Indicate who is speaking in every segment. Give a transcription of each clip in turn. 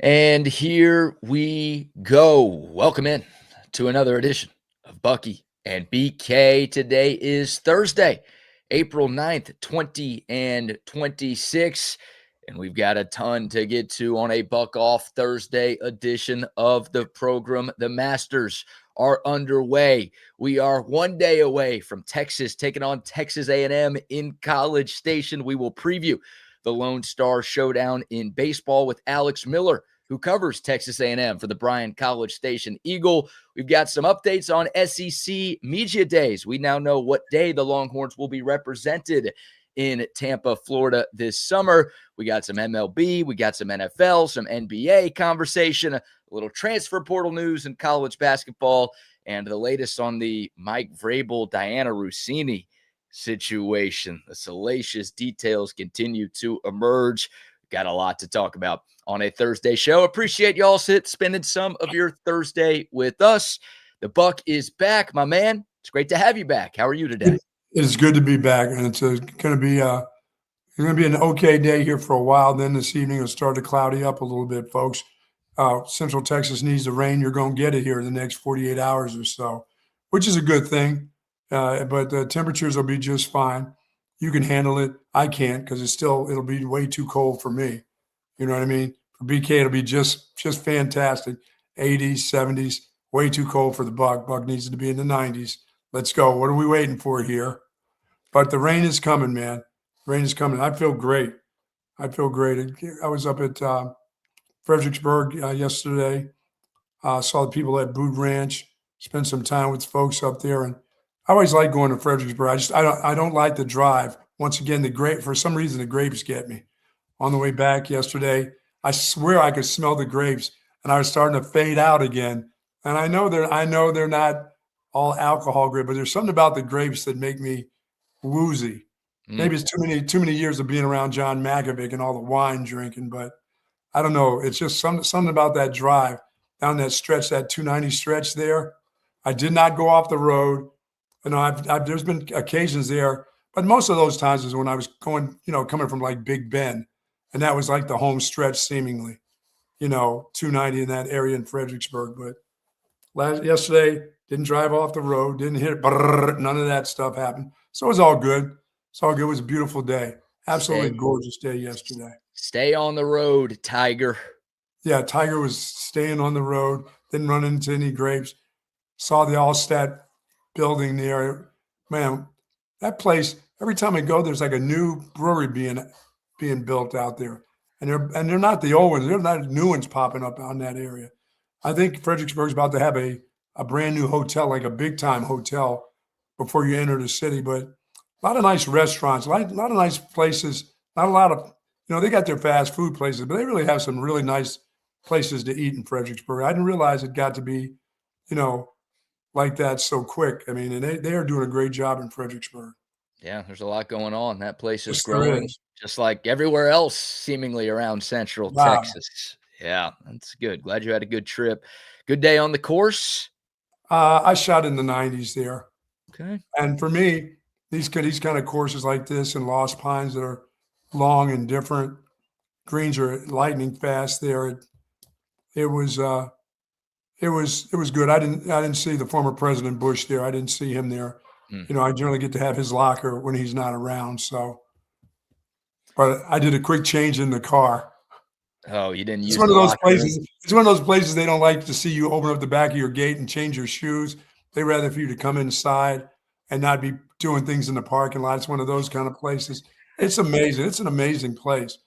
Speaker 1: And here we go. Welcome in to another edition of Bucky and BK. Today is Thursday, April 9th, 2026. And we've got a ton to get to on a Buck Off Thursday edition of the program. The Masters are underway. We are one day away from Texas taking on Texas A&M in College Station. We will preview the Lone Star Showdown in baseball with Alex Miller, who covers Texas A&M for the Bryan College Station Eagle. We've got some updates on SEC Media Days. We now know what day the Longhorns will be represented in Tampa, Florida this summer. We got some MLB, we got some NFL, some NBA conversation, a little transfer portal news and college basketball, and the latest on the Mike Vrabel, Diana Rossini situation. The salacious details continue to emerge. Got a lot to talk about on a Thursday show. Appreciate y'all spending some of your Thursday with us. The Buck is back, my man. It's great to have you back. How are you today?
Speaker 2: It's good to be back, and it's going to be an okay day here for a while. Then this evening it'll start to cloudy up a little bit, folks. Central Texas needs the rain. You're going to get it here in the next 48 hours or so, which is a good thing. But the temperatures will be just fine. You can handle it. I can't because it'll be way too cold for me. You know what I mean? For BK, it'll be just fantastic. 80s, 70s, way too cold for the Buck. Buck needs to be in the 90s. Let's go. What are we waiting for here? But the rain is coming, man. Rain is coming. I feel great. I was up at Fredericksburg yesterday. Saw the people at Boot Ranch. Spent some time with folks up there, and I always like going to Fredericksburg. I don't like the drive. Once again, for some reason the grapes get me. On the way back yesterday, I swear I could smell the grapes, and I was starting to fade out again. And I know they're not all alcohol grape, but there's something about the grapes that make me woozy. Maybe it's too many years of being around John Malkovich and all the wine drinking, but I don't know. It's just something about that drive down that stretch, that 290 stretch there. I did not go off the road. You know, there's been occasions there, but most of those times is when I was going, coming from like Big Bend, and that was like the home stretch seemingly, 290 in that area in Fredericksburg. But yesterday, didn't drive off the road, didn't hit it, none of that stuff happened. So it was all good. It's all good. It was a beautiful day. Absolutely gorgeous day yesterday.
Speaker 1: Stay on the road, Tiger.
Speaker 2: Yeah, Tiger was staying on the road, didn't run into any grapes. Saw the Altstadt building there. Man, that place, every time I go, there's like a new brewery being built out there. And they're not the old ones. They're not new ones popping up out in that area. I think Fredericksburg's about to have a brand new hotel, like a big time hotel before you enter the city. But a lot of nice restaurants, a lot of nice places, not a lot of, they got their fast food places, but they really have some really nice places to eat in Fredericksburg. I didn't realize it got to be, like that so quick. I mean, and they are doing a great job in Fredericksburg.
Speaker 1: Yeah, there's a lot going on. That place is growing just like everywhere else seemingly around Central Texas. Yeah, that's good. Glad you had a good trip. Good day on the course.
Speaker 2: I shot in the 90s there.
Speaker 1: Okay.
Speaker 2: And for me, these kind of courses like this in Lost Pines that are long and different, greens are lightning fast there. It was good. I didn't see the former President Bush there. I didn't see him there. I generally get to have his locker when he's not around. So, but I did a quick change in the car.
Speaker 1: Oh, you didn't use
Speaker 2: it's one of those places. It's one of those places they don't like to see you open up the back of your gate and change your shoes. They rather for you to come inside and not be doing things in the parking lot. It's one of those kind of places. It's amazing. It's an amazing place.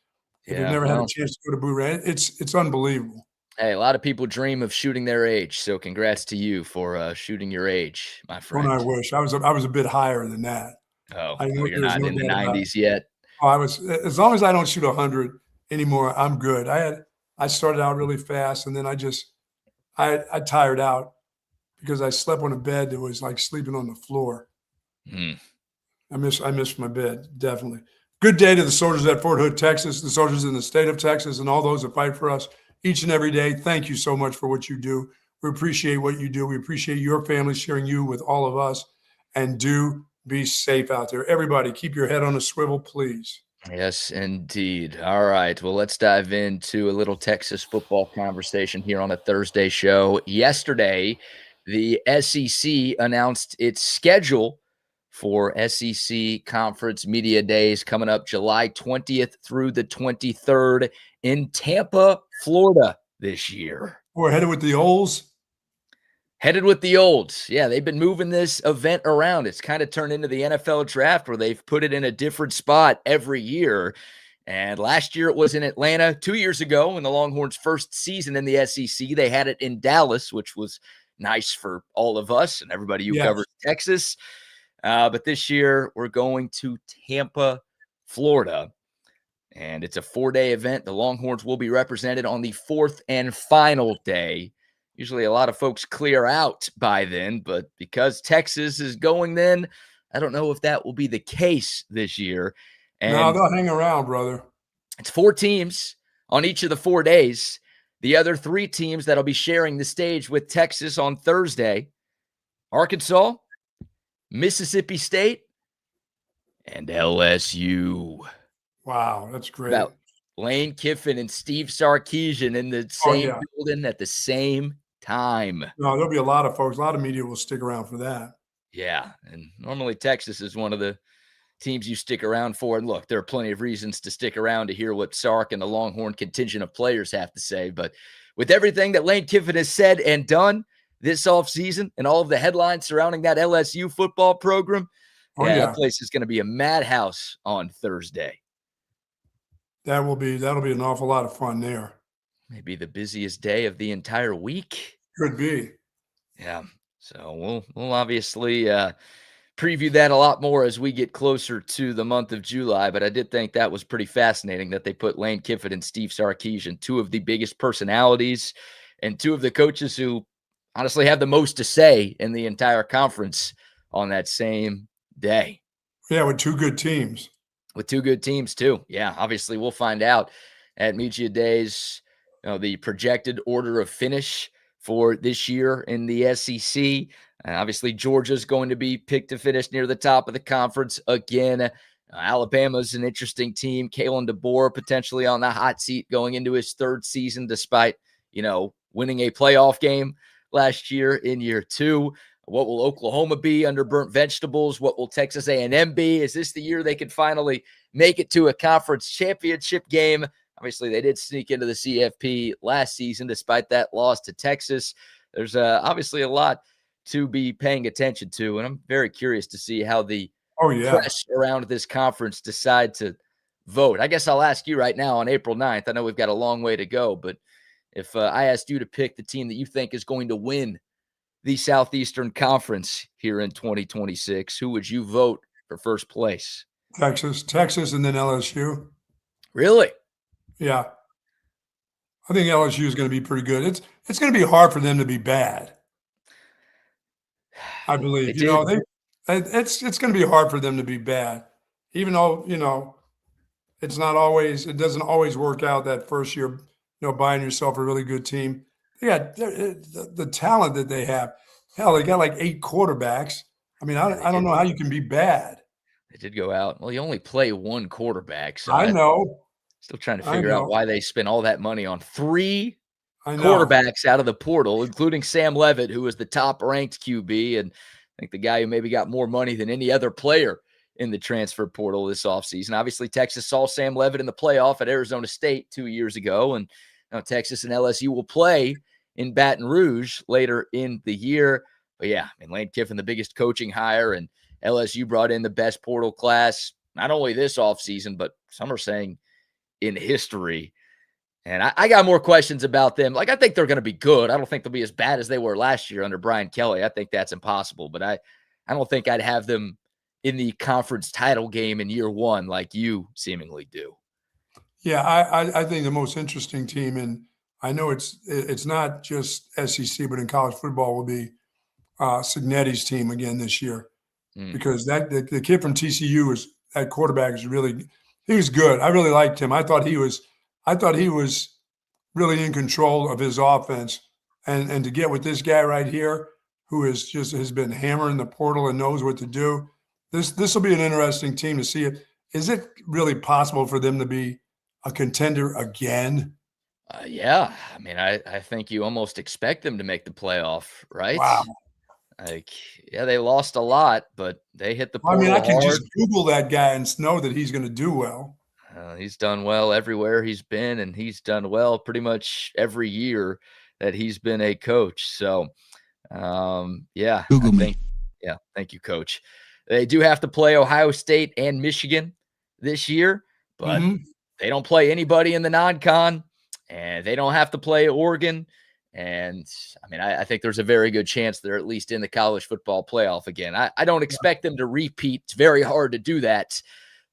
Speaker 2: If you've never had a chance to go to Boot Ranch, it's unbelievable.
Speaker 1: Hey, a lot of people dream of shooting their age, so congrats to you for shooting your age, my friend.
Speaker 2: Don't I wish I was a bit higher than that.
Speaker 1: You're not in the 90s yet.
Speaker 2: I was, as long as I don't shoot 100 anymore, I'm good. I started out really fast, and then I tired out because I slept on a bed that was like sleeping on the floor. I miss my bed, definitely. Good day to the soldiers at Fort Hood, Texas, the soldiers in the state of Texas, and all those that fight for us each and every day. Thank you so much for what you do. We appreciate what you do. We appreciate your family sharing you with all of us. And do be safe out there. Everybody, keep your head on a swivel, please.
Speaker 1: Yes, indeed. All right. Well, let's dive into a little Texas football conversation here on a Thursday show. Yesterday, the SEC announced its schedule for SEC Conference Media Days coming up July 20th through the 23rd in Tampa, Florida this year.
Speaker 2: We're headed with the Oles.
Speaker 1: Headed with the olds. Yeah, they've been moving this event around. It's kind of turned into the NFL draft where they've put it in a different spot every year. And last year it was in Atlanta. 2 years ago, in the Longhorns' first season in the SEC, they had it in Dallas, which was nice for all of us and everybody who
Speaker 2: Yes.
Speaker 1: covers Texas. But this year we're going to Tampa, Florida. And it's a 4-day event. The Longhorns will be represented on the fourth and final day. Usually a lot of folks clear out by then, but because Texas is going then, I don't know if that will be the case this year.
Speaker 2: No,
Speaker 1: And
Speaker 2: they'll hang around, brother.
Speaker 1: it's 4 teams on each of the 4 days. The other 3 teams that'll be sharing the stage with Texas on Thursday: Arkansas, Mississippi State, and LSU.
Speaker 2: Wow, that's great.
Speaker 1: About Lane Kiffin and Steve Sarkisian in the same building at the same time.
Speaker 2: No, there'll be a lot of folks, a lot of media will stick around for that.
Speaker 1: Yeah, and normally Texas is one of the teams you stick around for. And look, there are plenty of reasons to stick around to hear what Sark and the Longhorn contingent of players have to say. But with everything that Lane Kiffin has said and done this offseason and all of the headlines surrounding that LSU football program, that place is going to be a madhouse on Thursday.
Speaker 2: That'll be an awful lot of fun there.
Speaker 1: Maybe the busiest day of the entire week.
Speaker 2: Could be.
Speaker 1: Yeah. So we'll obviously preview that a lot more as we get closer to the month of July. But I did think that was pretty fascinating that they put Lane Kiffin and Steve Sarkisian, 2 of the biggest personalities and 2 of the coaches who honestly have the most to say in the entire conference, on that same day.
Speaker 2: Yeah, with 2 good teams.
Speaker 1: With 2 good teams too. Yeah, obviously we'll find out at Media Days, the projected order of finish for this year in the SEC. Obviously, Georgia's going to be picked to finish near the top of the conference again. Alabama's an interesting team. Kalen DeBoer potentially on the hot seat going into his 3rd season, despite, winning a playoff game last year in year 2. What will Oklahoma be under Burnt Vegetables? What will Texas A&M be? Is this the year they could finally make it to a conference championship game? Obviously, they did sneak into the CFP last season, despite that loss to Texas. There's obviously a lot to be paying attention to, and I'm very curious to see how the press around this conference decide to vote. I guess I'll ask you right now on April 9th. I know we've got a long way to go, but if I asked you to pick the team that you think is going to win the Southeastern Conference here in 2026, who would you vote for first place?
Speaker 2: Texas, and then LSU.
Speaker 1: Really?
Speaker 2: Yeah. I think LSU is going to be pretty good. It's going to be hard for them to be bad. I believe. It's going to be hard for them to be bad. Even though, it's not always, it doesn't always work out that first year, buying yourself a really good team. They got the talent that they have. Hell, they got like 8 quarterbacks. I mean, I don't know how you can be bad.
Speaker 1: They did go out. Well, you only play 1 quarterback. So
Speaker 2: I know.
Speaker 1: Still trying to figure out why they spent all that money on 3 quarterbacks out of the portal, including Sam Leavitt, who was the top-ranked QB, and I think the guy who maybe got more money than any other player in the transfer portal this offseason. Obviously, Texas saw Sam Leavitt in the playoff at Arizona State 2 years ago, and Texas and LSU will play in Baton Rouge later in the year. But yeah, Lane Kiffin, the biggest coaching hire, and LSU brought in the best portal class, not only this offseason, but some are saying in history. And I got more questions about them. I think they're going to be good. I don't think they'll be as bad as they were last year under Brian Kelly. I think that's impossible. But I don't think I'd have them in the conference title game in year 1 like you seemingly do.
Speaker 2: Yeah, I think the most interesting team, and I know it's not just SEC, but in college football will be Cignetti's team again this year, because the kid from TCU that quarterback is he was good. I really liked him. I thought he was really in control of his offense, and to get with this guy right here, who has been hammering the portal and knows what to do. This will be an interesting team to see Is it really possible for them to be a contender again?
Speaker 1: Yeah, I mean, I think you almost expect them to make the playoff, right?
Speaker 2: Wow.
Speaker 1: Like, yeah, they lost a lot, but they hit the
Speaker 2: I mean, I
Speaker 1: portal
Speaker 2: can just
Speaker 1: hard.
Speaker 2: Google that guy and know that he's going to do well.
Speaker 1: He's done well everywhere he's been, and he's done well pretty much every year that he's been a coach. So, yeah, I
Speaker 3: Google me.
Speaker 1: think, yeah, thank you, coach. They do have to play Ohio State and Michigan this year, but
Speaker 2: Hmm.
Speaker 1: they don't play anybody in the non-con, and they don't have to play Oregon. And I mean, I think there's a very good chance they're at least in the college football playoff again. I don't expect them to repeat. It's very hard to do that,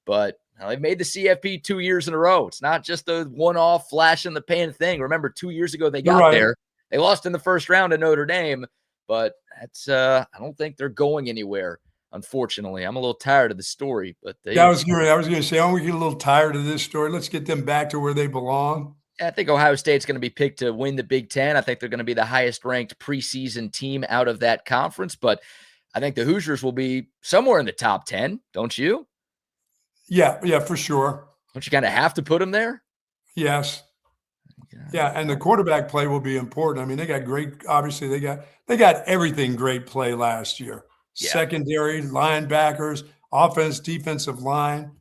Speaker 1: but they've made the CFP 2 years in a row. It's not just a one-off flash in the pan thing. Remember, 2 years ago they
Speaker 2: You're
Speaker 1: got
Speaker 2: right.
Speaker 1: there. They lost in the first round to Notre Dame, but that's I don't think they're going anywhere. Unfortunately, I'm a little tired of the story, but
Speaker 2: Yeah,
Speaker 1: they
Speaker 2: I was going to say, oh, we get a little tired of this story. Let's get them back to where they belong.
Speaker 1: I think Ohio State's going to be picked to win the Big Ten. I think they're going to be the highest ranked preseason team out of that conference, but I think the Hoosiers will be somewhere in the top 10, don't you?
Speaker 2: Yeah, for sure.
Speaker 1: Don't you kind of have to put them there?
Speaker 2: Yes. Yeah, and the quarterback play will be important. I mean, they got great. Obviously, they got everything great play last year.
Speaker 1: Yeah.
Speaker 2: Secondary, linebackers, offense, defensive line,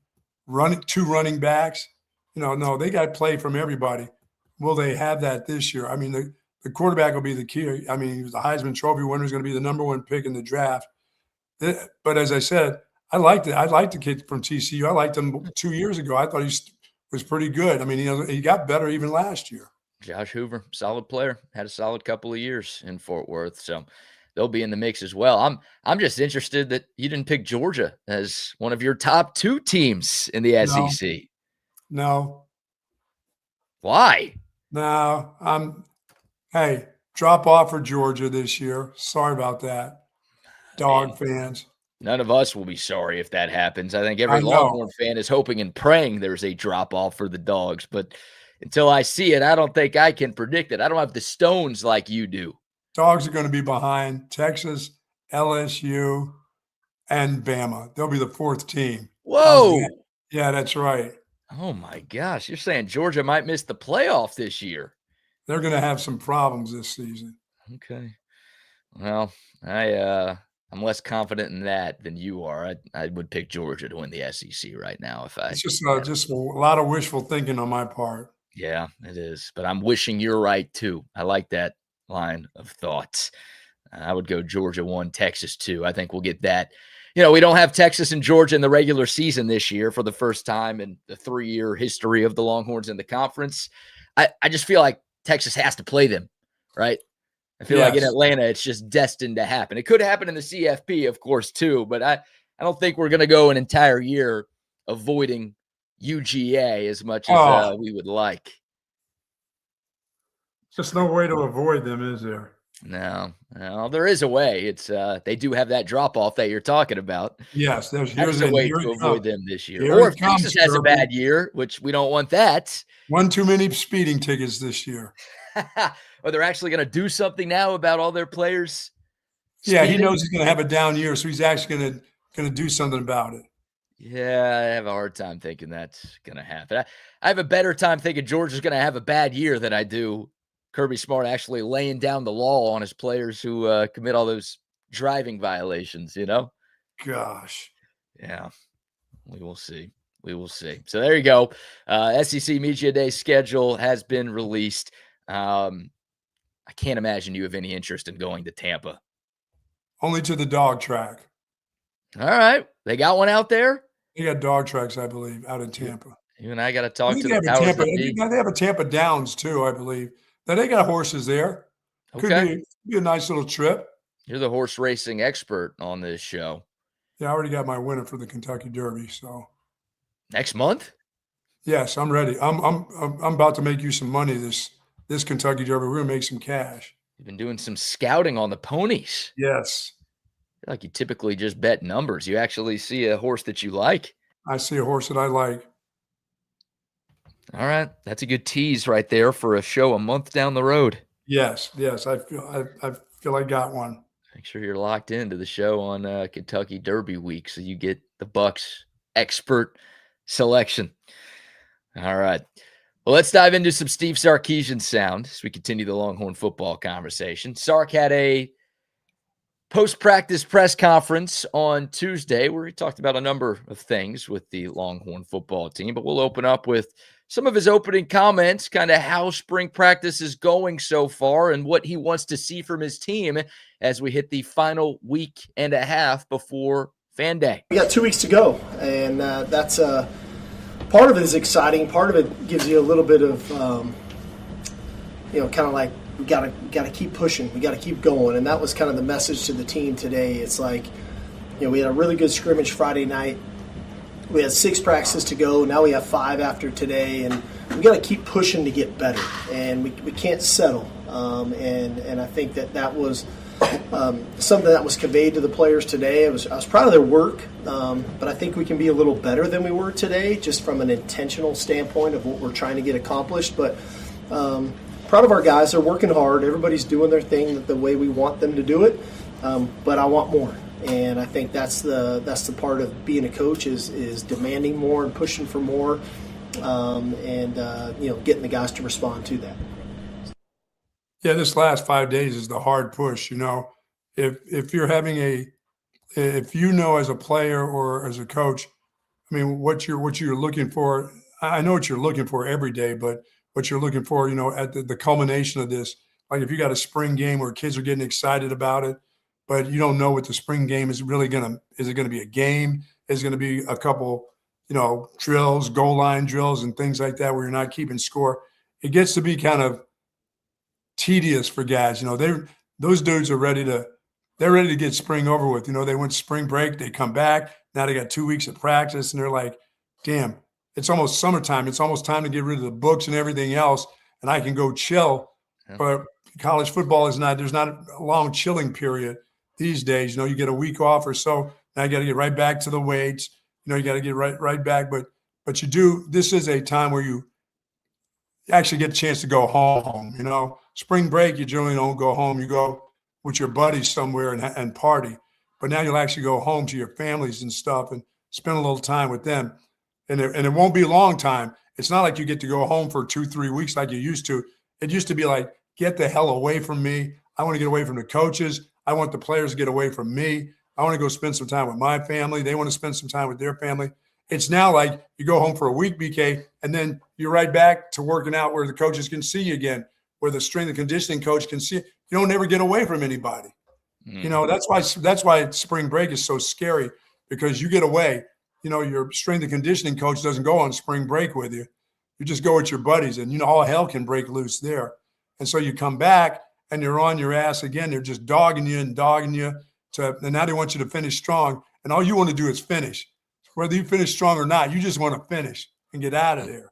Speaker 2: two running backs. No, they got play from everybody. Will they have that this year? I mean, the quarterback will be the key. I mean, the Heisman Trophy winner is going to be the number one pick in the draft. But as I said, I liked it. I liked the kid from TCU. I liked him 2 years ago. I thought he was pretty good. I mean, he got better even last year.
Speaker 1: Josh Hoover, solid player, had a solid couple of years in Fort Worth, so they'll be in the mix as well. I'm just interested that you didn't pick Georgia as one of your top 2 teams in the
Speaker 2: No,
Speaker 1: SEC.
Speaker 2: no,
Speaker 1: Why?
Speaker 2: no. Hey, drop off for Georgia this year. Sorry about that,
Speaker 1: I mean,
Speaker 2: dog fans.
Speaker 1: none of us will be sorry if that happens. I think every
Speaker 2: I know
Speaker 1: Longhorn fan is hoping and praying there's a drop off for the Dogs, but until I see it, I don't think I can predict it. I don't have the stones like you do.
Speaker 2: dogs are going to be behind Texas, LSU, and Bama. They'll be the fourth team. How's that?
Speaker 1: Whoa.
Speaker 2: Yeah, that's right.
Speaker 1: Oh my gosh. You're saying Georgia might miss the playoff this year.
Speaker 2: They're going to have some problems this season.
Speaker 1: Okay. Well, I'm less confident in that than you are. I would pick Georgia to win the SEC right now if I
Speaker 2: It's just
Speaker 1: had to.
Speaker 2: just a lot of wishful thinking on my part.
Speaker 1: Yeah, it is. But I'm wishing you're right too. I like that line of thought. I would go Georgia 1, Texas 2. I think we'll get that. We don't have Texas and Georgia in the regular season this year for the first time in the 3-year history of the Longhorns in the conference. I just feel like Texas has to play them, right? I feel like in
Speaker 2: Yes.
Speaker 1: Atlanta, it's just destined to happen. It could happen in the CFP, of course, too, but I don't think we're going to go an entire year avoiding UGA as much as
Speaker 2: Oh,
Speaker 1: we would like.
Speaker 2: just no way to avoid them, is there?
Speaker 1: No, there is a way. It's they do have that drop off that you're talking about.
Speaker 2: Yes,
Speaker 1: That's a way
Speaker 2: here
Speaker 1: to
Speaker 2: it
Speaker 1: avoid
Speaker 2: comes.
Speaker 1: them this year.
Speaker 2: Here
Speaker 1: Or
Speaker 2: it
Speaker 1: if Texas
Speaker 2: comes,
Speaker 1: has a
Speaker 2: Kirby.
Speaker 1: bad year, which we don't want that.
Speaker 2: One too many speeding tickets this year.
Speaker 1: Or they're actually going to do something now about all their players.
Speaker 2: Yeah, he
Speaker 1: Speeding?
Speaker 2: knows he's going to have a down year, so he's actually going to do something about it.
Speaker 1: Yeah, I have a hard time thinking that's going to happen. I have a better time thinking Georgia's going to have a bad year than I do Kirby Smart actually laying down the law on his players who commit all those driving violations,
Speaker 2: Gosh.
Speaker 1: Yeah, we will see. We will see. So there you go. SEC Media Day schedule has been released. I can't imagine you have any interest in going to Tampa.
Speaker 2: Only to the dog track.
Speaker 1: All right. They got one out there?
Speaker 2: They got dog tracks, I believe, out in Tampa.
Speaker 1: You and I got to
Speaker 2: I
Speaker 1: talk
Speaker 2: think
Speaker 1: to
Speaker 2: they
Speaker 1: the
Speaker 2: have a
Speaker 1: powers
Speaker 2: Tampa.
Speaker 1: that be.
Speaker 2: They have a Tampa Downs too, I believe. Now they got horses there. Could
Speaker 1: Okay.
Speaker 2: be a nice little trip.
Speaker 1: You're the horse racing expert on this show.
Speaker 2: Yeah, I already got my winner for the Kentucky Derby. So
Speaker 1: Next month?
Speaker 2: yes, I'm ready. I'm about to make you some money this Kentucky Derby. We're gonna make some cash.
Speaker 1: You've been doing some scouting on the ponies.
Speaker 2: Yes,
Speaker 1: I feel like you typically just bet numbers. You actually see a horse that you like.
Speaker 2: I see a horse that I like.
Speaker 1: All right. That's a good tease right there for a show a month down the road.
Speaker 2: Yes, I feel I got one.
Speaker 1: Make sure you're locked into the show on Kentucky Derby week so you get the Bucks expert selection. All right. Well, let's dive into some Steve Sarkisian sound as we continue the Longhorn football conversation. Sark had a post-practice press conference on Tuesday where he talked about a number of things with the Longhorn football team, but we'll open up with some of his opening comments, kind of how spring practice is going so far and what he wants to see from his team as we hit the final week and a half before Fan Day.
Speaker 3: We got 2 weeks to go, and that's part of it is exciting. Part of it gives you a little bit of, kind of like we gotta keep pushing. We gotta keep going, and that was kind of the message to the team today. It's like, we had a really good scrimmage Friday night. We had 6 practices to go. Now we have 5 after today, and we got to keep pushing to get better. And we can't settle. And I think that was something that was conveyed to the players today. I was proud of their work, but I think we can be a little better than we were today, just from an intentional standpoint of what we're trying to get accomplished. But proud of our guys. They're working hard. Everybody's doing their thing the way we want them to do it. But I want more. And I think that's the part of being a coach is demanding more and pushing for more, and getting the guys to respond to that.
Speaker 2: Yeah, this last 5 days is the hard push. If you're having if as a player or as a coach, I mean, what you're looking for. I know what you're looking for every day, but what you're looking for, at the culmination of this, like if you got a spring game where kids are getting excited about it, but you don't know what the spring game is really is it going to be a game? Is it going to be a couple, drills, goal line drills and things like that where you're not keeping score? It gets to be kind of tedious for guys. Those dudes are ready to get spring over with. They went spring break, they come back. Now they got 2 weeks of practice and they're like, damn, it's almost summertime. It's almost time to get rid of the books and everything else. And I can go chill. Yeah. But college football there's not a long chilling period these days. You get a week off or so. Now you got to get right back to the weights. You got to get right back. But you do. This is a time where you actually get a chance to go home. Spring break, you generally don't go home. You go with your buddies somewhere and party. But now you'll actually go home to your families and stuff and spend a little time with them. And it won't be a long time. It's not like you get to go home for 2-3 weeks like you used to. It used to be like, get the hell away from me. I want to get away from the coaches. I want the players to get away from me. I want to go spend some time with my family. They want to spend some time with their family. It's now like you go home for a week, BK, and then you're right back to working out where the coaches can see you again, where the strength and conditioning coach can see you. You don't ever get away from anybody. That's why spring break is so scary, because you get away. Your strength and conditioning coach doesn't go on spring break with you. You just go with your buddies, and all hell can break loose there. And so you come back and you're on your ass again. They're just dogging you. And now they want you to finish strong. And all you want to do is finish. Whether you finish strong or not, you just want to finish and get out of there.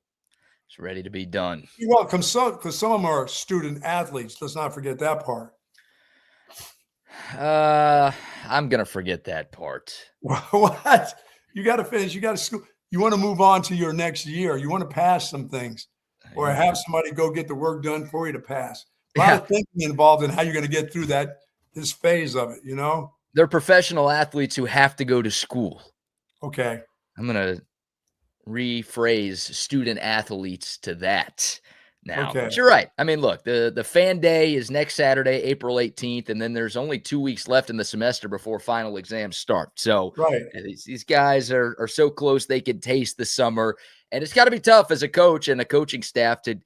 Speaker 1: It's ready to be done.
Speaker 2: You're welcome. Because some of them are student athletes. Let's not forget that part.
Speaker 1: I'm going to forget that part.
Speaker 2: What? You got to finish. You got to school. You want to move on to your next year. You want to pass some things or have somebody go get the work done for you to pass. A lot of thinking involved in how you're going to get through this phase of it,
Speaker 1: They're professional athletes who have to go to school.
Speaker 2: Okay.
Speaker 1: I'm going to rephrase student athletes to that now. Okay. But you're right. I mean, look, the fan day is next Saturday, April 18th, and then there's only 2 weeks left in the semester before final exams start. So these guys are so close they can taste the summer. And it's got to be tough as a coach and a coaching staff to,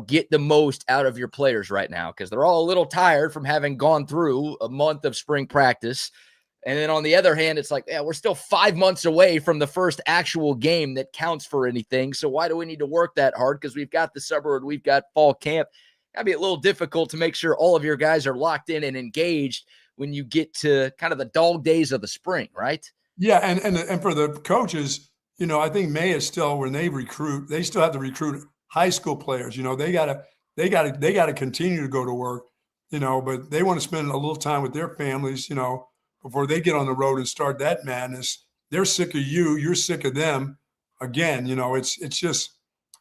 Speaker 1: get the most out of your players right now, because they're all a little tired from having gone through a month of spring practice. And then on the other hand, it's like, we're still 5 months away from the first actual game that counts for anything. So why do we need to work that hard? Because we've got the summer and we've got fall camp. That'd be a little difficult to make sure all of your guys are locked in and engaged when you get to kind of the dog days of the spring, right?
Speaker 2: Yeah, and for the coaches, I think May is still when they still have to recruit high school players. They gotta continue to go to work, but they want to spend a little time with their families, before they get on the road and start that madness. They're sick of you. You're sick of them. Again, it's just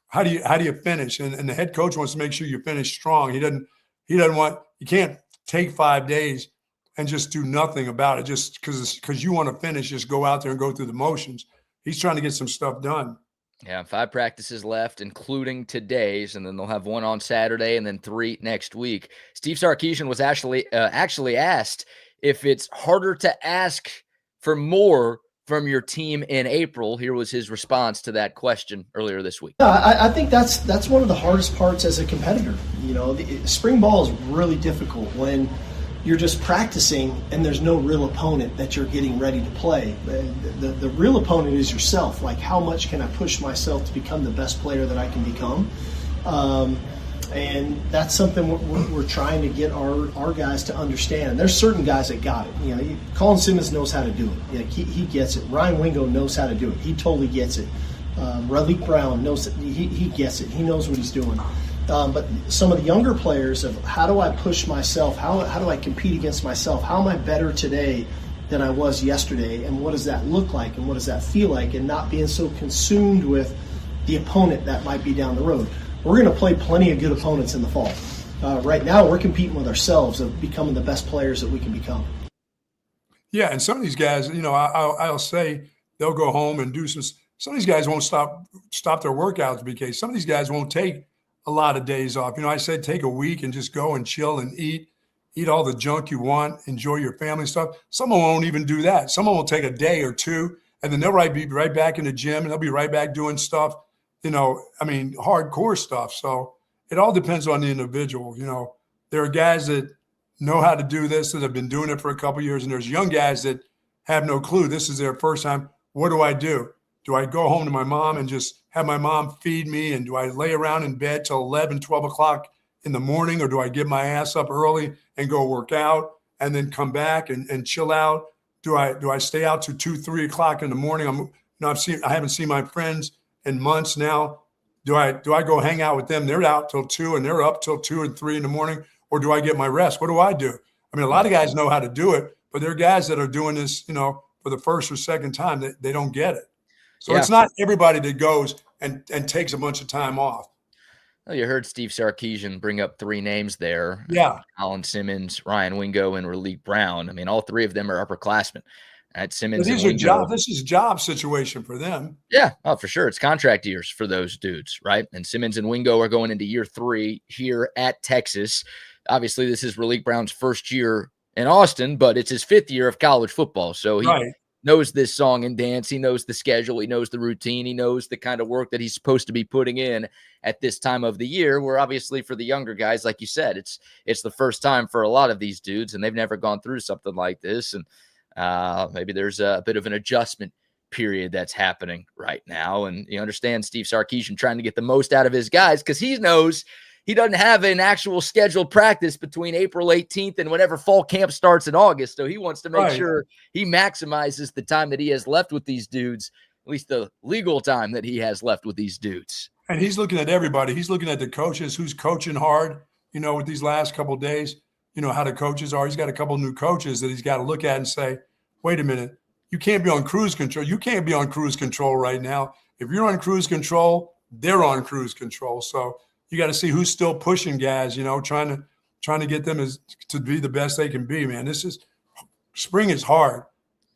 Speaker 2: how do you finish? And the head coach wants to make sure you finish strong. He doesn't want, you can't take 5 days and just do nothing about it just because you want to finish, just go out there and go through the motions. he's trying to get some stuff done.
Speaker 1: Yeah, 5 practices left, including today's, and then they'll have 1 on Saturday and then 3 next week. Steve Sarkisian was actually asked if it's harder to ask for more from your team in April. Here was his response to that question earlier this week.
Speaker 3: I think that's one of the hardest parts as a competitor. Spring ball is really difficult when you're just practicing and there's no real opponent that you're getting ready to play. The real opponent is yourself. Like, how much can I push myself to become the best player that I can become? And that's something we're trying to get our guys to understand. And there's certain guys that got it. Colin Simmons knows how to do it. He gets it. Ryan Wingo knows how to do it. He totally gets it. Raleek Brown knows it. He gets it. He knows what he's doing. But some of the younger players of how do I push myself? How do I compete against myself? How am I better today than I was yesterday? And what does that look like? And what does that feel like? And not being so consumed with the opponent that might be down the road. We're going to play plenty of good opponents in the fall. Right now, we're competing with ourselves of becoming the best players that we can become.
Speaker 2: Yeah, and some of these guys, I'll say they'll go home and do some of these guys won't stop their workouts, BK. Some of these guys won't take a lot of days off. I said take a week and just go and chill and eat all the junk you want, enjoy your family stuff. Someone won't even do that. Someone will take a day or two, and then they'll be right back in the gym, and they'll be right back doing stuff, hardcore stuff. So it all depends on the individual. There are guys that know how to do this, that have been doing it for a couple of years, and there's young guys that have no clue. This is their first time. What do I do? Do I go home to my mom and just have my mom feed me? And do I lay around in bed till 11, 12 o'clock in the morning? Or do I get my ass up early and go work out and then come back and chill out? Do I stay out till 2, 3 o'clock in the morning? I haven't seen my friends in months now. Do I go hang out with them? They're out till 2 and they're up till 2 and 3 in the morning. Or do I get my rest? What do I do? A lot of guys know how to do it, but there are guys that are doing this, for the first or second time that they don't get it. So It's not everybody that goes and takes a bunch of time off.
Speaker 1: Well, you heard Steve Sarkisian bring up 3 names there.
Speaker 2: Yeah.
Speaker 1: Colin Simmons, Ryan Wingo, and Raleek Brown. All 3 of them are upperclassmen. Simmons and Wingo.
Speaker 2: This is a job situation for them.
Speaker 1: Yeah, for sure. It's contract years for those dudes, right? And Simmons and Wingo are going into year 3 here at Texas. Obviously, this is Raleek Brown's first year in Austin, but it's his 5th year of college football. So he knows this song and dance. He knows the schedule. He knows the routine. He knows the kind of work that he's supposed to be putting in at this time of the year, where obviously for the younger guys, like you said, it's the first time for a lot of these dudes, and they've never gone through something like this. And maybe there's a bit of an adjustment period that's happening right now. And you understand Steve Sarkisian trying to get the most out of his guys because he knows he doesn't have an actual scheduled practice between April 18th and whenever fall camp starts in August. So he wants to make sure he maximizes the time that he has left with these dudes, at least the legal time that he has left with these dudes.
Speaker 2: And he's looking at everybody. He's looking at the coaches, who's coaching hard, with these last couple of days, how the coaches are. He's got a couple of new coaches that he's got to look at and say, wait a minute, you can't be on cruise control. You can't be on cruise control right now. If you're on cruise control, they're on cruise control. So you got to see who's still pushing guys, trying to get them to be the best they can be, man. Spring is hard.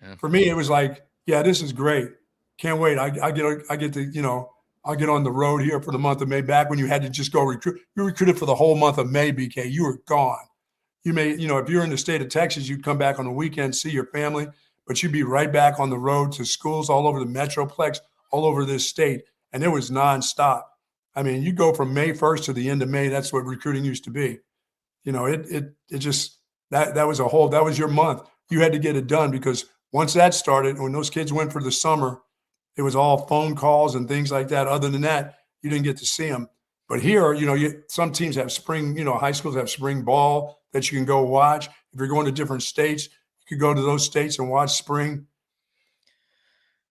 Speaker 2: Yeah. For me, it was like, yeah, this is great. Can't wait. I get to, I'll get on the road here for the month of May. Back when you had to just go recruit, you recruited for the whole month of May, BK. You were gone. You may, if you're in the state of Texas, you'd come back on the weekend, see your family, but you'd be right back on the road to schools all over the Metroplex, all over this state. And it was nonstop. You go from May 1st to the end of May. That's what recruiting used to be. It just, that was your month. You had to get it done because once that started, when those kids went for the summer, it was all phone calls and things like that. Other than that, you didn't get to see them. But here, some teams have spring, high schools have spring ball that you can go watch. If you're going to different states, you could go to those states and watch spring.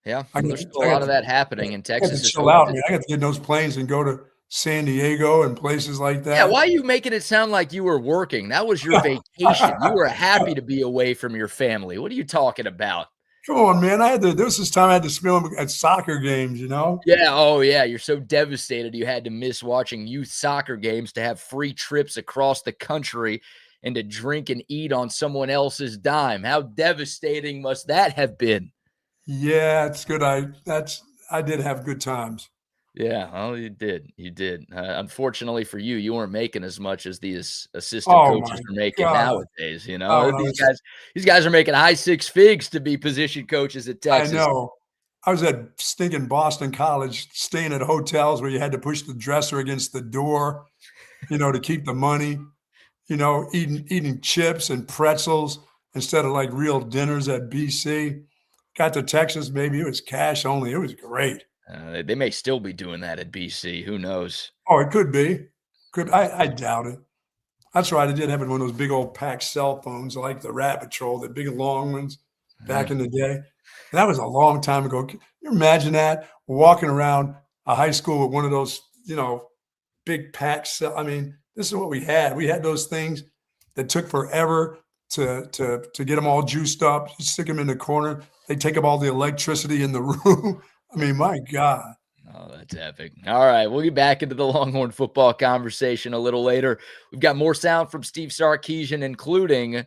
Speaker 1: Yeah, there's a lot of that happening in Texas.
Speaker 2: Chill out, man. I got to get in those planes and go to San Diego and places like that.
Speaker 1: Yeah, why are you making it sound like you were working? That was your vacation. You were happy to be away from your family. What are you talking about?
Speaker 2: Come on, man. This was time I had to spend at soccer games,
Speaker 1: Yeah, oh yeah. You're so devastated you had to miss watching youth soccer games to have free trips across the country and to drink and eat on someone else's dime. How devastating must that have been?
Speaker 2: Yeah, it's good. I did have good times.
Speaker 1: Yeah, well, you did. You did. Unfortunately for you, you weren't making as much as these assistant
Speaker 2: Oh
Speaker 1: coaches
Speaker 2: my
Speaker 1: are making
Speaker 2: God.
Speaker 1: nowadays.
Speaker 2: Oh no,
Speaker 1: These guys are making high six figs to be position coaches at
Speaker 2: I
Speaker 1: Texas.
Speaker 2: know. I was at stinking Boston College, staying at hotels where you had to push the dresser against the door, to keep the money, eating chips and pretzels instead of like real dinners at BC. Got to Texas, maybe it was cash only. It was great.
Speaker 1: They may still be doing that at BC. Who knows?
Speaker 2: Oh, it could be. I doubt it. That's right. I did have one of those big old packed cell phones like the Rat Patrol, the big long ones
Speaker 1: Uh,
Speaker 2: back in the day. That was a long time ago. Can you imagine that? Walking around a high school with one of those, big packed cell. I mean, this is what we had. We had those things that took forever to get them all juiced up, stick them in the corner. They take up all the electricity in the room. I mean, my God.
Speaker 1: Oh, that's epic. All right, we'll get back into the Longhorn football conversation a little later. We've got more sound from Steve Sarkisian, including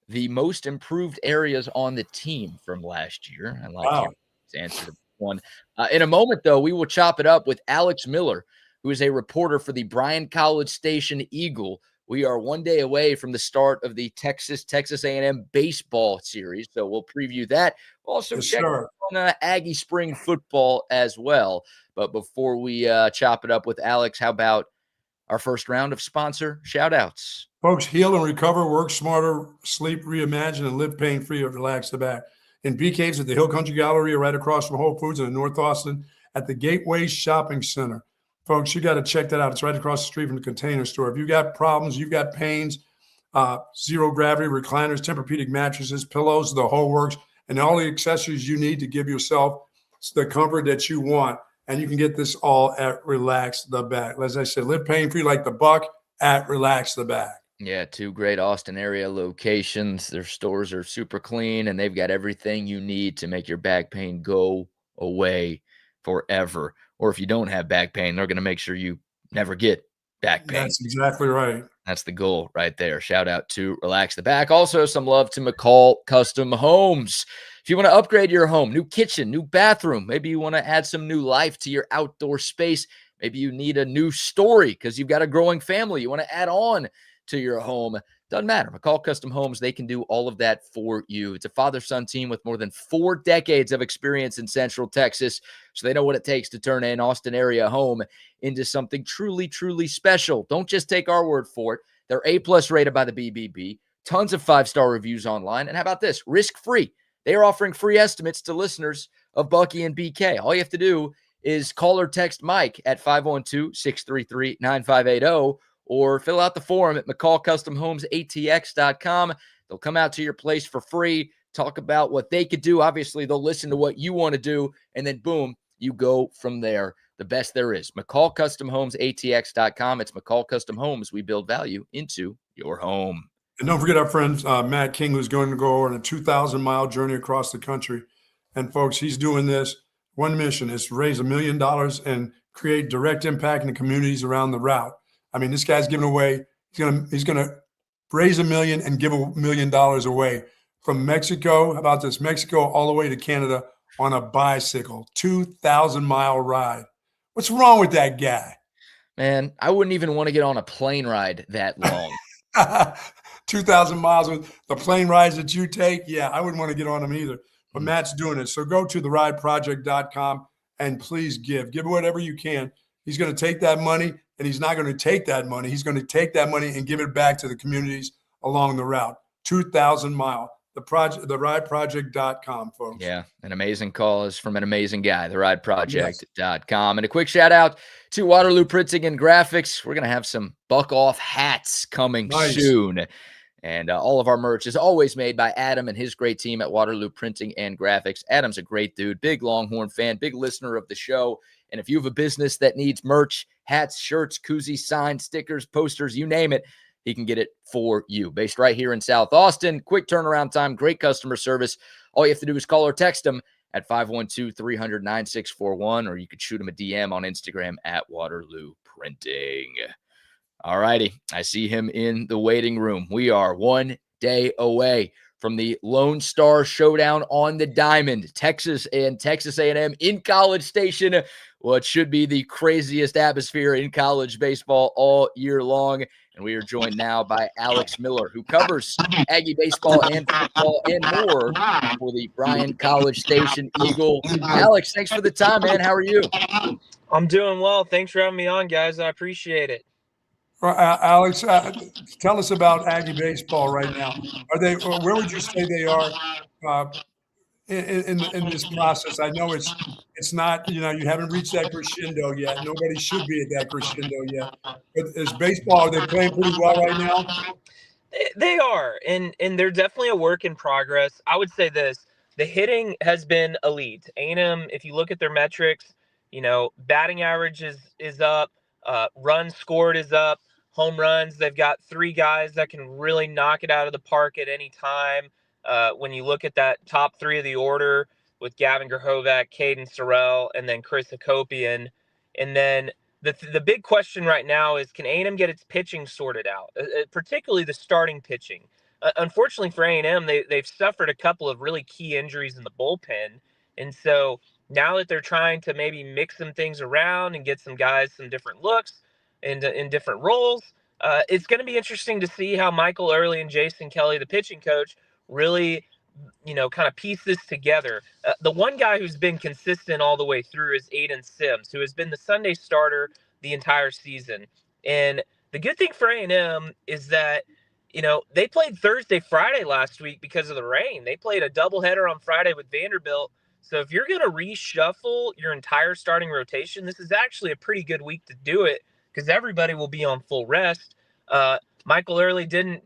Speaker 1: the most improved areas on the team from last year. I like
Speaker 2: Wow.
Speaker 1: hearing his answer to this one. In a moment, though, we will chop it up with Alex Miller, who is a reporter for the Bryan College Station Eagle. We are one day away from the start of the Texas A&M baseball series, so we'll preview that. We'll also
Speaker 2: Yes,
Speaker 1: check
Speaker 2: sir.
Speaker 1: on Aggie spring football as well. But before we chop it up with Alex, how about our first round of sponsor shout-outs?
Speaker 2: Folks, heal and recover, work smarter, sleep, reimagine, and live pain-free or relax the back. In BK's at the Hill Country Gallery, right across from Whole Foods in North Austin at the Gateway Shopping Center. Folks, you got to check that out. It's right across the street from the Container Store. If you've got problems, you've got pains, zero gravity recliners, Tempur-Pedic mattresses, pillows, the whole works, and all the accessories you need to give yourself the comfort that you want. And you can get this all at Relax the Back. As I said, live pain-free like the Buck at Relax the Back.
Speaker 1: Yeah, two great Austin area locations. Their stores are super clean and they've got everything you need to make your back pain go away forever. Or if you don't have back pain, they're going to make sure you never get back pain.
Speaker 2: That's exactly right.
Speaker 1: That's the goal right there. Shout out to Relax the Back. Also, some love to McCall Custom Homes. If you want to upgrade your home, new kitchen, new bathroom, maybe you want to add some new life to your outdoor space. Maybe you need a new story because you've got a growing family. You want to add on to your home. Doesn't matter. McCall Custom Homes, they can do all of that for you. It's a father-son team with more than 4 decades of experience in Central Texas, so they know what it takes to turn an Austin area home into something truly, truly special. Don't just take our word for it. They're A+ rated by the BBB, tons of 5-star reviews online, and how about this? Risk-free. They are offering free estimates to listeners of Bucky and BK. All you have to do is call or text Mike at 512-633-9580 or fill out the form at McCallCustomHomesATX.com. They'll come out to your place for free, talk about what they could do. Obviously, they'll listen to what you want to do, and then boom, you go from there. The best there is. McCallCustomHomesATX.com. It's McCall Custom Homes. We build value into your home.
Speaker 2: And don't forget our friend Matt King, who's going to go on a 2,000-mile journey across the country. And folks, he's doing this. One mission is to raise $1 million and create direct impact in the communities around the route. I mean, this guy's giving away. He's gonna raise $1 million and give $1 million away from Mexico. How about this? Mexico all the way to Canada on a bicycle, 2,000-mile ride. What's wrong with that guy?
Speaker 1: Man, I wouldn't even want to get on a plane ride that long.
Speaker 2: 2,000 miles with the plane rides that you take. Yeah, I wouldn't want to get on them either. But Matt's doing it. So go to therideproject.com and please give whatever you can. He's going to take that money, and he's not going to take that money. He's going to take that money and give it back to the communities along the route. 2,000 mile. TheRideProject.com, folks.
Speaker 1: Yeah, an amazing cause from an amazing guy, TheRideProject.com. And a quick shout out to Waterloo Printing and Graphics. We're going to have some Buck Off hats coming soon. And all of our merch is always made by Adam and his great team at Waterloo Printing and Graphics. Adam's a great dude, big Longhorn fan, big listener of the show. And if you have a business that needs merch, hats, shirts, koozies, signs, stickers, posters, you name it, he can get it for you. Based right here in South Austin. Quick turnaround time, great customer service. All you have to do is call or text him at 512-300-9641, or you could shoot him a DM on Instagram at Waterloo Printing. All righty. I see him in the waiting room. We are one day away from the Lone Star Showdown on the Diamond, Texas and Texas A&M in College Station. What should be the craziest atmosphere in college baseball all year long. And we are joined now by Alex Miller, who covers Aggie baseball and football and more for the Bryan College Station Eagle. Alex, thanks for the time, man. How are you?
Speaker 4: I'm doing well. Thanks for having me on, guys. I appreciate it.
Speaker 2: Well, Alex, tell us about Aggie baseball right now. Are they? Where would you say they are in this process? I know it's not. You haven't reached that crescendo yet. Nobody should be at that crescendo yet. But is baseball? Are they playing pretty well right now?
Speaker 4: They are, and they're definitely a work in progress. I would say this: the hitting has been elite. A&M, if you look at their metrics, batting average is up, runs scored is up. Home runs, they've got 3 guys that can really knock it out of the park at any time. When you look at that top 3 of the order with Gavin Grahovac, Caden Sorrell, and then Chris Hakopian. And then the big question right now is, can A&M get its pitching sorted out, particularly the starting pitching? Unfortunately for A&M, they've suffered a couple of really key injuries in the bullpen. And so now that they're trying to maybe mix some things around and get some guys some different looks, in different roles. It's going to be interesting to see how Michael Early and Jason Kelly, the pitching coach, really, kind of piece this together. The one guy who's been consistent all the way through is Aiden Sims, who has been the Sunday starter the entire season. And the good thing for A&M is that, they played Thursday, Friday last week because of the rain. They played a doubleheader on Friday with Vanderbilt. So if you're going to reshuffle your entire starting rotation, this is actually a pretty good week to do it, because everybody will be on full rest. Michael Early didn't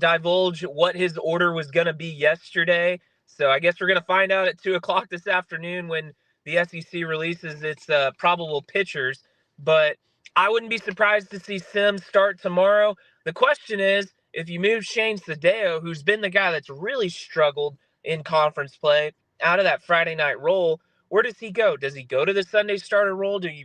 Speaker 4: divulge what his order was going to be yesterday. So I guess we're going to find out at 2 o'clock this afternoon when the SEC releases its probable pitchers. But I wouldn't be surprised to see Sims start tomorrow. The question is, if you move Shane Sadeo, who's been the guy that's really struggled in conference play, out of that Friday night role, where does he go? Does he go to the Sunday starter role? Do you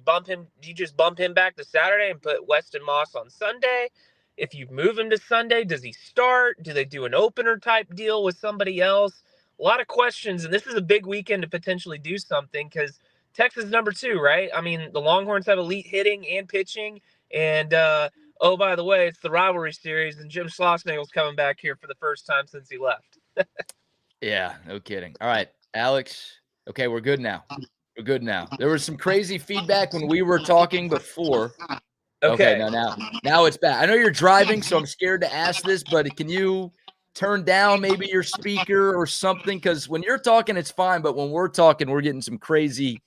Speaker 4: just bump him back to Saturday and put Weston Moss on Sunday? If you move him to Sunday, does he start? Do they do an opener type deal with somebody else? A lot of questions, and this is a big weekend to potentially do something, because Texas is number 2, right? I mean, the Longhorns have elite hitting and pitching, and oh, by the way, it's the rivalry series, and Jim Schlossnagle's coming back here for the first time since he left.
Speaker 1: Yeah, no kidding. All right, Alex. Okay, we're good now. We're good now. There was some crazy feedback when we were talking before. Okay, now it's back. I know you're driving, so I'm scared to ask this, but can you turn down maybe your speaker or something? Because when you're talking, it's fine, but when we're talking, we're getting some crazy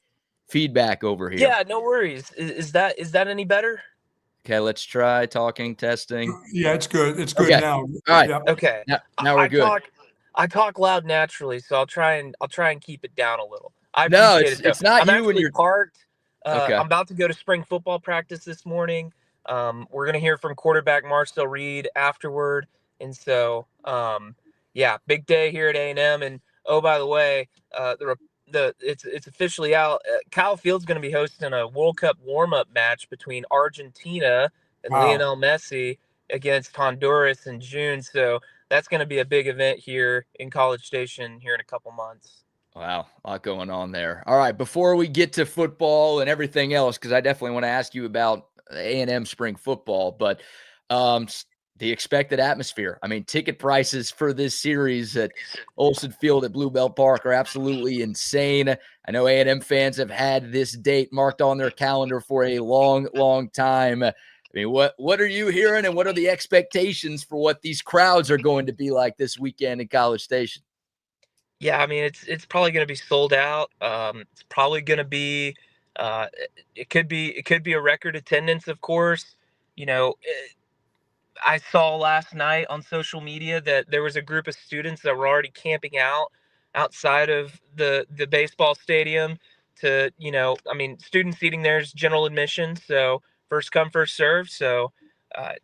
Speaker 1: feedback over here.
Speaker 4: Yeah, no worries. Is that any better?
Speaker 1: Okay, let's try talking, testing.
Speaker 2: Yeah, it's good. It's good now.
Speaker 1: All right.
Speaker 2: Yep.
Speaker 4: Okay.
Speaker 1: Now we're good.
Speaker 4: I talk loud naturally, so I'll try and keep it down a little. I appreciate it.
Speaker 1: It's not
Speaker 4: I'm
Speaker 1: you when you're
Speaker 4: parked.
Speaker 1: Okay.
Speaker 4: I'm about to go to spring football practice this morning. We're gonna hear from quarterback Marcel Reed afterward, and so big day here at A&M. And oh, by the way, it's officially out. Kyle Field's gonna be hosting a World Cup warm-up match between Argentina and Lionel Messi against Honduras in June. So that's going to be a big event here in College Station here in a couple months.
Speaker 1: Wow, a lot going on there. All right, before we get to football and everything else, because I definitely want to ask you about A&M spring football, but the expected atmosphere. I mean, ticket prices for this series at Olsen Field at Bluebell Park are absolutely insane. I know A&M fans have had this date marked on their calendar for a long, long time. I mean, what are you hearing, and what are the expectations for what these crowds are going to be like this weekend in College Station?
Speaker 4: Yeah, I mean, it's probably going to be sold out. It's probably going to be it could be a record attendance, of course. I saw last night on social media that there was a group of students that were already camping out outside of the baseball stadium to, student seating there is general admission. So first come, first serve. So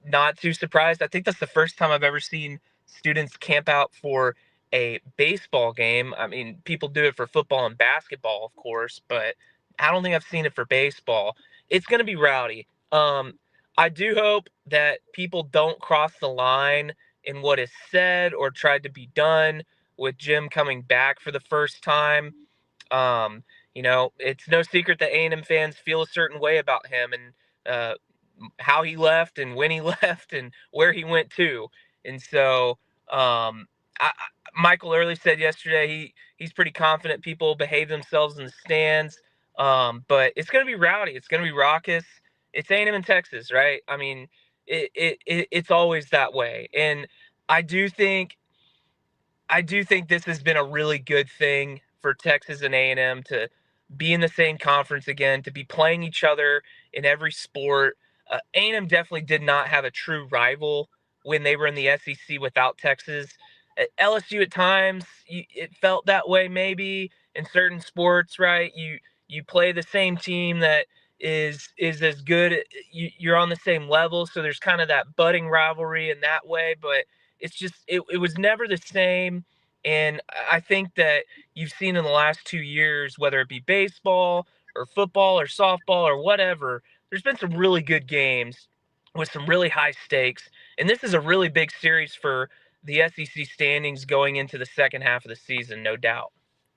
Speaker 4: not too surprised. I think that's the first time I've ever seen students camp out for a baseball game. I mean, people do it for football and basketball, of course, but I don't think I've seen it for baseball. It's going to be rowdy. I do hope that people don't cross the line in what is said or tried to be done with Jim coming back for the first time. It's no secret that A&M fans feel a certain way about him and how he left and when he left and where he went to. And so Michael Early said yesterday he's pretty confident people behave themselves in the stands. But it's going to be rowdy. It's going to be raucous. It's A&M and Texas, right? I mean, it's always that way. And I do think this has been a really good thing for Texas and A&M to be in the same conference again, to be playing each other in every sport. A&M definitely did not have a true rival when they were in the SEC without Texas. At LSU at times, it felt that way maybe in certain sports, right? You play the same team that is as good. You're on the same level, so there's kind of that budding rivalry in that way. But it's just it was never the same. And I think that you've seen in the last 2 years, whether it be baseball or football or softball or whatever, there's been some really good games with some really high stakes. And this is a really big series for the SEC standings going into the second half of the season, no doubt.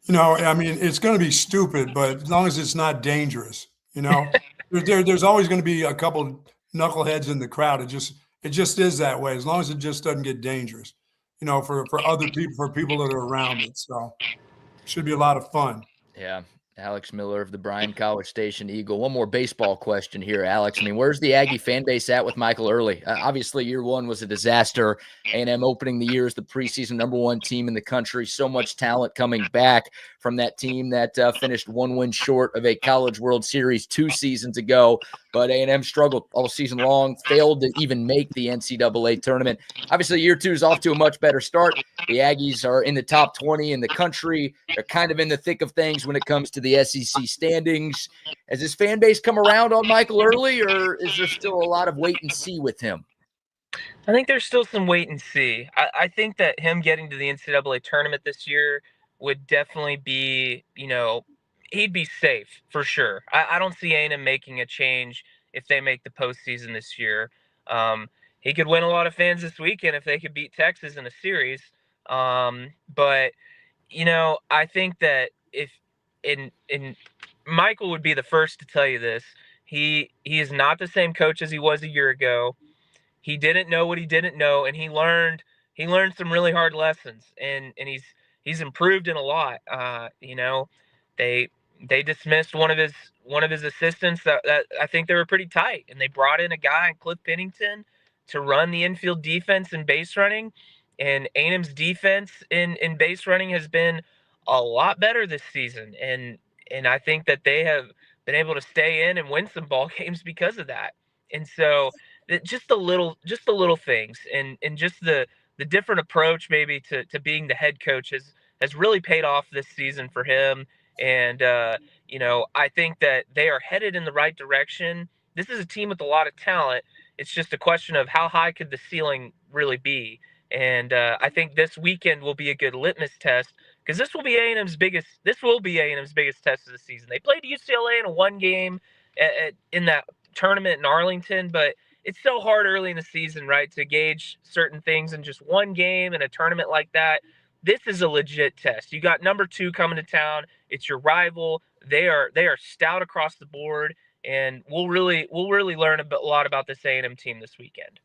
Speaker 2: I mean, it's going to be stupid, but as long as it's not dangerous, there's always going to be a couple knuckleheads in the crowd. It just is that way. As long as it just doesn't get dangerous, for other people, for people that are around it. So it should be a lot of fun.
Speaker 1: Yeah. Alex Miller of the Bryan College Station Eagle. One more baseball question here, Alex. I mean, where's the Aggie fan base at with Michael Early? Obviously, year one was a disaster. A&M opening the year as the preseason #1 team in the country. So much talent coming back from that team that finished 1 win short of a College World Series 2 seasons ago. But A&M struggled all season long, failed to even make the NCAA tournament. Obviously, year 2 is off to a much better start. The Aggies are in the top 20 in the country. They're kind of in the thick of things when it comes to the SEC standings. Has this fan base come around on Michael Early, or is there still a lot of wait and see with him?
Speaker 4: I think there's still some wait and see. I think that him getting to the NCAA tournament this year would definitely be, he'd be safe for sure. I don't see A&M making a change if they make the postseason this year. He could win a lot of fans this weekend if they could beat Texas in a series. But I think that if in Michael would be the first to tell you this, he is not the same coach as he was a year ago. He didn't know what he didn't know, and he learned some really hard lessons, and he's improved in a lot. They dismissed one of his assistants that I think they were pretty tight, and they brought in a guy, Cliff Pennington, to run the infield defense and base running. And A&M's defense in base running has been a lot better this season, and I think that they have been able to stay in and win some ball games because of that. And so just the little things and just the different approach maybe to being the head coach has really paid off this season for him. And I think that they are headed in the right direction. This is a team with a lot of talent. It's just a question of how high could the ceiling really be. And I think this weekend will be a good litmus test because this will be A&M's biggest test of the season. They played UCLA in a 1 game in that tournament in Arlington, but it's so hard early in the season, right, to gauge certain things in just 1 game in a tournament like that. This is a legit test. You got number 2 coming to town. It's your rival. They are stout across the board, and we'll really learn a lot about this A&M team this weekend.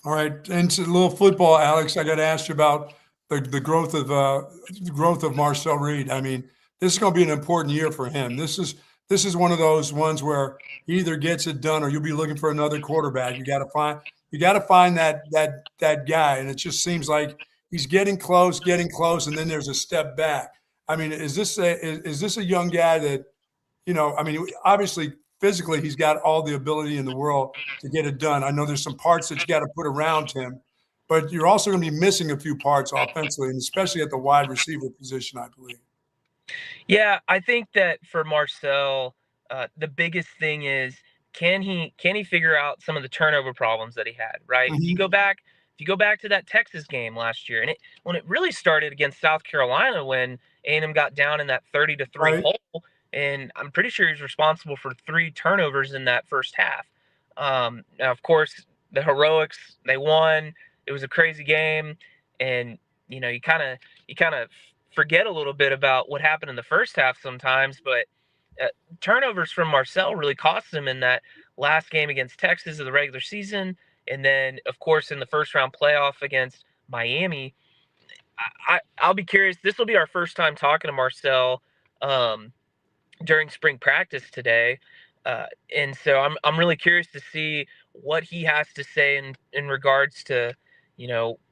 Speaker 2: All right, and a little football, Alex. I got to ask you about the growth of Marcel Reed. I mean, this is going to be an important year for him. This is one of those ones where he either gets it done or you'll be looking for another quarterback. You got to find that guy, and it just seems like he's getting close, and then there's a step back. I mean, is this a young guy that, I mean, obviously physically he's got all the ability in the world to get it done. I know there's some parts that you got to put around him, but you're also going to be missing a few parts offensively, and especially at the wide receiver position, I believe.
Speaker 4: Yeah, I think that for Marcel, the biggest thing is can he figure out some of the turnover problems that he had, right?
Speaker 2: Mm-hmm.
Speaker 4: If you go back to that Texas game last year, and when it really started against South Carolina when A&M got down in that 30-3
Speaker 2: right.
Speaker 4: hole, and I'm pretty sure he's responsible for 3 turnovers in that first half. Now, of course, the heroics, they won. it was a crazy game, and you kind of forget a little bit about what happened in the first half sometimes. But turnovers from Marcel really cost him in that last game against Texas of the regular season, and then of course in the first round playoff against Miami. I'll be curious. This will be our first time talking to Marcel during spring practice today, and so I'm really curious to see what he has to say in regards to,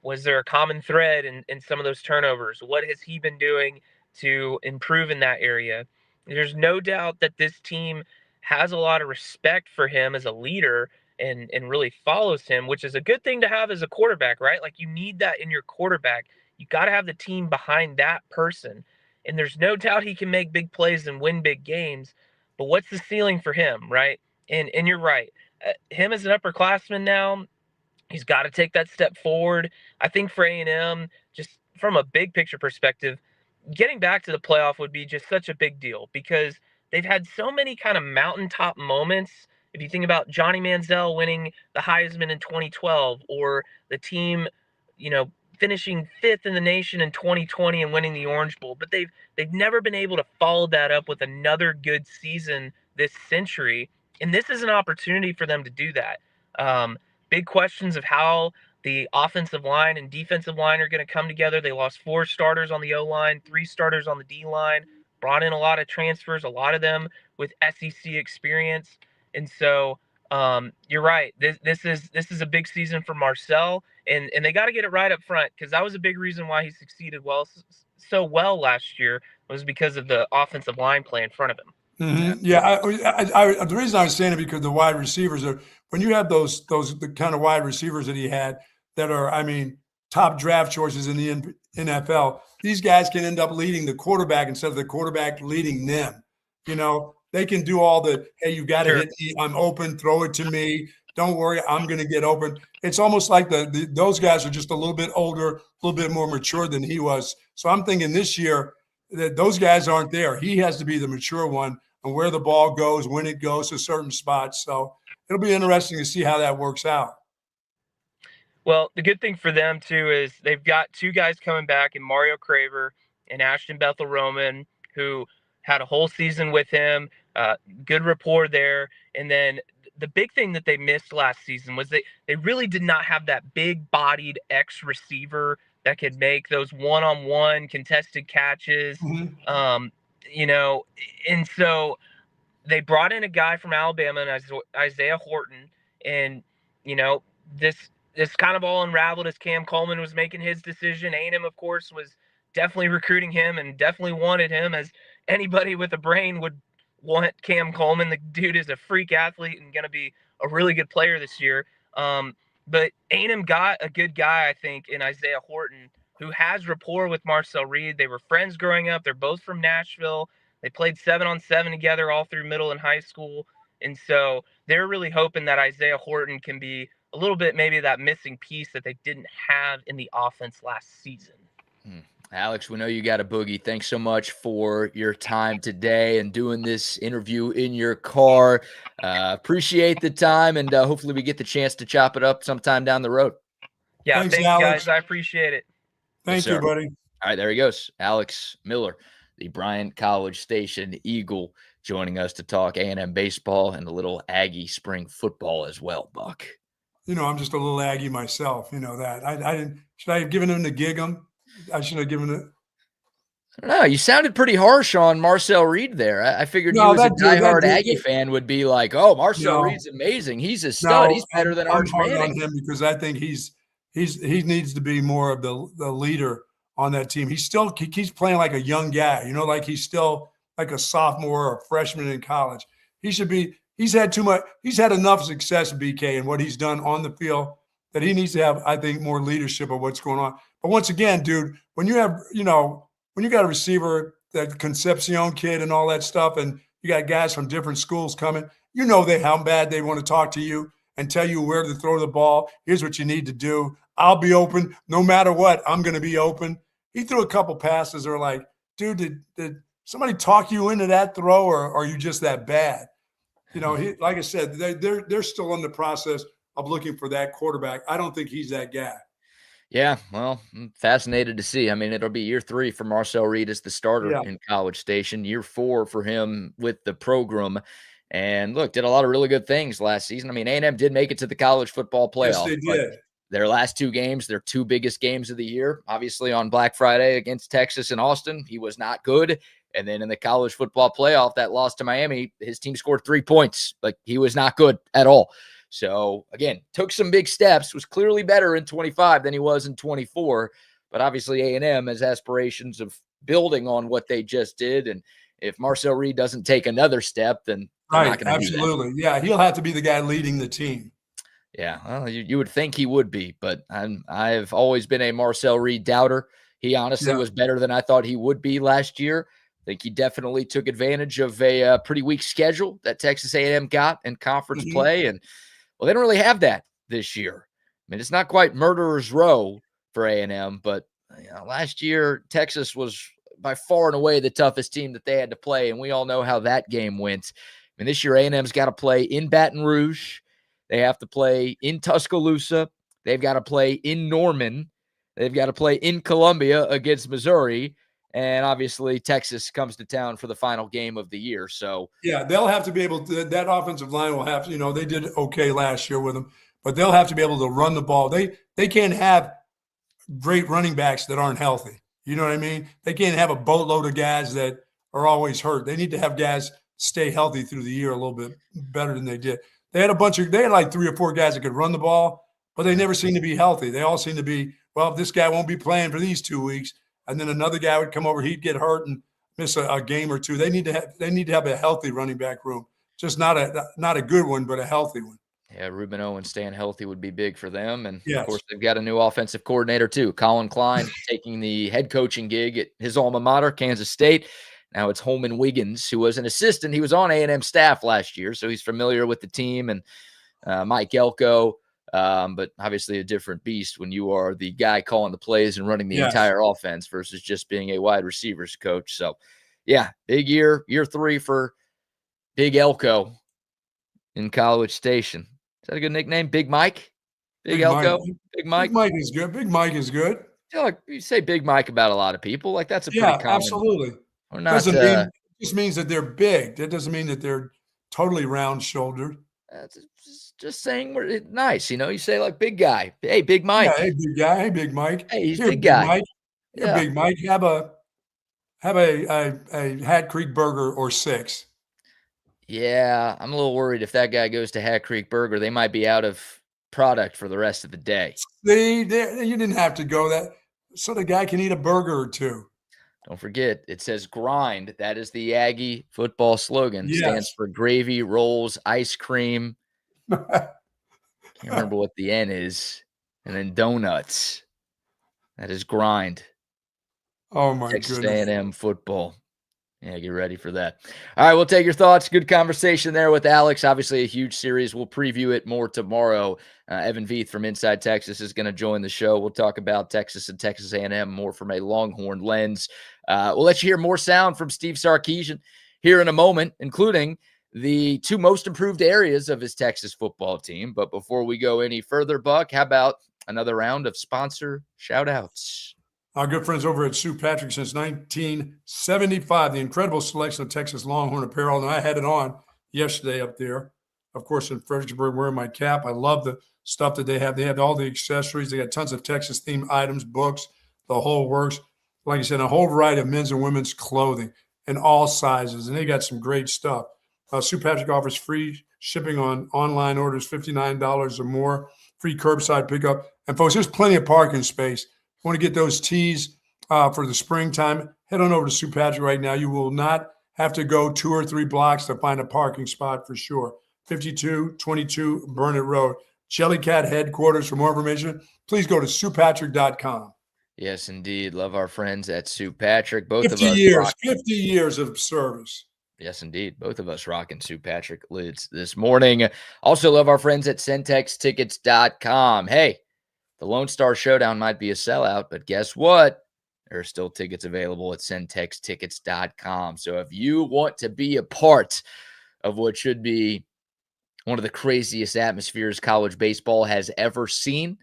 Speaker 4: was there a common thread in some of those turnovers? What has he been doing to improve in that area? There's no doubt that this team has a lot of respect for him as a leader and really follows him, which is a good thing to have as a quarterback, right? Like, you need that in your quarterback. You got to have the team behind that person. And there's no doubt he can make big plays and win big games. But what's the ceiling for him, right? And you're right. Him as an upperclassman now, he's got to take that step forward. I think for A&M, just from a big picture perspective, getting back to the playoff would be just such a big deal because they've had so many kind of mountaintop moments. If you think about Johnny Manziel winning the Heisman in 2012, or the team, finishing 5th in the nation in 2020 and winning the Orange Bowl, but they've never been able to follow that up with another good season this century. And this is an opportunity for them to do that. Big questions of how the offensive line and defensive line are going to come together. They lost 4 starters on the O-line, 3 starters on the D-line, brought in a lot of transfers, a lot of them with SEC experience. And so you're right. This is a big season for Marcel, and they got to get it right up front, because that was a big reason why he succeeded so well last year, was because of the offensive line play in front of him.
Speaker 2: Mm-hmm. Yeah, the reason I was saying it, because the wide receivers are, when you have the kind of wide receivers that he had that are, top draft choices in the NFL, these guys can end up leading the quarterback instead of the quarterback leading them. They can do all the, hey, you got to hit me, I'm open, throw it to me, don't worry, I'm going to get open. It's almost like those guys are just a little bit older, a little bit more mature than he was. So I'm thinking this year that those guys aren't there. He has to be the mature one, and where the ball goes, when it goes to certain spots. So it'll be interesting to see how that works out.
Speaker 4: Well, the good thing for them, too, is they've got 2 guys coming back in Mario Craver and Ashton Bethel-Roman, who had a whole season with him, good rapport there. And then the big thing that they missed last season was they really did not have that big-bodied X-receiver that could make those one-on-one contested catches.
Speaker 2: Mm-hmm.
Speaker 4: And so they brought in a guy from Alabama, Isaiah Horton, and this kind of all unraveled as Cam Coleman was making his decision. A&M, of course, was definitely recruiting him and definitely wanted him, as anybody with a brain would want Cam Coleman. The dude is a freak athlete and going to be a really good player this year. But A&M got a good guy, I think, in Isaiah Horton, who has rapport with Marcel Reed. They were friends growing up. They're both from Nashville. They played 7-on-7 together all through middle and high school. And so they're really hoping that Isaiah Horton can be a little bit maybe that missing piece that they didn't have in the offense last season.
Speaker 1: Alex, we know you got a boogie. Thanks so much for your time today and doing this interview in your car. Appreciate the time, and hopefully we get the chance to chop it up sometime down the road.
Speaker 4: Yeah,
Speaker 2: thanks
Speaker 4: guys. I appreciate it.
Speaker 2: Thank you, buddy.
Speaker 1: All right, there he goes. Alex Miller, the Bryant College Station Eagle, joining us to talk A&M baseball and a little Aggie spring football as well, Buck.
Speaker 2: I'm just a little Aggie myself. That. I didn't. Should I have given him the gig him? I should have given it.
Speaker 1: I don't know. You sounded pretty harsh on Marcel Reed there. I figured you as a diehard Aggie fan would be like, "Oh, Marcel Reed's amazing. He's a stud. He's better than Arch Manning."
Speaker 2: I'm hard on him because I think he needs to be more of the leader on that team. He keeps playing like a young guy. Like he's still like a sophomore or a freshman in college. He should be. He's had too much. He's had enough success, BK, and what he's done on the field, that he needs to have, I think, more leadership of what's going on. But once again, dude, when you have, when you got a receiver, that Concepcion kid and all that stuff, and you got guys from different schools coming, how bad they want to talk to you and tell you where to throw the ball. Here's what you need to do. I'll be open no matter what. I'm going to be open. He threw a couple passes that are like, dude, did somebody talk you into that throw, or are you just that bad? Like I said, they're still in the process of looking for that quarterback. I don't think he's that guy.
Speaker 1: Yeah, well, I'm fascinated to see. I mean, it'll be year 3 for Marcel Reed as the starter
Speaker 2: Yeah.
Speaker 1: in College Station, year 4 for him with the program. And look, did a lot of really good things last season. I mean, A&M did make it to the college football
Speaker 2: Yes,
Speaker 1: playoff,
Speaker 2: they
Speaker 1: but
Speaker 2: did.
Speaker 1: their last 2 games, their 2 biggest games of the year, obviously on Black Friday against Texas and Austin, he was not good. And then in the college football playoff, that loss to Miami, his team scored 3 points. Like, he was not good at all. So again, took some big steps, was clearly better in 25 than he was in 24. But obviously A&M has aspirations of building on what they just did. And if Marcel Reed doesn't take another step, then they're not
Speaker 2: Right.
Speaker 1: going to do that.
Speaker 2: Absolutely. Yeah. He'll have to be the guy leading the team.
Speaker 1: Yeah, well, you would think he would be, but I've always been a Marcel Reed doubter. He honestly
Speaker 2: Yeah.
Speaker 1: was better than I thought he would be last year. I think he definitely took advantage of a pretty weak schedule that Texas A&M got in conference
Speaker 2: Mhm.
Speaker 1: play, and well, they don't really have that this year. I mean, it's not quite murderer's row for A&M, but last year Texas was by far and away the toughest team that they had to play, and we all know how that game went. I mean, this year A&M's got to play in Baton Rouge. They have to play in Tuscaloosa. They've got to play in Norman. They've got to play in Columbia against Missouri. And obviously, Texas comes to town for the final game of the year. So,
Speaker 2: Yeah, they'll have to be able to, that offensive line will have to, they did okay last year with them, but they'll have to be able to run the ball. They can't have great running backs that aren't healthy. You know what I mean? They can't have a boatload of guys that are always hurt. They need to have guys stay healthy through the year a little bit better than they did. They had like 3 or 4 guys that could run the ball, but they never seem to be healthy. They all seem to be, well, this guy won't be playing for these 2 weeks. And then another guy would come over, he'd get hurt and miss a game or two. They need to have a healthy running back room. Just not a good one, but a healthy one.
Speaker 1: yeah, Ruben Owens staying healthy would be big for them. And of
Speaker 2: Yes.
Speaker 1: course, they've got a new offensive coordinator, too. Colin Klein taking the head coaching gig at his alma mater, Kansas State. Now it's Holman Wiggins, who was an assistant. He was on A&M staff last year, so he's familiar with the team, and Mike Elko. But obviously a different beast when you are the guy calling the plays and running the
Speaker 2: Yes.
Speaker 1: entire offense versus just being a wide receivers coach. So, yeah, big year 3 for Big Elko in College Station. Is that a good nickname? Big Mike? Big Elko?
Speaker 2: Mike.
Speaker 1: Big Mike?
Speaker 2: Big Mike is good. Big Mike is good.
Speaker 1: I feel like you say Big Mike about a lot of people. Like, that's a pretty
Speaker 2: Yeah,
Speaker 1: common.
Speaker 2: absolutely.
Speaker 1: We're not.
Speaker 2: Doesn't mean it just means that they're big. That doesn't mean that they're totally round shouldered.
Speaker 1: Just saying we're nice. You say like big guy. Hey, Big Mike.
Speaker 2: Yeah, hey big guy. Hey big Mike.
Speaker 1: Hey, he's
Speaker 2: Here,
Speaker 1: big guy.
Speaker 2: Mike. Here,
Speaker 1: Yeah.
Speaker 2: big Mike. Have a Hat Creek burger or 6.
Speaker 1: Yeah, I'm a little worried if that guy goes to Hat Creek Burger, they might be out of product for the rest of the day.
Speaker 2: See, you didn't have to go that. So the guy can eat a burger or 2.
Speaker 1: Don't forget, it says grind. That is the Aggie football slogan.
Speaker 2: Yes.
Speaker 1: Stands for gravy, rolls, ice cream. Can't remember what the N is. And then donuts. That is grind.
Speaker 2: Oh my
Speaker 1: Texas
Speaker 2: goodness.
Speaker 1: A&M football. Yeah, get ready for that. All right, we'll take your thoughts. Good conversation there with Alex. Obviously, a huge series. We'll preview it more tomorrow. Evan Veith from Inside Texas is going to join the show. We'll talk about Texas and Texas A&M more from a Longhorn lens. We'll let you hear more sound from Steve Sarkisian here in a moment, including the 2 most improved areas of his Texas football team. But before we go any further, Buck, how about another round of sponsor shout-outs?
Speaker 2: Our good friends over at Sue Patrick since 1975, the incredible selection of Texas Longhorn apparel. And I had it on yesterday up there, of course, in Fredericksburg, wearing my cap. I love the stuff that they have. They have all the accessories. They got tons of Texas-themed items, books, the whole works. Like I said, a whole variety of men's and women's clothing in all sizes. And they got some great stuff. Sue Patrick offers free shipping on online orders, $59 or more, free curbside pickup. And, folks, there's plenty of parking space. Want to get those tees for the springtime, head on over to Sue Patrick right now. You will not have to go 2 or 3 blocks to find a parking spot for sure. 5222 Burnett Road. Jellycat headquarters. For more information, please go to SuePatrick.com.
Speaker 1: Yes, indeed. Love our friends at Sue Patrick. Both
Speaker 2: 50
Speaker 1: of us.
Speaker 2: years, 50 years of service.
Speaker 1: Yes, indeed. Both of us rocking Sue Patrick lids this morning. Also love our friends at CentexTickets.com. Hey, the Lone Star Showdown might be a sellout, but guess what? There are still tickets available at CentexTickets.com. So if you want to be a part of what should be one of the craziest atmospheres college baseball has ever seen,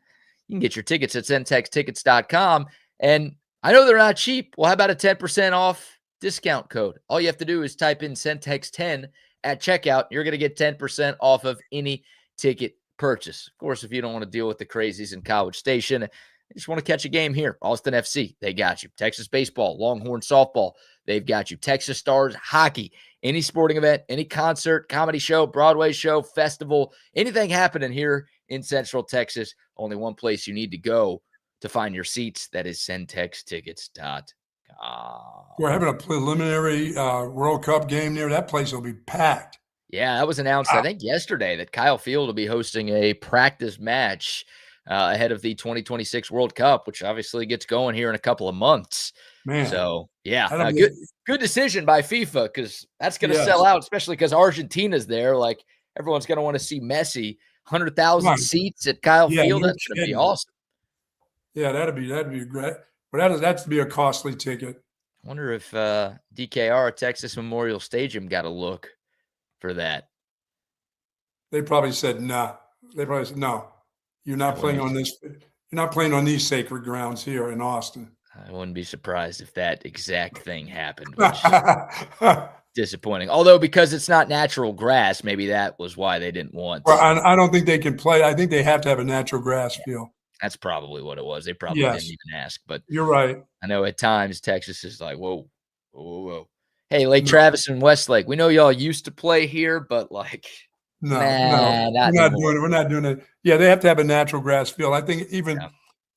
Speaker 1: You can get your tickets at centextickets.com. And I know they're not cheap. Well, how about a 10% off discount code? All you have to do is type in Centex10 at checkout. You're going to get 10% off of any ticket purchase. Of course, if you don't want to deal with the crazies in College Station, you just want to catch a game here. Austin FC, they got you. Texas baseball, Longhorn softball, they've got you. Texas Stars hockey, any sporting event, any concert, comedy show, Broadway show, festival, anything happening here in Central Texas, only one place you need to go to find your seats. That is centextickets.com.
Speaker 2: We're having a preliminary World Cup game there. That place will be packed.
Speaker 1: Yeah, that was announced, I think, yesterday that Kyle Field will be hosting a practice match ahead of the 2026 World Cup, which obviously gets going here in a couple of months.
Speaker 2: Man.
Speaker 1: So, yeah, good decision by FIFA, because that's going to sell out, especially because Argentina's there. Like, everyone's going to want to see Messi. 100,000 seats at Kyle Field. That's going to be awesome.
Speaker 2: Yeah, that'd be great. But that's to be a costly ticket.
Speaker 1: I wonder if DKR at Texas Memorial Stadium got a look for that.
Speaker 2: They probably said nah. They probably said no. You're not playing on this. You're not playing on these sacred grounds here in Austin.
Speaker 1: I wouldn't be surprised if that exact thing happened. Which disappointing. Although, because it's not natural grass, maybe that was why they didn't want.
Speaker 2: Well, I don't think they can play. I think they have to have a natural grass field.
Speaker 1: That's probably what it was. They probably didn't even ask. But
Speaker 2: you're right.
Speaker 1: I know at times Texas is like, whoa. Hey, Lake Travis and Westlake, we know y'all used to play here, but like,
Speaker 2: no, we're not doing it. Yeah, they have to have a natural grass field. I think even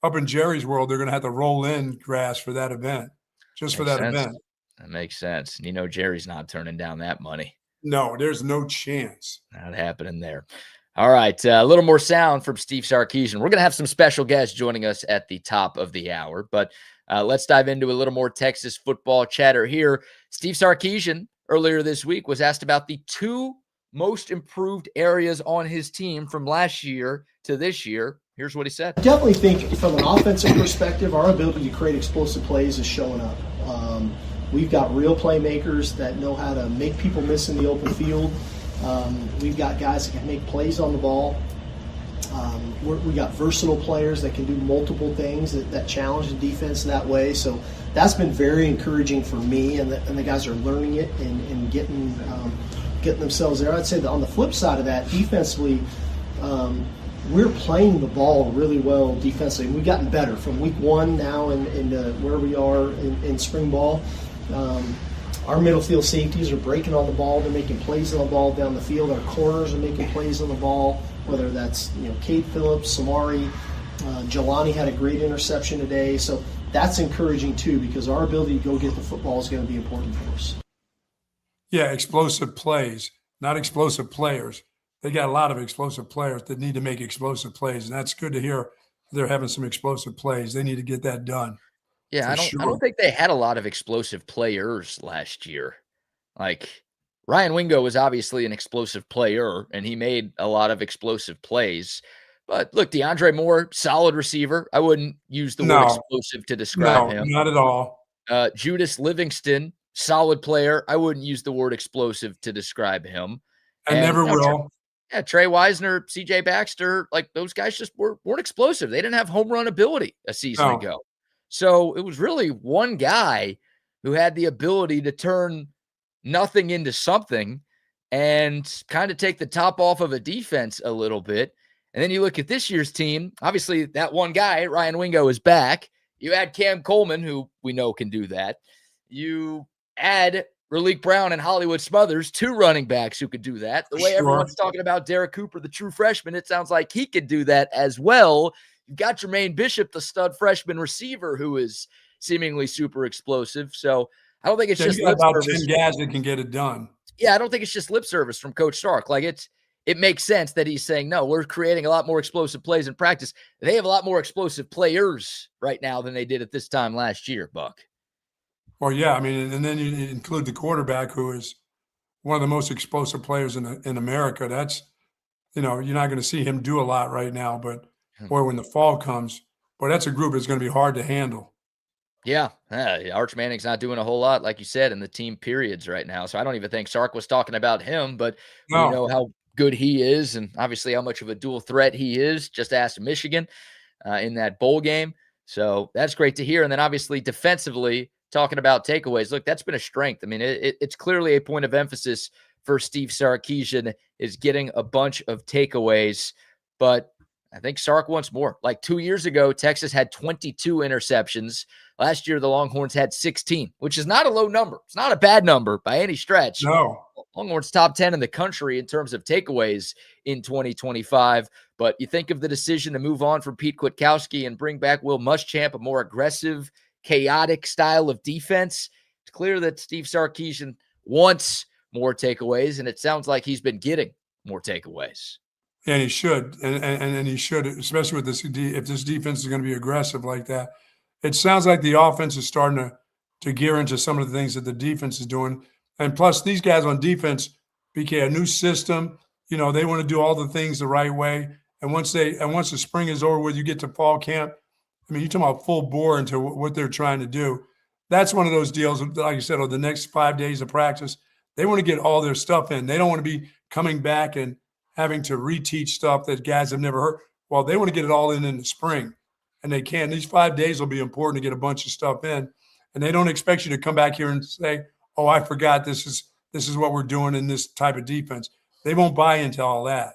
Speaker 2: up in Jerry's world, they're going to have to roll in grass for that event, just for that event.
Speaker 1: That makes sense. You know, Jerry's not turning down that money.
Speaker 2: No, there's no chance.
Speaker 1: Not happening there. All right, a little more sound from Steve Sarkisian. We're going to have some special guests joining us at the top of the hour, but let's dive into a little more Texas football chatter here. Steve Sarkisian earlier this week was asked about the two most improved areas on his team from last year to this year. Here's what he said.
Speaker 3: I definitely think from an offensive perspective, our ability to create explosive plays is showing up. We've got real playmakers that know how to make people miss in the open field. We've got guys that can make plays on the ball. We got versatile players that can do multiple things that challenge the defense that way. So that's been very encouraging for me, and the guys are learning it and getting themselves there. I'd say that on the flip side of that, defensively, we're playing the ball really well defensively. We've gotten better from week one now in where we are in spring ball. Our middle field safeties are breaking on the ball. They're making plays on the ball down the field. Our corners are making plays on the ball, whether that's Cade Phillips, Samari. Jelani had a great interception today. So that's encouraging too, because our ability to go get the football is going to be important for us.
Speaker 2: Yeah, explosive plays, not explosive players. They got a lot of explosive players that need to make explosive plays, and that's good to hear. They're having some explosive plays. They need to get that done.
Speaker 1: Yeah, I don't think they had a lot of explosive players last year. Like, Ryan Wingo was obviously an explosive player, and he made a lot of explosive plays. But look, DeAndre Moore, solid receiver. I wouldn't use the word explosive to describe him.
Speaker 2: Not at all.
Speaker 1: Judas Livingston, solid player. I wouldn't use the word explosive to describe him.
Speaker 2: I never will.
Speaker 1: Yeah, Trey Wisner, CJ Baxter, like those guys just weren't explosive. They didn't have home run ability a season ago. So it was really one guy who had the ability to turn nothing into something and kind of take the top off of a defense a little bit. And then you look at this year's team. Obviously, that one guy, Ryan Wingo, is back. You add Cam Coleman, who we know can do that. You add Raleek Brown and Hollywood Smothers, two running backs who could do that. The way everyone's talking about Derek Cooper, the true freshman, it sounds like he could do that as well. You've got Jermaine Bishop, the stud freshman receiver, who is seemingly super explosive. So I don't think it's just lip
Speaker 2: about
Speaker 1: service.
Speaker 2: 10 guys that can get it done.
Speaker 1: Yeah, I don't think it's just lip service from Coach Stark. Like, it makes sense that he's saying, no, we're creating a lot more explosive plays in practice. They have a lot more explosive players right now than they did at this time last year, Buck.
Speaker 2: Well, yeah, I mean, and then you include the quarterback, who is one of the most explosive players in America. That's, you're not going to see him do a lot right now, but boy, when the fall comes, boy, that's a group that's going to be hard to handle.
Speaker 1: Yeah, Arch Manning's not doing a whole lot, like you said, in the team periods right now. So I don't even think Sark was talking about him, but we know how good he is and obviously how much of a dual threat he is. Just ask Michigan. in that bowl game. So that's great to hear. And then obviously defensively, talking about takeaways, look, that's been a strength. I mean, it's clearly a point of emphasis for Steve Sarkisian is getting a bunch of takeaways. But I think Sark wants more. Like 2 years ago, Texas had 22 interceptions. Last year, the Longhorns had 16, which is not a low number. It's not a bad number by any stretch.
Speaker 2: No.
Speaker 1: Longhorns top 10 in the country in terms of takeaways in 2025. But you think of the decision to move on from Pete Kwiatkowski and bring back Will Muschamp, a more aggressive, chaotic style of defense. It's clear that Steve Sarkisian wants more takeaways, and it sounds like he's been getting more takeaways.
Speaker 2: And he should, and he should, especially with this. If this defense is going to be aggressive like that, it sounds like the offense is starting to gear into some of the things that the defense is doing. And plus, these guys on defense, BK, a new system. You know, they want to do all the things the right way. And once the spring is over with, you get to fall camp. I mean, you're talking about full bore into what they're trying to do. That's one of those deals, like you said, over the next 5 days of practice, they want to get all their stuff in. They don't want to be coming back and having to reteach stuff that guys have never heard. Well, they want to get it all in the spring, and they can. These 5 days will be important to get a bunch of stuff in, and they don't expect you to come back here and say, "Oh, I forgot this is what we're doing in this type of defense." They won't buy into all that.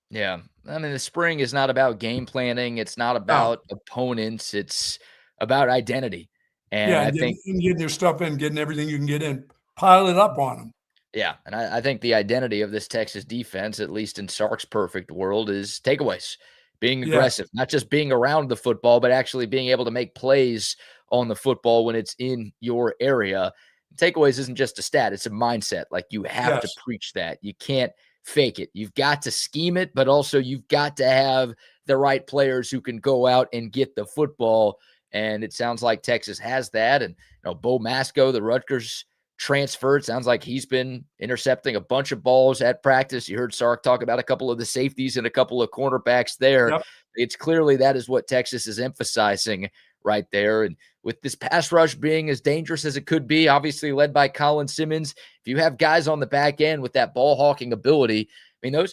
Speaker 1: Yeah. I mean, the spring is not about game planning. It's not about opponents. It's about identity. And I think
Speaker 2: getting your stuff in, getting everything you can get in, pile it up on them.
Speaker 1: Yeah, and I think the identity of this Texas defense, at least in Sark's perfect world, is takeaways, being aggressive, not just being around the football, but actually being able to make plays on the football when it's in your area. Takeaways isn't just a stat, it's a mindset. Like you have to preach that. You can't fake it. You've got to scheme it, but also you've got to have the right players who can go out and get the football. And it sounds like Texas has that. And Bo Masco, the Rutgers transfer, it sounds like he's been intercepting a bunch of balls at practice. You heard Sark talk about a couple of the safeties and a couple of cornerbacks there.
Speaker 2: Yep.
Speaker 1: It's clearly that is what Texas is emphasizing right there. And with this pass rush being as dangerous as it could be, obviously led by Colin Simmons, if you have guys on the back end with that ball hawking ability, I mean,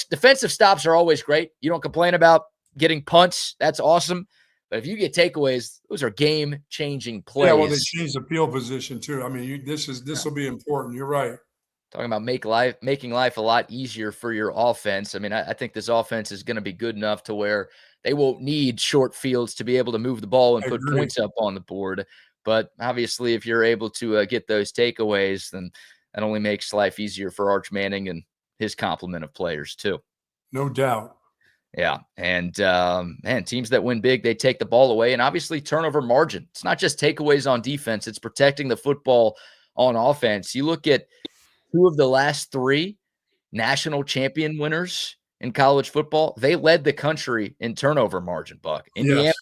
Speaker 1: defensive stops are always great. You don't complain about getting punts. That's awesome. But if you get takeaways, those are game-changing plays.
Speaker 2: Yeah, well, they changed the field position too. I mean, this will be important. You're right.
Speaker 1: Talking about making life a lot easier for your offense. I mean, I think this offense is going to be good enough to where they won't need short fields to be able to move the ball and put points up on the board. But obviously, if you're able to get those takeaways, then that only makes life easier for Arch Manning and his complement of players too.
Speaker 2: No doubt.
Speaker 1: Yeah. And, teams that win big, they take the ball away. And obviously turnover margin. It's not just takeaways on defense. It's protecting the football on offense. You look at 2 of the last 3 national champion winners in college football. They led the country in turnover margin, Buck. Indiana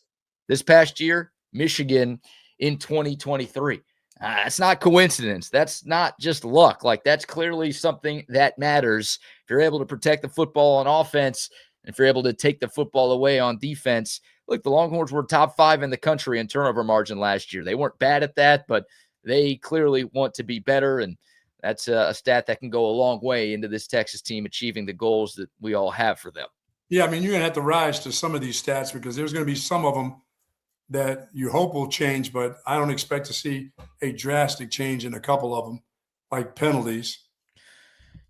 Speaker 1: this past year, Michigan in 2023. It's not coincidence. That's not just luck. Like that's clearly something that matters. If you're able to protect the football on offense, if you're able to take the football away on defense, look, the Longhorns were top 5 in the country in turnover margin last year. They weren't bad at that, but they clearly want to be better. And that's a stat that can go a long way into this Texas team achieving the goals that we all have for them.
Speaker 2: Yeah, I mean, you're going to have to rise to some of these stats because there's going to be some of them that you hope will change, but I don't expect to see a drastic change in a couple of them, like penalties.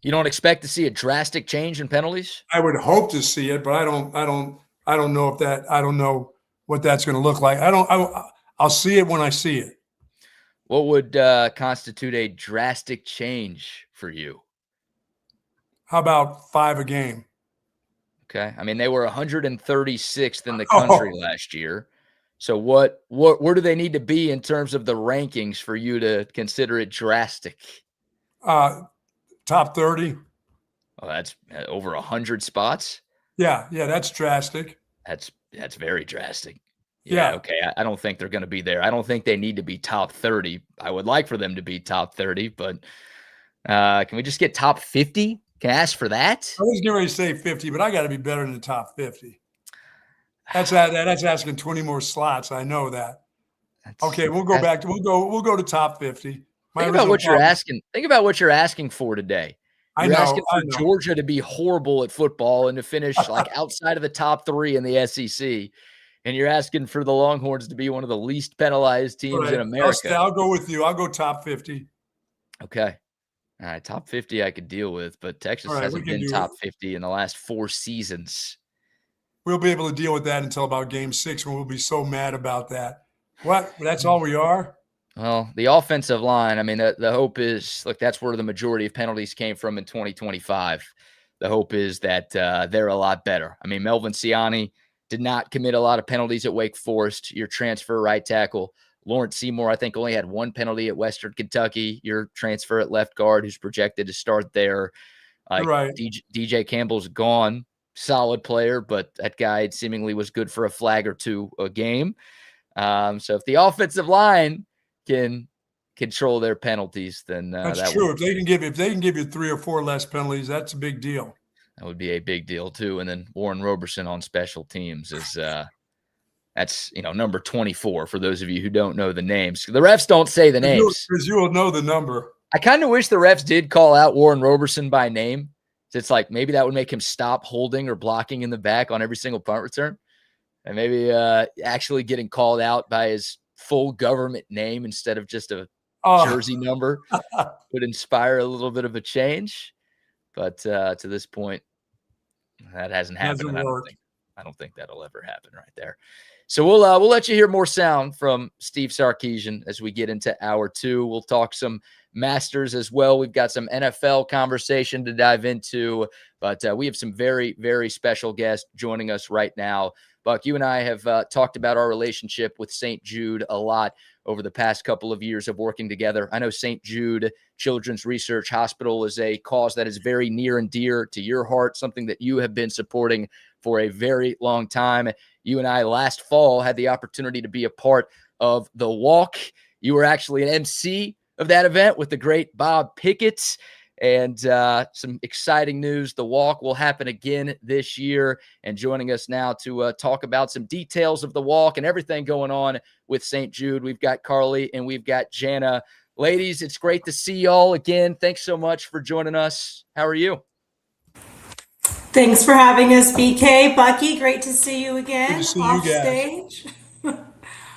Speaker 1: You don't expect to see a drastic change in penalties?
Speaker 2: I would hope to see it, but I don't know if that. I don't know what that's going to look like. I'll see it when I see it.
Speaker 1: What would constitute a drastic change for you?
Speaker 2: How about 5 a game?
Speaker 1: Okay. I mean, they were 136th in the country last year. So where do they need to be in terms of the rankings for you to consider it drastic?
Speaker 2: Top 30.
Speaker 1: Oh, that's over 100 spots.
Speaker 2: Yeah, that's drastic.
Speaker 1: That's very drastic.
Speaker 2: Yeah.
Speaker 1: Okay. I don't think they're going to be there. I don't think they need to be top 30. I would like for them to be top 30, but can we just get top 50? Can I ask for that?
Speaker 2: I was getting ready to say 50, but I got to be better than the top 50. That's asking 20 more slots. I know that. Okay, we'll go back to we'll go to top 50.
Speaker 1: Think about what you're asking. Think about what you're asking for today. You're asking for Georgia to be horrible at football and to finish like outside of the top 3 in the SEC. and you're asking for the Longhorns to be one of the least penalized teams in America.
Speaker 2: I'll go with you. I'll go top 50.
Speaker 1: Okay. All right, top 50 I could deal with, but Texas hasn't been top 50 in the last 4 seasons.
Speaker 2: We'll be able to deal with that until about game 6 when we'll be so mad about that. What? That's all we are?
Speaker 1: Well, the offensive line, I mean, the hope is, look, that's where the majority of penalties came from in 2025. The hope is that they're a lot better. I mean, Melvin Siani did not commit a lot of penalties at Wake Forest. Your transfer right tackle, Lawrence Seymour, I think only had 1 penalty at Western Kentucky. Your transfer at left guard, who's projected to start there.
Speaker 2: Right.
Speaker 1: DJ Campbell's gone. Solid player, but that guy seemingly was good for a flag or 2 a game. So if the offensive line can control their penalties, then
Speaker 2: that's true. If they can give you 3 or 4 less penalties, that's a big deal.
Speaker 1: That would be a big deal too. And then Warren Roberson on special teams is that's number 24 for those of you who don't know the names. The refs don't say the names
Speaker 2: because you will know the number.
Speaker 1: I kind of wish the refs did call out Warren Roberson by name. It's like maybe that would make him stop holding or blocking in the back on every single punt return, and maybe actually getting called out by his full government name instead of just a jersey number would inspire a little bit of a change. But to this point, that hasn't happened. I don't think that'll ever happen right there. So we'll let you hear more sound from Steve Sarkisian as we get into hour 2. We'll talk some Masters as well. We've got some NFL conversation to dive into, but we have some very, very special guests joining us right now. Buck, you and I have talked about our relationship with St. Jude a lot over the past couple of years of working together. I know St. Jude Children's Research Hospital is a cause that is very near and dear to your heart, something that you have been supporting for a very long time. You and I last fall had the opportunity to be a part of the walk. You were actually an MC of that event with the great Bob Pickett. And some exciting news. The walk will happen again this year. And joining us now to talk about some details of the walk and everything going on with St. Jude, we've got Carly and we've got Jana. Ladies, it's great to see y'all again. Thanks so much for joining us. How are you?
Speaker 5: Thanks for having us, BK. Bucky, great to see you again.
Speaker 2: Good to see
Speaker 5: off
Speaker 2: you guys.
Speaker 5: Stage.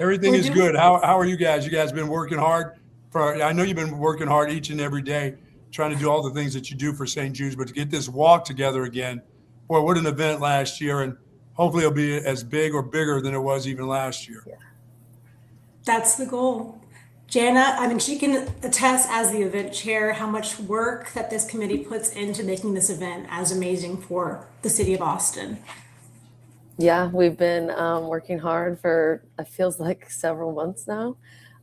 Speaker 2: Everything is good. How are you guys? You guys been working hard? I know you've been working hard each and every day, trying to do all the things that you do for St. Jude's, but to get this walk together again, boy, what an event last year, and hopefully it'll be as big or bigger than it was even last year.
Speaker 5: Yeah. That's the goal. Jana, I mean, she can attest as the event chair how much work that this committee puts into making this event as amazing for the city of Austin.
Speaker 6: Yeah, we've been working hard for, it feels like several months now.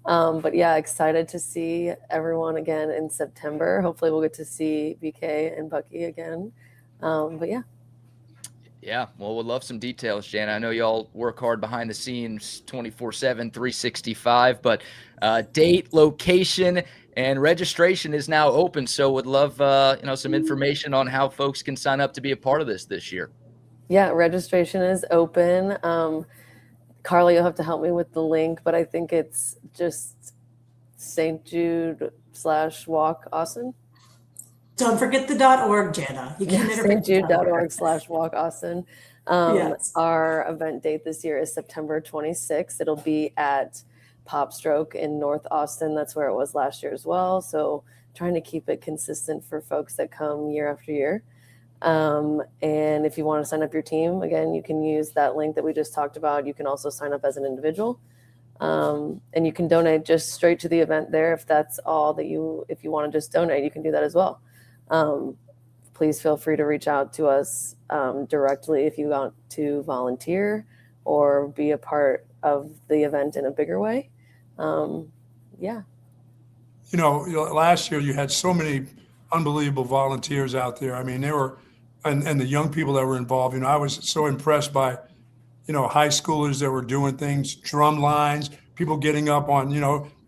Speaker 6: But yeah, excited to see everyone again in September. Hopefully we'll get to see BK and Bucky again. But yeah.
Speaker 1: Yeah, well, we'd love some details, Jana. I know y'all work hard behind the scenes 24/7, 365, but date, location, and registration is now open. So would love some information on how folks can sign up to be a part of this year.
Speaker 6: Yeah, registration is open. Carly, you'll have to help me with the link, but I think it's just St. Jude/Walk Austin.
Speaker 5: Don't forget the .org, Jana. You can't
Speaker 6: stjude.org/Walk Austin.
Speaker 5: Yes.
Speaker 6: Our event date this year is September 26th. It'll be at Pop Stroke in North Austin. That's where it was last year as well. So trying to keep it consistent for folks that come year after year. And if you want to sign up your team, again, you can use that link that we just talked about. You can also sign up as an individual. And you can donate just straight to the event there. If that's all that if you want to just donate, you can do that as well. Please feel free to reach out to us directly if you want to volunteer or be a part of the event in a bigger way. Yeah.
Speaker 2: Last year you had so many unbelievable volunteers out there. I mean, they were, and the young people that were involved, I was so impressed by, high schoolers that were doing things, drum lines, people getting up on,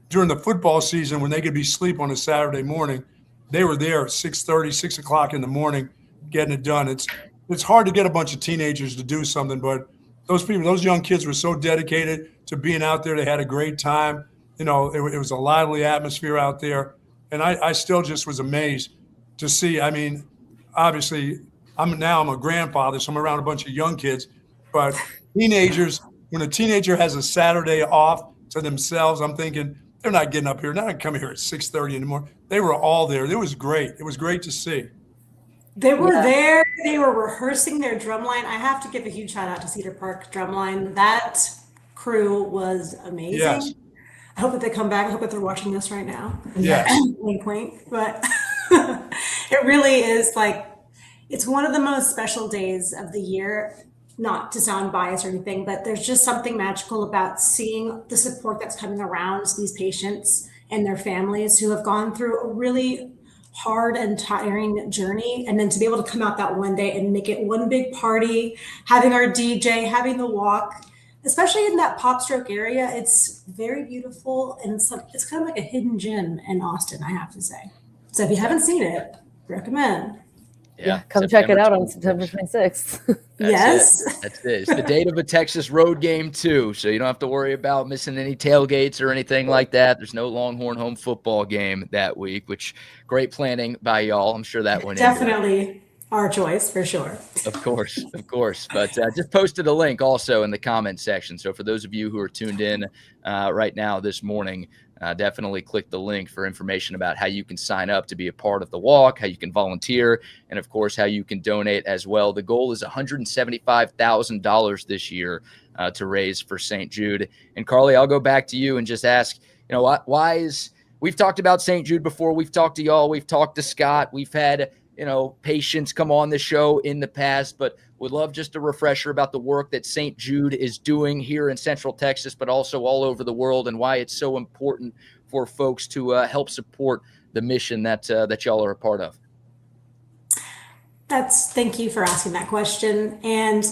Speaker 2: during the football season when they could be asleep on a Saturday morning, they were there at 6:30, 6 o'clock in the morning, getting it done. It's hard to get a bunch of teenagers to do something, but those young kids were so dedicated to being out there. They had a great time. It was a lively atmosphere out there. And I still just was amazed to see. I mean, obviously I'm a grandfather, so I'm around a bunch of young kids, but teenagers, when a teenager has a Saturday off to themselves, I'm thinking they're not getting up here. They're not coming here at 6:30 anymore. They were all there. It was great. It was great to see.
Speaker 5: They were there. They were rehearsing their drumline. I have to give a huge shout out to Cedar Park Drumline. That crew was amazing.
Speaker 2: Yes.
Speaker 5: I hope that they come back. I hope that they're watching this right now.
Speaker 2: Yes.
Speaker 5: Wink, wink. But it really is like, it's one of the most special days of the year, not to sound biased or anything, but there's just something magical about seeing the support that's coming around these patients and their families who have gone through a really hard and tiring journey. And then to be able to come out that one day and make it one big party, having our DJ, having the walk, especially in that Pop Stroke area, it's very beautiful. And it's kind of like a hidden gem in Austin, I have to say. So if you haven't seen it, recommend.
Speaker 1: Yeah,
Speaker 6: come check it out on September 26th.
Speaker 5: Yes.
Speaker 1: That's it. It's the date of a Texas road game, too. So you don't have to worry about missing any tailgates or anything like that. There's no Longhorn home football game that week, which great planning by y'all. I'm sure that went
Speaker 5: definitely our choice for sure.
Speaker 1: Of course. But just posted a link also in the comment section. So for those of you who are tuned in right now this morning, definitely click the link for information about how you can sign up to be a part of the walk, how you can volunteer, and of course, how you can donate as well. The goal is $175,000 this year to raise for St. Jude. And Carly, I'll go back to you and just ask, why is, we've talked about St. Jude before. We've talked to y'all. We've talked to Scott. We've had, patients come on the show in the past, but would love just a refresher about the work that St. Jude is doing here in Central Texas, but also all over the world, and why it's so important for folks to help support the mission that y'all are a part of.
Speaker 5: Thank you for asking that question. And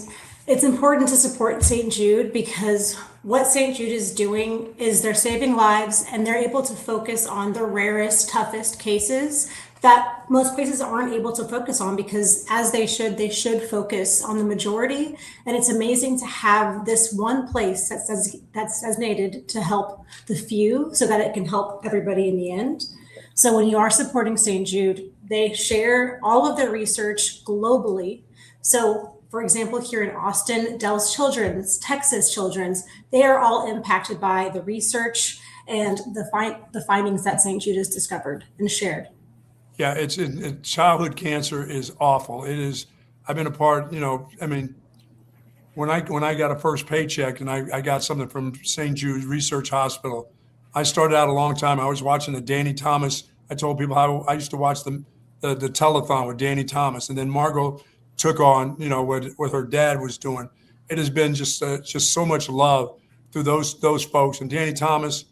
Speaker 5: it's important to support St. Jude because what St. Jude is doing is they're saving lives, and they're able to focus on the rarest, toughest cases that most places aren't able to focus on, because as they should focus on the majority. And it's amazing to have this one place that's designated to help the few so that it can help everybody in the end. So when you are supporting St. Jude, they share all of their research globally. So for example, here in Austin, Dell's Children's, Texas Children's, they are all impacted by the research and the findings that St. Jude has discovered and shared.
Speaker 2: Yeah, childhood cancer is awful. It is. I've been a part. When I got a first paycheck and I got something from St. Jude Research Hospital, I started out a long time. I was watching the Danny Thomas. I told people how I used to watch the telethon with Danny Thomas, and then Margot took on what her dad was doing. It has been just so much love through those folks. And Danny Thomas,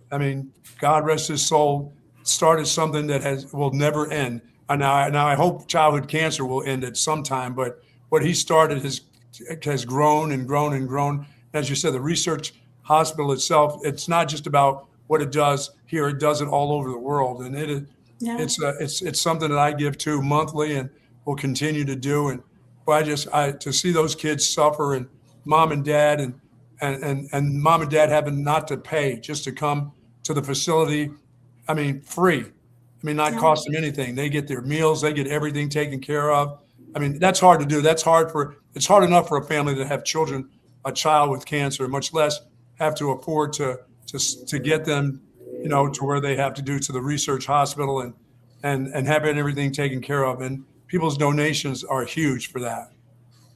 Speaker 2: God rest his soul, started something that will never end. And now I hope childhood cancer will end at some time, but what he started has grown and grown and grown. As you said, the research hospital itself, it's not just about what it does here, it does it all over the world. And it's something that I give to monthly and will continue to do. And to see those kids suffer, and mom and dad and mom and dad having not to pay just to come to the facility, free. Not cost them anything. They get their meals, they get everything taken care of. That's hard to do. It's hard enough for a family to have a child with cancer, much less have to afford to get them, to where they have to do to the research hospital and having everything taken care of. And people's donations are huge for that.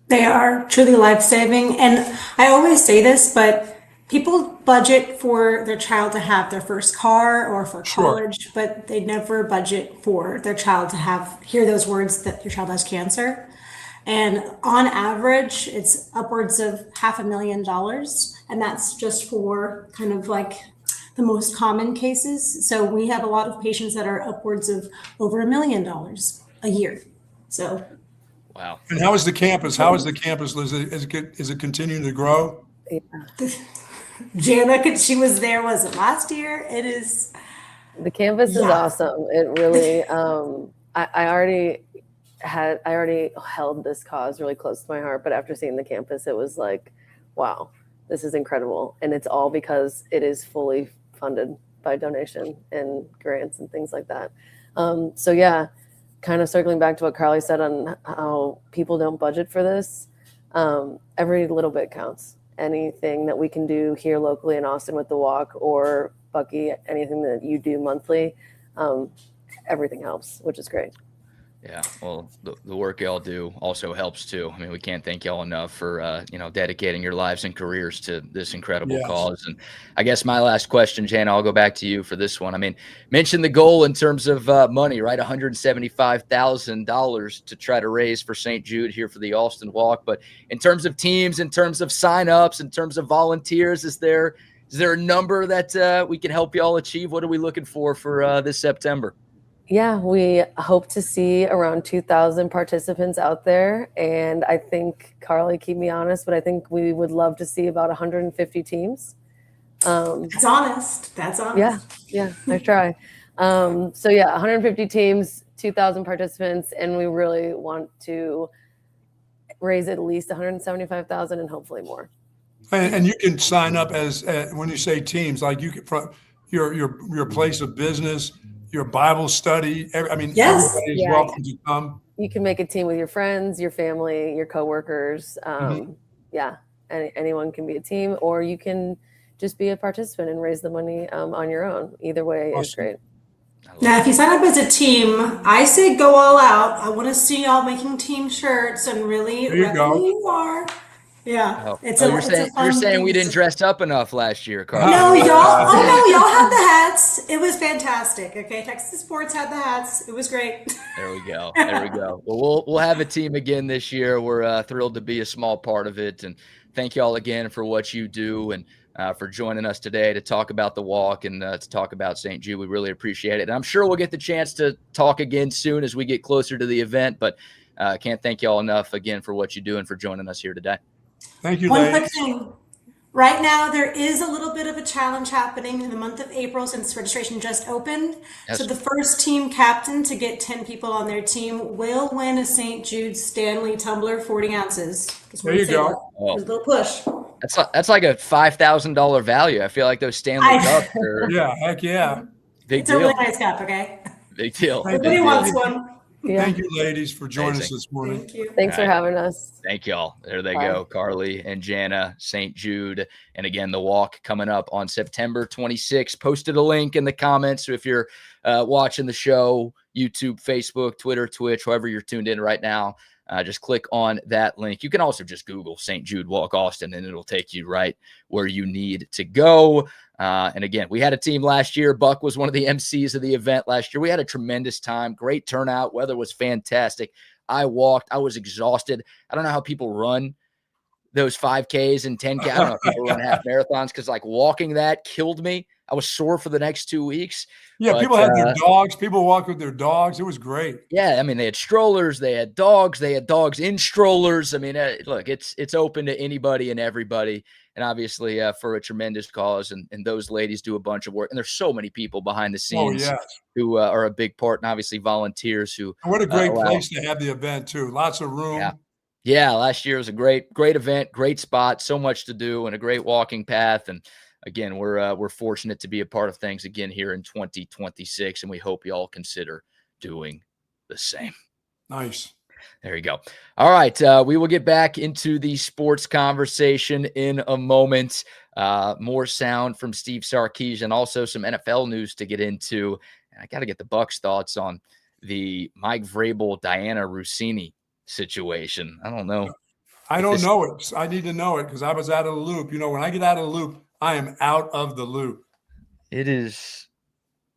Speaker 5: They are truly life-saving. And I always say this, but people budget for their child to have their first car or for college, but they never budget for their child to hear those words that your child has cancer. And on average, it's upwards of $500,000. And that's just for kind of like the most common cases. So we have a lot of patients that are upwards of over $1 million a year. So.
Speaker 1: Wow.
Speaker 2: And how is the campus? Liz? Is it continuing to grow?
Speaker 6: Yeah.
Speaker 5: Jana, she was there, was it last year? It is.
Speaker 6: The campus is awesome. It really, I already held this cause really close to my heart, but after seeing the campus, it was like, wow, this is incredible. And it's all because it is fully funded by donation and grants and things like that. So yeah, kind of circling back to what Carly said on how people don't budget for this, every little bit counts. anything that we can do here locally in Austin with the walk, or Bucky, anything that you do monthly, everything helps, which is great.
Speaker 1: Yeah, well, the work y'all do also helps too. I mean, we can't thank y'all enough for dedicating your lives and careers to this incredible cause. And I guess my last question, Jana, I'll go back to you for this one. I mean, mention the goal in terms of money, right? $175,000 to try to raise for St. Jude here for the Austin Walk. But in terms of teams, in terms of signups, in terms of volunteers, is there a number that we can help y'all achieve? What are we looking for this September?
Speaker 6: Yeah, we hope to see around 2,000 participants out there. And I think, Carly, keep me honest, but I think we would love to see about 150 teams.
Speaker 5: That's honest. That's honest.
Speaker 6: Yeah, I try. 150 teams, 2,000 participants, and we really want to raise at least 175,000 and hopefully more.
Speaker 2: And you can sign up as when you say teams, like you can from your place of business, your Bible study. Everybody is welcome to come.
Speaker 6: You can make a team with your friends, your family, your coworkers. Anyone can be a team, or you can just be a participant and raise the money on your own. Either way is great.
Speaker 5: Now, if you sign up as a team, I say go all out. I want to see y'all making team shirts and really rep who you are. Yeah,
Speaker 1: you're saying we didn't dress up enough last year, Carl.
Speaker 5: No, y'all. Y'all had the hats. It was fantastic. Okay, Texas Sports had the hats. It was great.
Speaker 1: There we go. Well, we'll have a team again this year. We're thrilled to be a small part of it, and thank y'all again for what you do and for joining us today to talk about the walk and to talk about St. Jude. We really appreciate it, and I'm sure we'll get the chance to talk again soon as we get closer to the event. But can't thank y'all enough again for what you do and for joining us here today.
Speaker 2: Thank you,
Speaker 5: One quick thing. Right now, there is a little bit of a challenge happening in the month of April since registration just opened.
Speaker 1: Yes.
Speaker 5: So the first team captain to get 10 people on their team will win a St. Jude Stanley tumbler, 40 ounces.
Speaker 2: There you go.
Speaker 5: A little push.
Speaker 1: That's like a $5,000 value. I feel like those Stanley Cups are
Speaker 2: heck yeah.
Speaker 1: Big
Speaker 5: It's
Speaker 1: deal.
Speaker 5: a really nice cup, okay?
Speaker 1: Big deal.
Speaker 5: Everybody wants one.
Speaker 6: Yeah.
Speaker 2: Thank you, ladies, for joining us this morning.
Speaker 5: Thank you.
Speaker 6: Thanks for having us.
Speaker 1: Thank y'all. There they go, Carly and Jana, St. Jude. And again, the walk coming up on September 26th. Posted a link in the comments. So if you're watching the show, YouTube, Facebook, Twitter, Twitch, however you're tuned in right now, just click on that link. You can also just Google St. Jude Walk Austin, and it'll take you right where you need to go. And again, we had a team last year. Buck was one of the MCs of the event last year. We had a tremendous time, great turnout. Weather was fantastic. I walked. I was exhausted. I don't know how people run those 5Ks and 10K. I don't know if people run half marathons because walking that killed me. I was sore for the next 2 weeks.
Speaker 2: Yeah, but, people had their dogs. People walked with their dogs. It was great.
Speaker 1: Yeah, I mean, they had strollers. They had dogs. They had dogs in strollers. I mean, look, it's open to anybody and everybody. And obviously for a tremendous cause. And those ladies do a bunch of work. And there's so many people behind the scenes who are a big part, and obviously volunteers who.
Speaker 2: And what a great place to have the event, too. Lots of room.
Speaker 1: Yeah, last year was a great event, great spot, so much to do, and a great walking path. And again, we're fortunate to be a part of things again here in 2026, and we hope you all consider doing the same.
Speaker 2: Nice.
Speaker 1: There you go. All right, we will get back into the sports conversation in a moment. More sound from Steve Sarkisian, also some NFL news to get into. And I got to get the Bucs' thoughts on the Mike Vrabel, Diana Rossini situation. I don't know.
Speaker 2: I don't know it. I need to know it because I was out of the loop. You know, when I get out of the loop, I am out of the loop.
Speaker 1: It is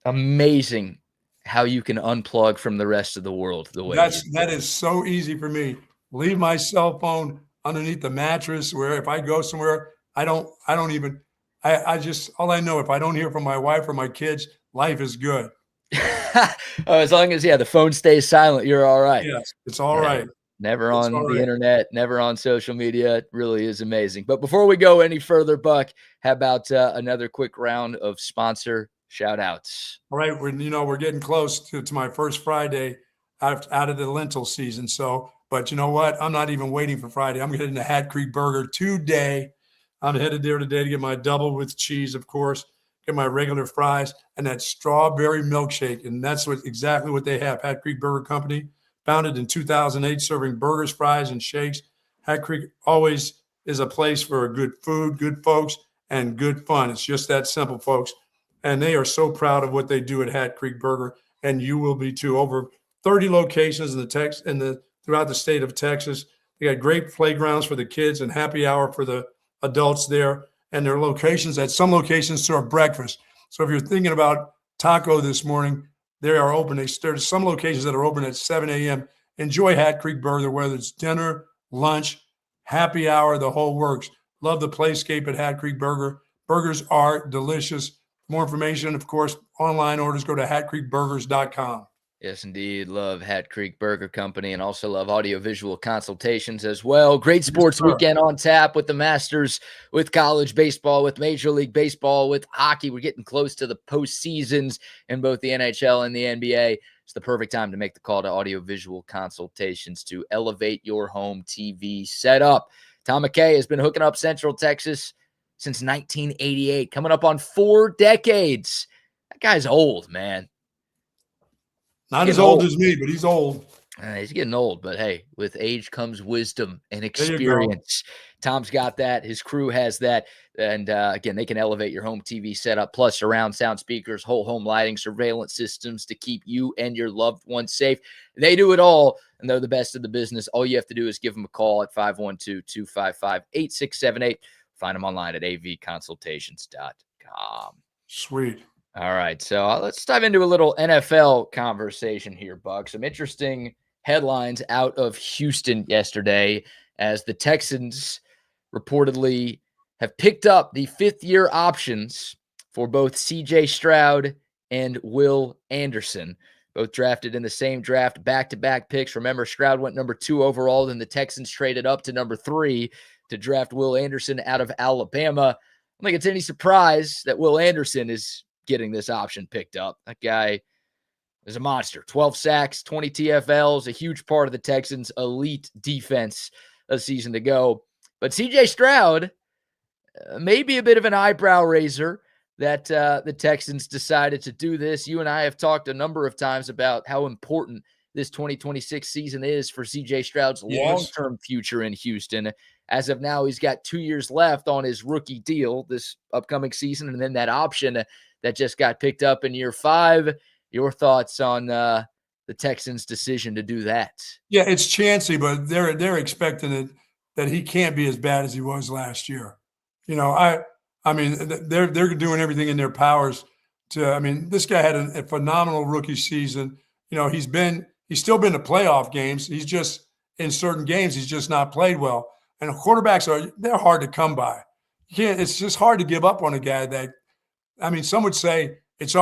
Speaker 1: amazing how you can unplug from the rest of the world the way
Speaker 2: that is so easy for me. Leave my cell phone underneath the mattress, where if I go somewhere, I just all I know, if I don't hear from my wife or my kids, life is good.
Speaker 1: As long as the phone stays silent, you're all right.
Speaker 2: Yes, it's all right.
Speaker 1: Never on the internet, never on social media. It really is amazing. But before we go any further, Buck, how about another quick round of sponsor shout outs?
Speaker 2: All right. We're getting close to my first Friday out of the lentil season. So, but you know what? I'm not even waiting for Friday. I'm heading to Hat Creek Burger today. I'm headed there today to get my double with cheese, of course, get my regular fries and that strawberry milkshake. And that's exactly what they have. Hat Creek Burger Company, founded in 2008, serving burgers, fries, and shakes. Hat Creek always is a place for good food, good folks, and good fun. It's just that simple, folks. And they are so proud of what they do at Hat Creek Burger, and you will be too. Over 30 locations throughout the state of Texas. They got great playgrounds for the kids and happy hour for the adults there. And their locations, at some locations, serve breakfast. So if you're thinking about taco this morning, they are open. There's some locations that are open at 7 a.m. Enjoy Hat Creek Burger, whether it's dinner, lunch, happy hour, the whole works. Love the playscape at Hat Creek Burger. Burgers are delicious. More information, of course, online orders, go to hatcreekburgers.com.
Speaker 1: Yes, indeed. Love Hat Creek Burger Company and also love audiovisual consultations as well. Great sports weekend on tap with the Masters, with college baseball, with Major League Baseball, with hockey. We're getting close to the postseasons in both the NHL and the NBA. It's the perfect time to make the call to audiovisual consultations to elevate your home TV setup. Tom McKay has been hooking up Central Texas since 1988, coming up on 4 decades. That guy's old, man.
Speaker 2: Not as old as me, but he's old.
Speaker 1: He's getting old, but hey, with age comes wisdom and experience. Tom's got that. His crew has that. And again, they can elevate your home TV setup, plus surround sound speakers, whole home lighting, surveillance systems to keep you and your loved ones safe. They do it all, and they're the best in the business. All you have to do is give them a call at 512-255-8678. Find them online at avconsultations.com.
Speaker 2: Sweet.
Speaker 1: All right, so let's dive into a little NFL conversation here, Buck. Some interesting headlines out of Houston yesterday as the Texans reportedly have picked up the 5th-year options for both C.J. Stroud and Will Anderson, both drafted in the same draft, back-to-back picks. Remember, Stroud went number 2 overall, then the Texans traded up to number 3 to draft Will Anderson out of Alabama. I don't think it's any surprise that Will Anderson is getting this option picked up. That guy is a monster. 12 sacks, 20 TFLs, a huge part of the Texans' elite defense a season to go. But C.J. Stroud, maybe a bit of an eyebrow raiser that the Texans decided to do this. You and I have talked a number of times about how important this 2026 season is for C.J. Stroud's long-term future in Houston. As of now, he's got 2 years left on his rookie deal this upcoming season, and then that option that just got picked up in year 5. Your thoughts on the Texans' decision to do that?
Speaker 2: Yeah, it's chancy, but they're expecting it that he can't be as bad as he was last year. You know, I mean, they're doing everything in their powers to. I mean, this guy had a phenomenal rookie season. You know, he's still been to playoff games. He's just in certain games he's just not played well. And quarterbacks they're hard to come by. You can't. It's just hard to give up on a guy that. I mean, some would say it's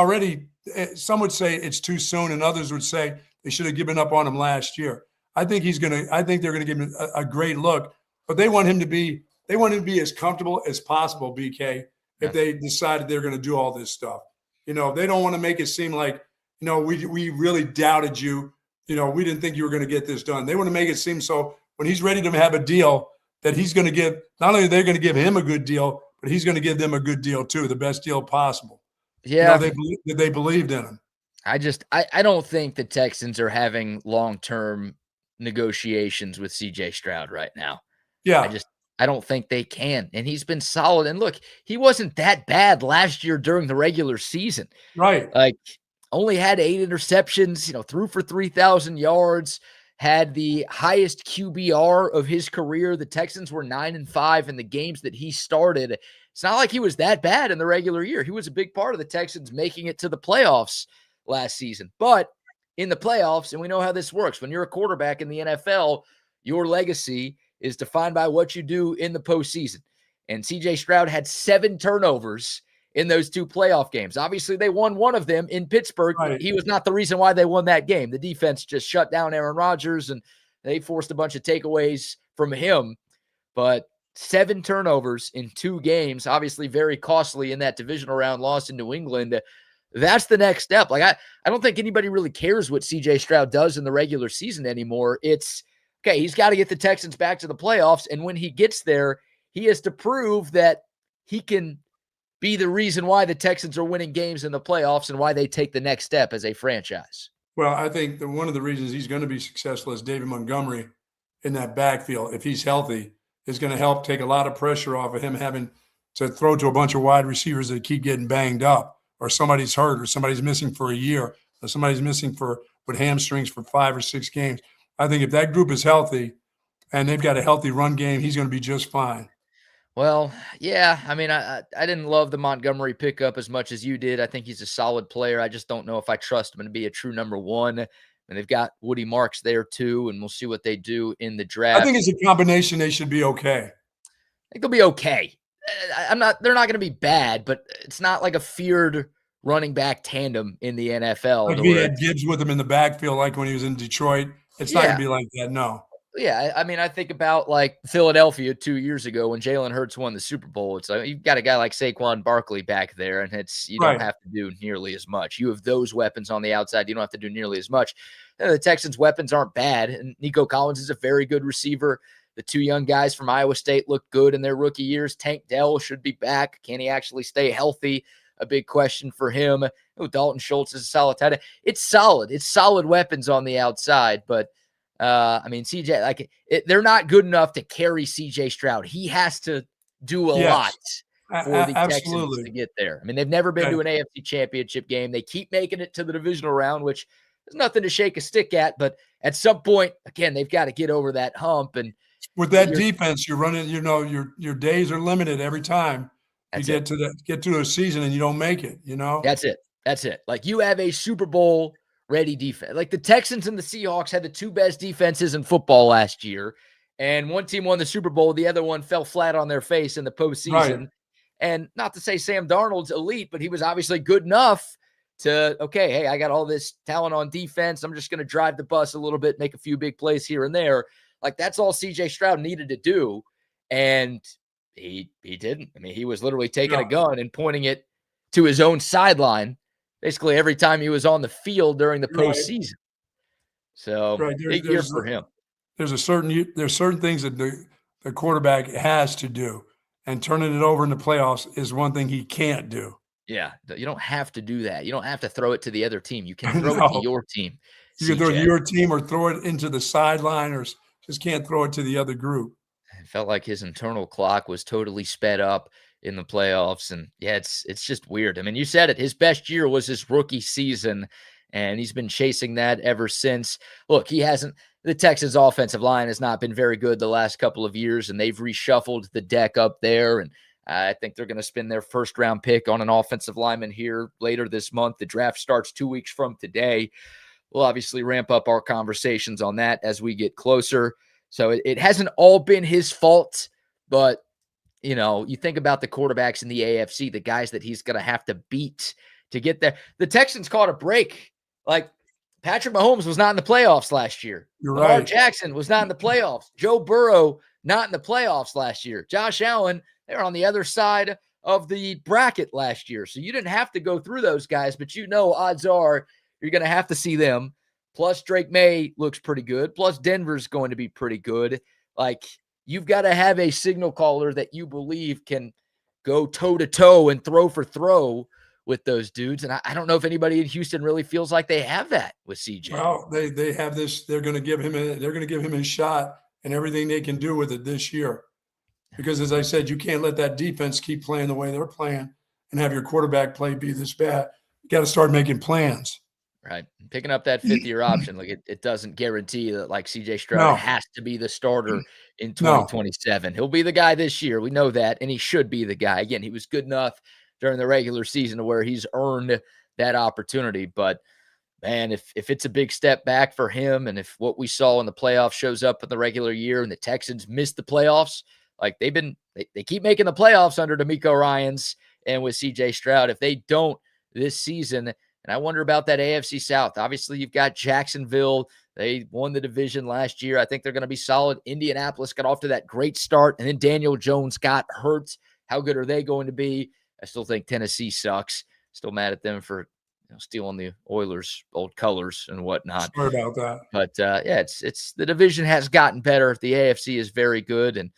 Speaker 2: too soon, and others would say they should have given up on him last year. I think they're gonna give him a great look, but they want him to be as comfortable as possible, BK, if they decided they're gonna do all this stuff. You know, they don't want to make it seem like, you know, we really doubted you. You know, we didn't think you were gonna get this done. They want to make it seem so when he's ready to have a deal that he's gonna give, not only they're gonna give him a good deal, but he's going to give them a good deal too, the best deal possible.
Speaker 1: Yeah,
Speaker 2: you know, they believed in him.
Speaker 1: I don't think the Texans are having long-term negotiations with C.J. Stroud right now.
Speaker 2: Yeah,
Speaker 1: I don't think they can. And he's been solid. And look, he wasn't that bad last year during the regular season.
Speaker 2: Right.
Speaker 1: Like, only had 8 interceptions. You know, threw for 3,000 yards. Had the highest QBR of his career. The Texans were 9-5 in the games that he started. It's not like he was that bad in the regular year. He was a big part of the Texans making it to the playoffs last season. But in the playoffs, and we know how this works, when you're a quarterback in the NFL, your legacy is defined by what you do in the postseason. And C.J. Stroud had 7 turnovers in those 2 playoff games. Obviously, they won one of them in Pittsburgh. Right. He was not the reason why they won that game. The defense just shut down Aaron Rodgers, and they forced a bunch of takeaways from him. But 7 turnovers in 2 games, obviously very costly in that divisional round loss in New England. That's the next step. Like, I don't think anybody really cares what C.J. Stroud does in the regular season anymore. It's, okay, he's got to get the Texans back to the playoffs, and when he gets there, he has to prove that he can be the reason why the Texans are winning games in the playoffs and why they take the next step as a franchise.
Speaker 2: Well, I think that one of the reasons he's going to be successful is David Montgomery in that backfield, if he's healthy, is going to help take a lot of pressure off of him having to throw to a bunch of wide receivers that keep getting banged up, or somebody's hurt, or somebody's missing for a year, or somebody's missing with hamstrings for 5 or 6 games. I think if that group is healthy and they've got a healthy run game, he's going to be just fine.
Speaker 1: Well, yeah. I mean, I didn't love the Montgomery pickup as much as you did. I think he's a solid player. I just don't know if I trust him to be a true number one. And they've got Woody Marks there too, and we'll see what they do in the draft.
Speaker 2: I think it's a combination. They should be okay.
Speaker 1: I think they'll be okay. They're not going to be bad, but it's not like a feared running back tandem in the NFL.
Speaker 2: Like he had Gibbs with him in the backfield, like when he was in Detroit. It's not going to be like that. No.
Speaker 1: Yeah, I mean, I think about like Philadelphia 2 years ago when Jalen Hurts won the Super Bowl. It's like you've got a guy like Saquon Barkley back there, and you don't have to do nearly as much. You have those weapons on the outside. You don't have to do nearly as much. The Texans' weapons aren't bad, and Nico Collins is a very good receiver. The 2 young guys from Iowa State look good in their rookie years. Tank Dell should be back. Can he actually stay healthy? A big question for him. Dalton Schultz is a solid tight end. It's solid. It's solid weapons on the outside, but I mean, CJ, they're not good enough to carry CJ Stroud. He has to do a lot for the Texans to get there. I mean, they've never been to an AFC championship game. They keep making it to the divisional round, which is nothing to shake a stick at. But at some point, again, they've got to get over that hump. And
Speaker 2: with that defense, you're running. Your days are limited every time you get to a season and you don't make it.
Speaker 1: That's it. Like you have a Super Bowl ready defense. Like the Texans and the Seahawks had the 2 best defenses in football last year, and one team won the Super Bowl. The other one fell flat on their face in the postseason. Right. And not to say Sam Darnold's elite, but he was obviously good enough to, okay, hey, I got all this talent on defense. I'm just going to drive the bus a little bit, make a few big plays here and there. Like that's all CJ Stroud needed to do. And he didn't. I mean, he was literally taking a gun and pointing it to his own sideline basically every time he was on the field during the postseason. So big year for him.
Speaker 2: There's certain things that the quarterback has to do, and turning it over in the playoffs is one thing he can't do.
Speaker 1: Yeah, you don't have to do that. You don't have to throw it to the other team. You can throw it to your team.
Speaker 2: You can throw it to your team or throw it into the sideline, or just can't throw it to the other group.
Speaker 1: It felt like his internal clock was totally sped up in the playoffs. And yeah, it's just weird. I mean, you said it, his best year was his rookie season, and he's been chasing that ever since. Look, the Texans offensive line has not been very good the last couple of years, and they've reshuffled the deck up there. And I think they're going to spend their first round pick on an offensive lineman here later this month. The draft starts 2 weeks from today. We'll obviously ramp up our conversations on that as we get closer. So it hasn't all been his fault, but you think about the quarterbacks in the AFC, the guys that he's going to have to beat to get there. The Texans caught a break. Like Patrick Mahomes was not in the playoffs last year. Lamar Jackson was not in the playoffs. Joe Burrow, not in the playoffs last year. Josh Allen, they were on the other side of the bracket last year. So you didn't have to go through those guys, but odds are you're going to have to see them. Plus Drake May looks pretty good. Plus Denver's going to be pretty good. Like, you've got to have a signal caller that you believe can go toe-to-toe and throw for throw with those dudes. And I don't know if anybody in Houston really feels like they have that with CJ.
Speaker 2: Well, they have this. They're going to give him a shot and everything they can do with it this year. Because as I said, you can't let that defense keep playing the way they're playing and have your quarterback play be this bad. You got to start making plans.
Speaker 1: Right. Picking up that 5th-year option, like it doesn't guarantee that like CJ Stroud has to be the starter in 2027. He'll be the guy this year. We know that, and he should be the guy. Again, he was good enough during the regular season to where he's earned that opportunity. But, man, if it's a big step back for him, and if what we saw in the playoffs shows up in the regular year and the Texans missed the playoffs, like they keep making the playoffs under DeMeco Ryans and with CJ Stroud. If they don't this season, and I wonder about that AFC South. Obviously, you've got Jacksonville. They won the division last year. I think they're going to be solid. Indianapolis got off to that great start, and then Daniel Jones got hurt. How good are they going to be? I still think Tennessee sucks. Still mad at them for stealing the Oilers' old colors and whatnot.
Speaker 2: Sorry about that.
Speaker 1: But, it's the division has gotten better. The AFC is very good, and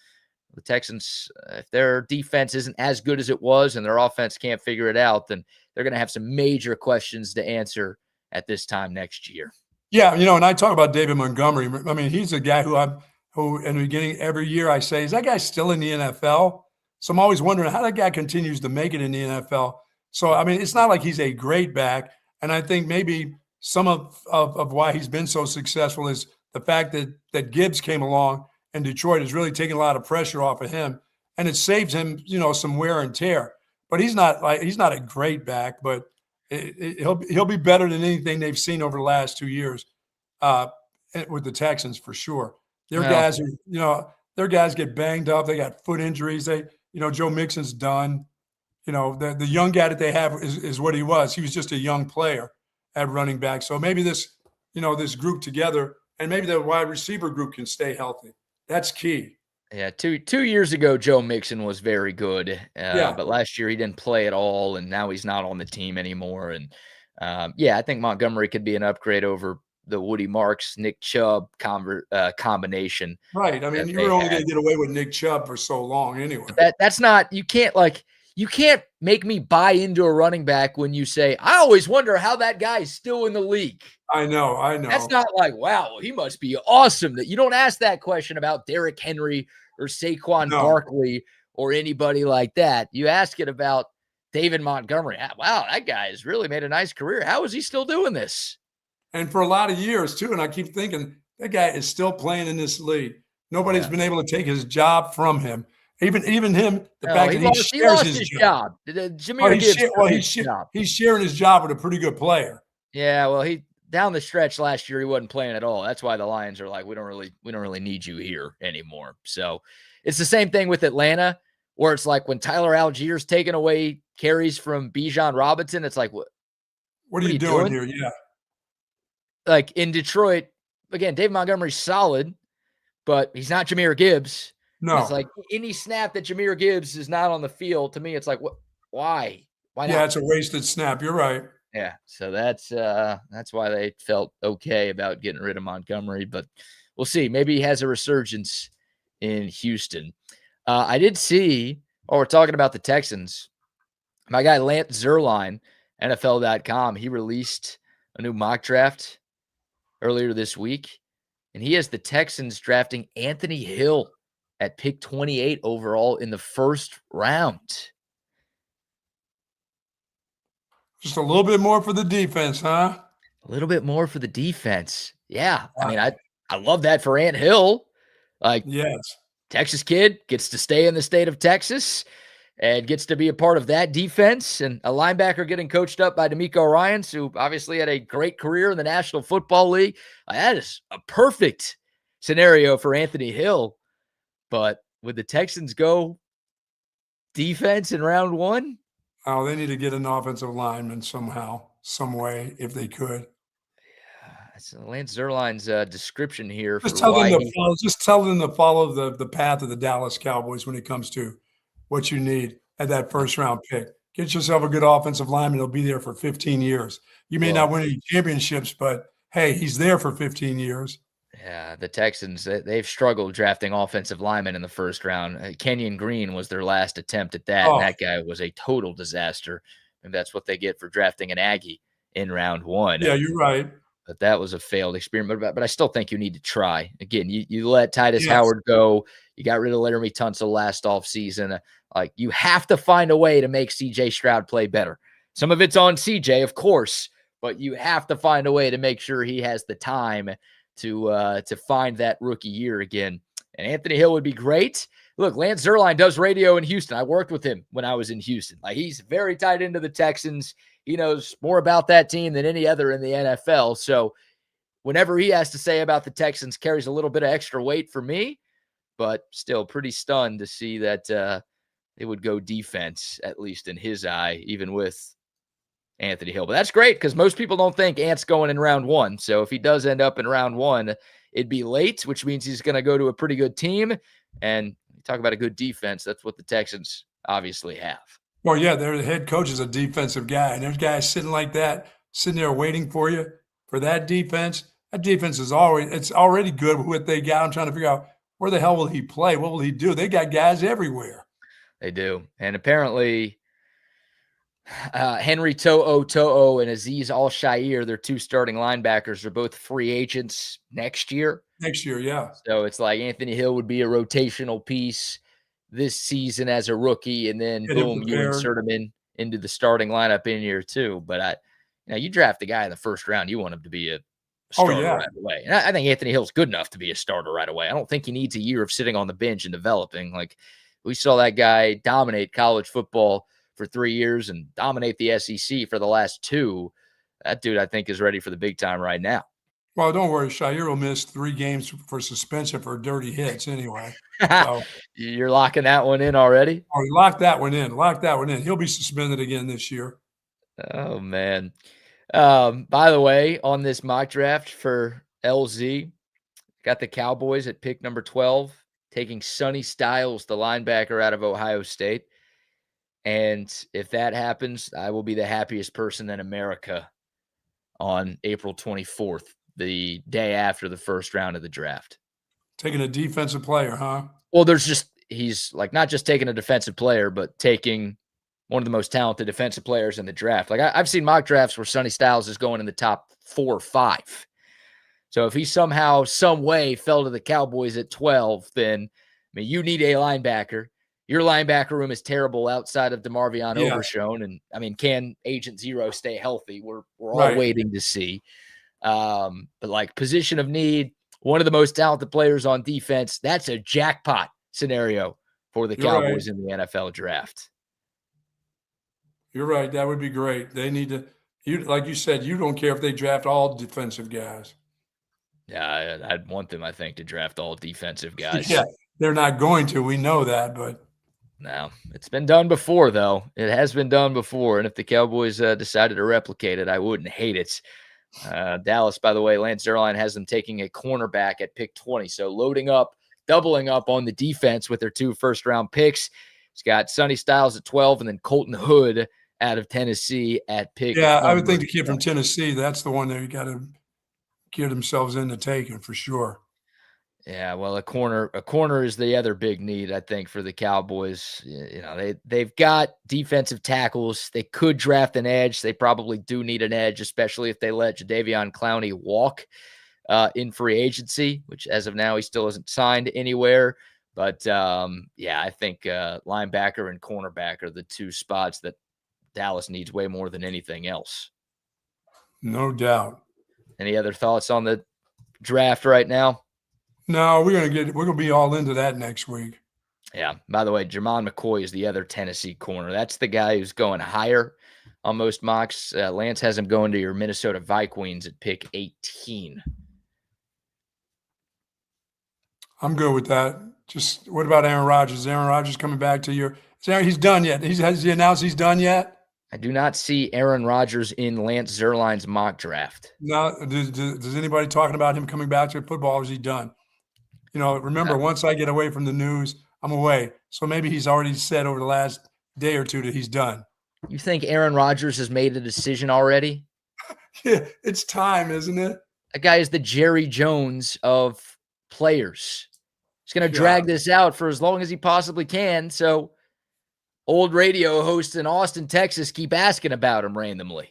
Speaker 1: the Texans, if their defense isn't as good as it was and their offense can't figure it out, then they're going to have some major questions to answer at this time next year.
Speaker 2: Yeah, and I talk about David Montgomery. I mean, he's a guy who who in the beginning every year I say, is that guy still in the NFL? So I'm always wondering how that guy continues to make it in the NFL. So, I mean, it's not like he's a great back. And I think maybe some of why he's been so successful is the fact that Gibbs came along and Detroit has really taken a lot of pressure off of him. And it saves him, some wear and tear. But he's not a great back, but he'll be better than anything they've seen over the last 2 years with the Texans for sure. Their guys their guys get banged up. They got foot injuries. Joe Mixon's done. The young guy that they have is what he was. He was just a young player at running back. So maybe this group together and maybe the wide receiver group can stay healthy. That's key.
Speaker 1: Yeah, two years ago, Joe Mixon was very good. But last year he didn't play at all, and now he's not on the team anymore. And I think Montgomery could be an upgrade over the Woody Marks, Nick Chubb combination.
Speaker 2: Right. I mean, you were only going to get away with Nick Chubb for so long anyway.
Speaker 1: That's not – you can't make me buy into a running back when you say, I always wonder how that guy is still in the league.
Speaker 2: I know.
Speaker 1: That's not like, wow, he must be awesome. That you don't ask that question about Derrick Henry or Saquon Barkley or anybody like that. You ask it about David Montgomery. Wow, that guy has really made a nice career. How is he still doing this?
Speaker 2: And for a lot of years, too, and I keep thinking, that guy is still playing in this league. Nobody's been able to take his job from him. Even him, the fact that he lost his job.
Speaker 1: Jameer Gibbs
Speaker 2: he's sharing his job with a pretty good player.
Speaker 1: Yeah, well, down the stretch last year, he wasn't playing at all. That's why the Lions are like, we don't really need you here anymore. So it's the same thing with Atlanta, where it's like when Tyler Allgeier's taking away carries from Bijan Robinson, it's like, what
Speaker 2: are you doing here? Yeah.
Speaker 1: Like in Detroit, again, Dave Montgomery's solid, but he's not Jameer Gibbs.
Speaker 2: No.
Speaker 1: It's like any snap that Jameer Gibbs is not on the field, to me, it's like, what? Why? Why not?
Speaker 2: Yeah, it's a wasted snap. You're right.
Speaker 1: Yeah, so that's why they felt okay about getting rid of Montgomery, but we'll see. Maybe he has a resurgence in Houston. I did see, we're talking about the Texans. My guy Lance Zierlein, NFL.com, he released a new mock draft earlier this week, and he has the Texans drafting Anthony Hill at pick 28 overall in the first round.
Speaker 2: Just a little bit more for the defense, huh?
Speaker 1: A little bit more for the defense. Yeah. I mean, I love that for Ant Hill. Like,
Speaker 2: yes,
Speaker 1: Texas kid gets to stay in the state of Texas and gets to be a part of that defense. And a linebacker getting coached up by D'Amico Ryans, who obviously had a great career in the National Football League. That is a perfect scenario for Anthony Hill. But would the Texans go defense in round one?
Speaker 2: Oh, they need to get an offensive lineman somehow, some way, if they could.
Speaker 1: Yeah, so Lance Zierlein's description here.
Speaker 2: Just tell them to follow the path of the Dallas Cowboys when it comes to what you need at that first round pick. Get yourself a good offensive lineman. He'll be there for 15 years. You may not win any championships, but hey, he's there for 15 years.
Speaker 1: Yeah, the Texans, they've struggled drafting offensive linemen in the first round. Kenyon Green was their last attempt at that, and that guy was a total disaster. And that's what they get for drafting an Aggie in round one.
Speaker 2: Yeah, you're right.
Speaker 1: But that was a failed experiment. But I still think you need to try. Again, you let Titus Howard go. You got rid of Laramie Tunsil last offseason. Like, you have to find a way to make C.J. Stroud play better. Some of it's on C.J., of course, but you have to find a way to make sure he has the time to find that rookie year again. And Anthony Hill would be great. Look, Lance Zierlein does radio in Houston. I worked with him when I was in Houston. Like, he's very tied into the Texans. He knows more about that team than any other in the NFL. So whenever he has to say about the Texans carries a little bit of extra weight for me, but still pretty stunned to see that it would go defense, at least in his eye, even with Anthony Hill. But that's great because most people don't think Ant's going in round one. So if he does end up in round one, it'd be late, which means he's going to go to a pretty good team. And you talk about a good defense. That's what the Texans obviously have.
Speaker 2: Well, yeah, their head coach is a defensive guy. And there's guys sitting like that, sitting there waiting for you for that defense. That defense is already good with what they got. I'm trying to figure out where the hell will he play? What will he do? They got guys everywhere.
Speaker 1: They do. And apparently Henry To'o and Aziz Al-Shair, their 2 starting linebackers, are both free agents next year.
Speaker 2: Next year, yeah.
Speaker 1: So it's like Anthony Hill would be a rotational piece this season as a rookie, and then
Speaker 2: Get him
Speaker 1: boom, you
Speaker 2: prepared.
Speaker 1: insert him into the starting lineup in year 2. But you draft a guy in the first round, you want him to be a starter right away. And I think Anthony Hill's good enough to be a starter right away. I don't think he needs a year of sitting on the bench and developing. Like, we saw that guy dominate college football for 3 years and dominate the SEC for the last 2. That dude, I think, is ready for the big time right now.
Speaker 2: Well, don't worry. Shair will miss 3 games for suspension for dirty hits anyway. So,
Speaker 1: you're locking that one in already?
Speaker 2: Oh, lock that one in. Lock that one in. He'll be suspended again this year.
Speaker 1: Oh, man. By the way, on this mock draft for LZ, got the Cowboys at pick number 12, taking Sonny Styles, the linebacker out of Ohio State. And if that happens, I will be the happiest person in America on April 24th, the day after the first round of the draft.
Speaker 2: Taking a defensive player, huh?
Speaker 1: Well, he's like not just taking a defensive player, but taking one of the most talented defensive players in the draft. Like, I've seen mock drafts where Sonny Styles is going in the top 4 or 5. So if he somehow, some way fell to the Cowboys at 12, then, you need a linebacker. Your linebacker room is terrible outside of DeMarvion Overshown. And, can Agent Zero stay healthy? We're all waiting to see. But like, position of need, one of the most talented players on defense, that's a jackpot scenario for the Cowboys in the NFL draft.
Speaker 2: You're right. That would be great. They need to, like you said, you don't care if they draft all defensive guys.
Speaker 1: Yeah, I'd want them, I think, to draft all defensive guys.
Speaker 2: Yeah, they're not going to. We know that, but.
Speaker 1: No, it's been done before, though. It has been done before, and if the Cowboys decided to replicate it, I wouldn't hate it. Dallas, by the way, Lance Zierlein has them taking a cornerback at pick 20, so doubling up on the defense with their 2 first-round picks. He's got Sonny Styles at 12 and then Colton Hood out of Tennessee at pick.
Speaker 2: Yeah, I would think the kid from Tennessee, that's the one that you got to get themselves into taking for sure.
Speaker 1: Yeah, well, a corner is the other big need, I think, for the Cowboys. They've got defensive tackles. They could draft an edge. They probably do need an edge, especially if they let Jadeveon Clowney walk in free agency, which as of now he still hasn't signed anywhere. But I think linebacker and cornerback are the 2 spots that Dallas needs way more than anything else.
Speaker 2: No doubt.
Speaker 1: Any other thoughts on the draft right now?
Speaker 2: No, we're gonna be all into that next week.
Speaker 1: Yeah. By the way, Jermon McCoy is the other Tennessee corner. That's the guy who's going higher on most mocks. Lance has him going to your Minnesota Vikings at pick 18.
Speaker 2: I'm good with that. Just what about Aaron Rodgers? Is Aaron Rodgers coming back to your? He's done yet? Has he announced he's done yet?
Speaker 1: I do not see Aaron Rodgers in Lance Zierlein's mock draft.
Speaker 2: No. Does anybody talking about him coming back to football? Or is he done? Remember, once I get away from the news, I'm away. So maybe he's already said over the last day or 2 that he's done.
Speaker 1: You think Aaron Rodgers has made a decision already?
Speaker 2: Yeah, it's time, isn't it?
Speaker 1: That guy is the Jerry Jones of players. He's going to drag this out for as long as he possibly can. So old radio hosts in Austin, Texas keep asking about him randomly.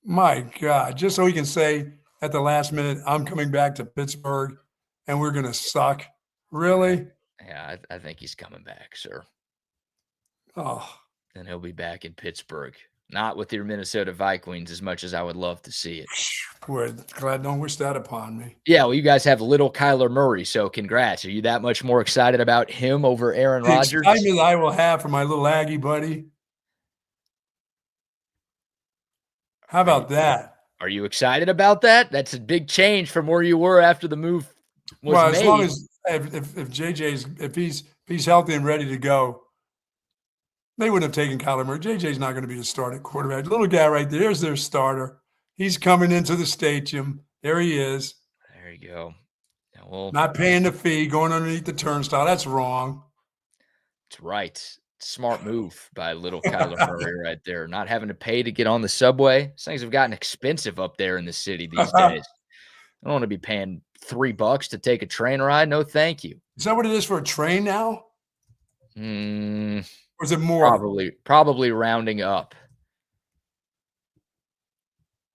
Speaker 2: My God, just so he can say at the last minute, I'm coming back to Pittsburgh and we're going to suck. Really?
Speaker 1: Yeah, I think he's coming back, sir.
Speaker 2: Oh.
Speaker 1: And he'll be back in Pittsburgh. Not with your Minnesota Vikings as much as I would love to see it.
Speaker 2: Boy, glad don't wish that upon me.
Speaker 1: Yeah, well, you guys have little Kyler Murray, so congrats. Are you that much more excited about him over Aaron Rodgers?
Speaker 2: The excitement I will have for my little Aggie buddy. How about that?
Speaker 1: Are you excited about that? That's a big change from where you were after the move was made.
Speaker 2: As long as if JJ's if he's healthy and ready to go, they wouldn't have taken Kyler Murray. JJ's not going to be the starting quarterback. Little guy right there's their starter. He's coming into the stadium. There he is.
Speaker 1: There you go. Yeah, well,
Speaker 2: not paying the fee, going underneath the turnstile. That's wrong.
Speaker 1: That's right. Smart move by little Kyler Murray right there. Not having to pay to get on the subway. These things have gotten expensive up there in the city these days. I don't want to be paying $3 to take a train ride. No, thank you.
Speaker 2: Is that what it is for a train now? Or is it more?
Speaker 1: Probably rounding up.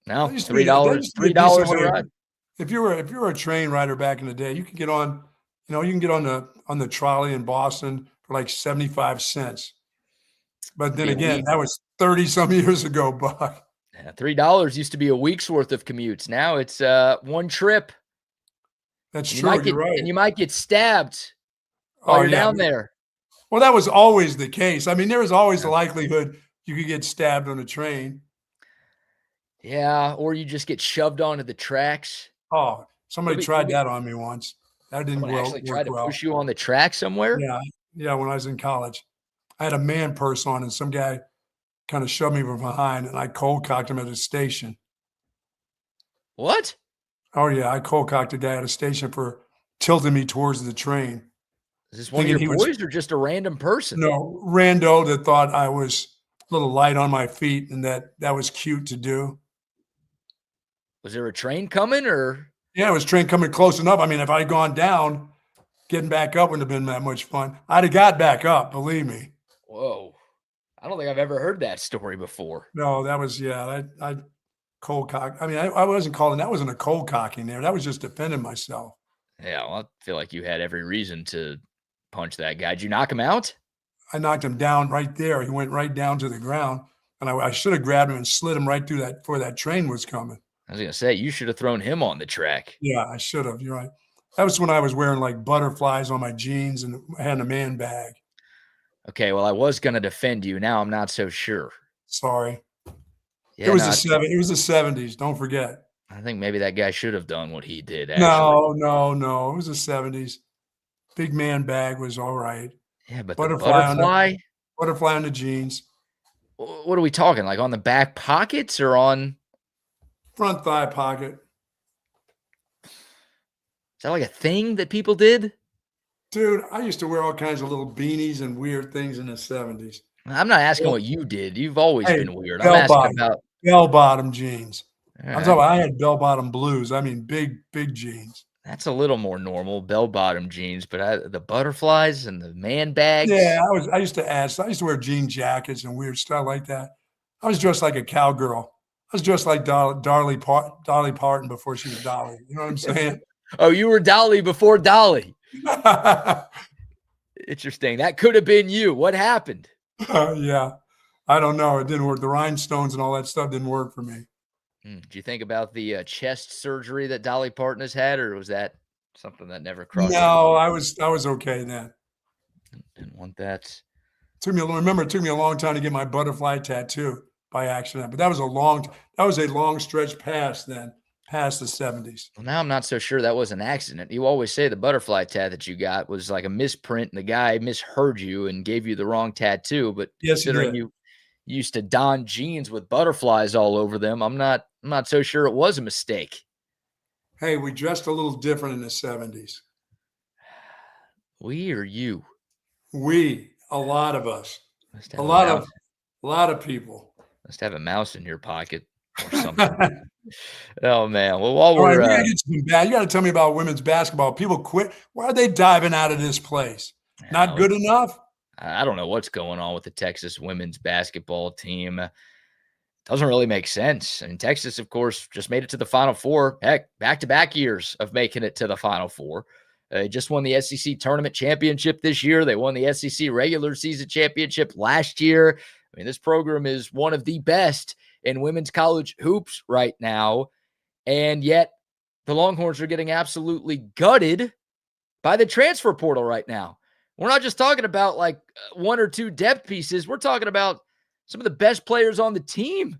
Speaker 1: No,
Speaker 2: That used to be that
Speaker 1: $3,
Speaker 2: used to be a decent
Speaker 1: $3 a
Speaker 2: way.
Speaker 1: ride.
Speaker 2: If you were a train rider back in the day, you could get on, you can get on the trolley in Boston for like 75 cents. But then
Speaker 1: Be a
Speaker 2: again,
Speaker 1: week.
Speaker 2: that was 30 some years ago, Buck.
Speaker 1: Yeah, $3 used to be a week's worth of commutes. Now it's one trip.
Speaker 2: That's
Speaker 1: And
Speaker 2: true. You're right.
Speaker 1: And you might get stabbed while
Speaker 2: Oh,
Speaker 1: you're
Speaker 2: yeah.
Speaker 1: down there.
Speaker 2: Well, that was always the case. I mean, there was always the likelihood you could get stabbed on a train.
Speaker 1: Yeah, or you just get shoved onto the tracks.
Speaker 2: Oh, somebody tried that on me once. That didn't
Speaker 1: Someone actually tried to
Speaker 2: work well.
Speaker 1: push you on the track somewhere?
Speaker 2: Yeah, when I was in college. I had a man purse on, and some guy kind of shoved me from behind, and I cold cocked him at a station.
Speaker 1: What?
Speaker 2: Oh, yeah, I cold cocked a guy at a station for tilting me towards the train.
Speaker 1: Is this one of your boys or just a random person?
Speaker 2: No, rando that thought I was a little light on my feet and that was cute to do.
Speaker 1: Was there a train coming or?
Speaker 2: Yeah, it was a train coming close enough. I mean, if I'd gone down, getting back up wouldn't have been that much fun. I'd have got back up, believe me.
Speaker 1: Whoa. I don't think I've ever heard that story before.
Speaker 2: No, that was, I cold cock. I mean, I wasn't calling, that wasn't a cold cocking there. That was just defending myself.
Speaker 1: Yeah, well, I feel like you had every reason to punch that guy. Did you knock him out?
Speaker 2: I knocked him down right there. He went right down to the ground, and I should have grabbed him and slid him right through that before that train was coming.
Speaker 1: I was going to say, you should have thrown him on the track.
Speaker 2: Yeah, I should have. You're right. That was when I was wearing like butterflies on my jeans and had a man bag.
Speaker 1: Okay, well, I was going to defend you. Now I'm not so sure.
Speaker 2: Sorry.
Speaker 1: Yeah,
Speaker 2: It was the 70s. Don't forget.
Speaker 1: I think maybe that guy should have done what he did. Actually.
Speaker 2: No. It was the 70s. Big man bag was all right.
Speaker 1: Yeah, but
Speaker 2: butterfly
Speaker 1: on
Speaker 2: the jeans.
Speaker 1: What are we talking? Like on the back pockets or on
Speaker 2: front thigh pocket?
Speaker 1: Is that like a thing that people did?
Speaker 2: Dude, I used to wear all kinds of little beanies and weird things in the 70s.
Speaker 1: I'm not asking what you did. You've always been weird. I'm asking about
Speaker 2: bell-bottom jeans.
Speaker 1: Right.
Speaker 2: I'm talking about, I had bell-bottom blues. I mean, big jeans.
Speaker 1: That's a little more normal, bell-bottom jeans, but the butterflies and the man bags.
Speaker 2: Yeah, I used to wear jean jackets and weird stuff like that. I was dressed like a cowgirl. I was dressed like Dolly Parton before she was Dolly. You know what I'm saying?
Speaker 1: Oh, you were Dolly before Dolly. Interesting. That could have been you. What happened?
Speaker 2: Yeah. I don't know. It didn't work. The rhinestones and all that stuff didn't work for me.
Speaker 1: Did you think about the chest surgery that Dolly Parton has had, or was that something that never crossed?
Speaker 2: No, I was okay then.
Speaker 1: Didn't want that.
Speaker 2: It took me a long time to get my butterfly tattoo by accident, but that was a long stretch past the 70s.
Speaker 1: Well, now I'm not so sure that was an accident. You always say the butterfly tat that you got was like a misprint, and the guy misheard you and gave you the wrong tattoo. But
Speaker 2: yes,
Speaker 1: considering you used to don jeans with butterflies all over them, I'm not so sure it was a mistake.
Speaker 2: Hey, we dressed a little different in the 70s.
Speaker 1: We or you?
Speaker 2: We, a lot of us, a lot of people.
Speaker 1: Must have a mouse in your pocket or something. Oh man! Well, while we're
Speaker 2: right, you got to tell me about women's basketball. People quit. Why are they diving out of this place? Not good enough.
Speaker 1: I don't know what's going on with the Texas women's basketball team. Doesn't really make sense. I mean, Texas, of course, just made it to the Final Four. Heck, back-to-back years of making it to the Final Four. They just won the SEC tournament championship this year. They won the SEC regular season championship last year. I mean, this program is one of the best in women's college hoops right now. And yet the Longhorns are getting absolutely gutted by the transfer portal right now. We're not just talking about like one or two depth pieces. We're talking about some of the best players on the team.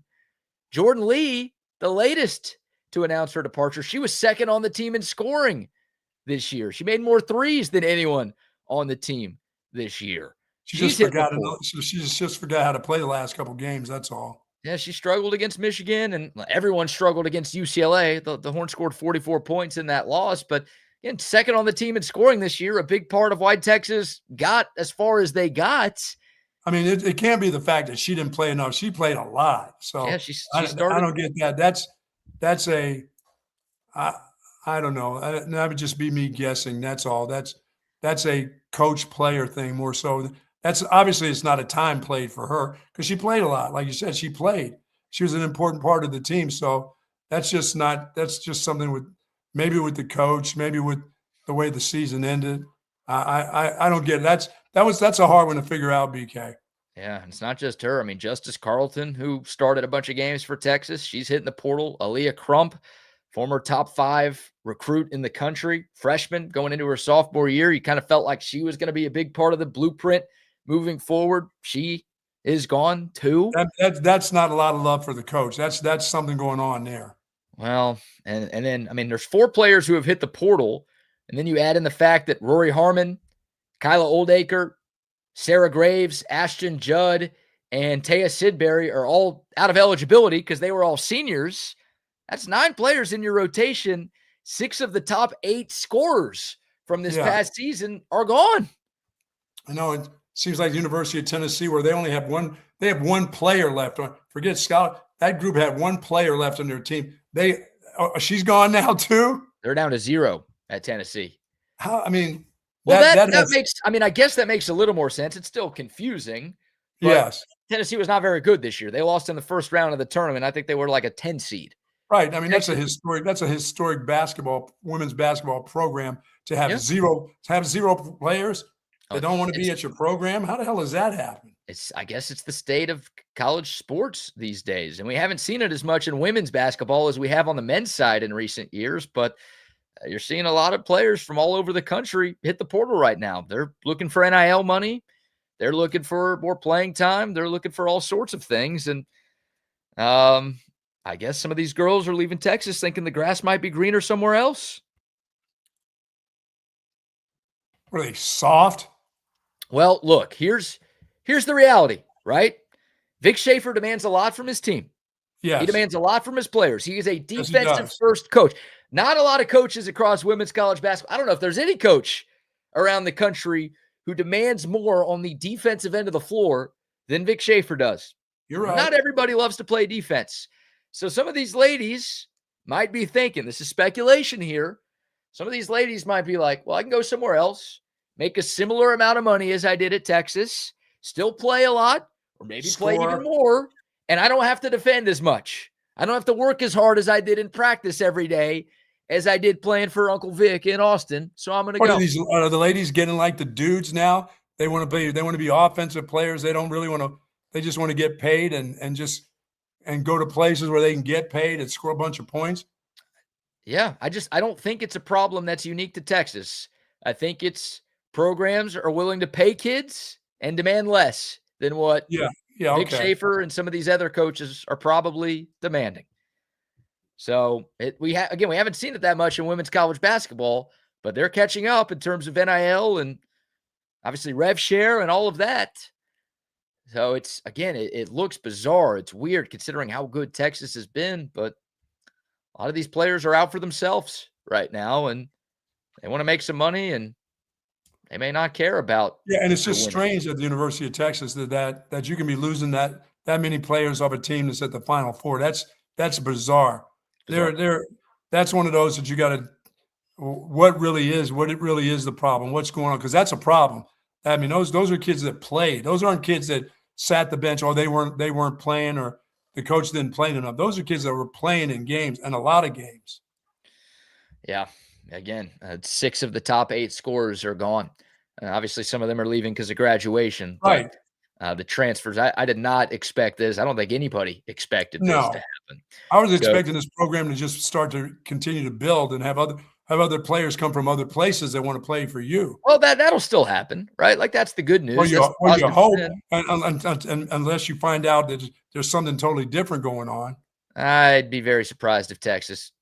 Speaker 1: Jordan Lee, the latest to announce her departure. She was second on the team in scoring this year. She made more threes than anyone on the team this year.
Speaker 2: She just forgot how to play the last couple games. That's all.
Speaker 1: Yeah, she struggled against Michigan, and everyone struggled against UCLA. The Horns scored 44 points in that loss, but again, second on the team in scoring this year, a big part of why Texas got as far as they got.
Speaker 2: I mean, it can't be the fact that she didn't play enough. She played a lot. So
Speaker 1: yeah, she started.
Speaker 2: I don't get that. I don't know. That would just be me guessing. That's all. That's a coach player thing more so. That's obviously it's not a time played for her because she played a lot. Like you said, she played. She was an important part of the team. So That's just not. That's just something with maybe with the coach, maybe with the way the season ended. I don't get it. That's a hard one to figure out, BK.
Speaker 1: Yeah, and it's not just her. I mean, Justice Carlton, who started a bunch of games for Texas, she's hitting the portal. Aaliyah Crump, former top 5 recruit in the country, freshman going into her sophomore year. You kind of felt like she was going to be a big part of the blueprint moving forward. She is gone too.
Speaker 2: That's not a lot of love for the coach. That's something going on there.
Speaker 1: Well, and then, I mean, there's 4 players who have hit the portal, and then you add in the fact that Rory Harmon, Kyla Oldacre, Sarah Graves, Ashton Judd, and Taya Sidbury are all out of eligibility because they were all seniors. That's 9 players in your rotation. 6 of the top 8 scorers from this past season are gone.
Speaker 2: I know it seems like the University of Tennessee, where they only have one player left. Forget Scout. That group had 1 player left on their team. She's gone now too.
Speaker 1: They're down to 0 at Tennessee.
Speaker 2: How? I mean,
Speaker 1: well, that makes. I mean, I guess that makes a little more sense. It's still confusing.
Speaker 2: Yes,
Speaker 1: Tennessee was not very good this year. They lost in the first round of the tournament. I think they were like a 10 seed.
Speaker 2: Right. I mean, that's a historic women's basketball program to have zero players that don't want to be at your program. How the hell does that happen?
Speaker 1: I guess it's the state of college sports these days. And we haven't seen it as much in women's basketball as we have on the men's side in recent years, but you're seeing a lot of players from all over the country hit the portal right now. They're looking for NIL money. They're looking for more playing time. They're looking for all sorts of things. And I guess some of these girls are leaving Texas thinking the grass might be greener somewhere else.
Speaker 2: Are they soft?
Speaker 1: Well, look, here's the reality, right? Vic Schaefer demands a lot from his team.
Speaker 2: Yes.
Speaker 1: He demands a lot from his players. He is a defensive-first coach. Not a lot of coaches across women's college basketball. I don't know if there's any coach around the country who demands more on the defensive end of the floor than Vic Schaefer does.
Speaker 2: You're right.
Speaker 1: Not everybody loves to play defense. So some of these ladies might be thinking, this is speculation here, some of these ladies might be like, well, I can go somewhere else, make a similar amount of money as I did at Texas, still play a lot, or maybe play even more, and I don't have to defend as much. I don't have to work as hard as I did in practice every day as I did playing for Uncle Vic in Austin. So I'm going to go.
Speaker 2: Are the ladies getting like the dudes now? They want to be offensive players. They don't really want to. They just want to get paid and go to places where they can get paid and score a bunch of points.
Speaker 1: Yeah, I don't think it's a problem that's unique to Texas. I think it's programs are willing to pay kids and demand less than what Vic Schaefer and some of these other coaches are probably demanding. So we haven't seen it that much in women's college basketball, but they're catching up in terms of NIL and obviously rev share and all of that. So it looks bizarre. It's weird considering how good Texas has been, but a lot of these players are out for themselves right now and they want to make some money and they may not care about.
Speaker 2: Yeah, and it's just strange at the University of Texas that you can be losing that many players of a team that's at the Final Four. That's bizarre. That's one of those that you got to. What it really is the problem? What's going on? Because that's a problem. I mean, those are kids that played. Those aren't kids that sat the bench or they weren't playing or the coach didn't play enough. Those are kids that were playing in games and a lot of games.
Speaker 1: Yeah. Again, 6 of the top 8 scorers are gone. Obviously, some of them are leaving because of graduation.
Speaker 2: Right.
Speaker 1: The transfers, I did not expect this. I don't think anybody expected this to happen.
Speaker 2: I was expecting this program to just start to continue to build and have other players come from other places that want to play for you.
Speaker 1: Well, that'll still happen, right? Like that's the good news.
Speaker 2: Well, you hope, unless you find out that there's something totally different going on.
Speaker 1: I'd be very surprised if Texas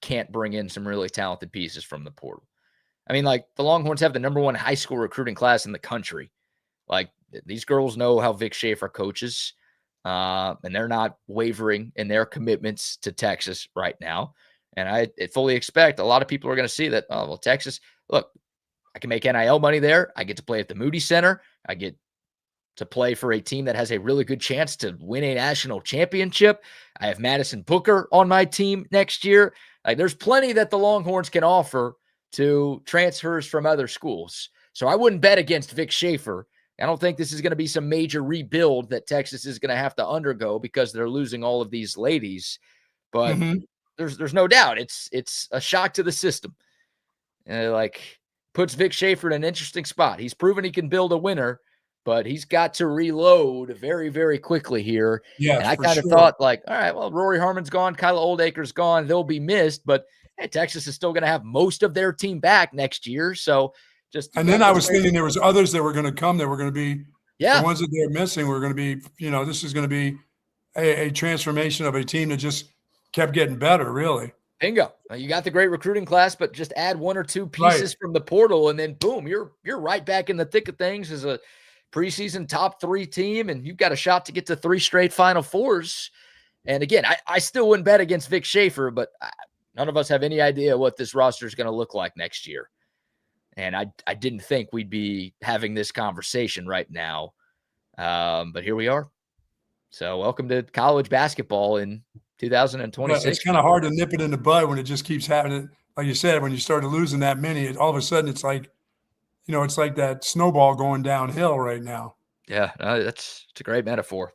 Speaker 1: can't bring in some really talented pieces from the portal. I mean, like the Longhorns have the #1 high school recruiting class in the country. Like these girls know how Vic Schaefer coaches, and they're not wavering in their commitments to Texas right now. And I fully expect a lot of people are going to see that, oh, well, Texas, look, I can make NIL money there. I get to play at the Moody Center. I get to play for a team that has a really good chance to win a national championship. I have Madison Booker on my team next year. Like, there's plenty that the Longhorns can offer to transfers from other schools. So I wouldn't bet against Vic Schaefer. I don't think this is going to be some major rebuild that Texas is going to have to undergo because they're losing all of these ladies. But there's no doubt. It's a shock to the system. Like puts Vic Schaefer in an interesting spot. He's proven he can build a winner, but he's got to reload very, very quickly here.
Speaker 2: Yes,
Speaker 1: and I
Speaker 2: for
Speaker 1: kind of
Speaker 2: sure.
Speaker 1: thought like, all right, well, Rory Harmon's gone, Kyla Oldacre's gone, they'll be missed, but hey, Texas is still going to have most of their team back next year. So
Speaker 2: and then I was thinking there was others that were going to come that were going to be
Speaker 1: the
Speaker 2: ones that they're missing were going to be, this is going to be a transformation of a team that just kept getting better, really.
Speaker 1: Bingo. You got the great recruiting class, but just add one or two pieces from the portal, and then boom, you're right back in the thick of things as a preseason top 3 team, and you've got a shot to get to 3 straight Final Fours. And again, I still wouldn't bet against Vic Schaefer, but none of us have any idea what this roster is going to look like next year. And I didn't think we'd be having this conversation right now, but here we are. So welcome to college basketball in 2026.
Speaker 2: It's kind of hard to nip it in the bud when it just keeps happening. Like you said, when you started losing that many, all of a sudden it's like, it's like that snowball going downhill right now.
Speaker 1: Yeah, it's a great metaphor.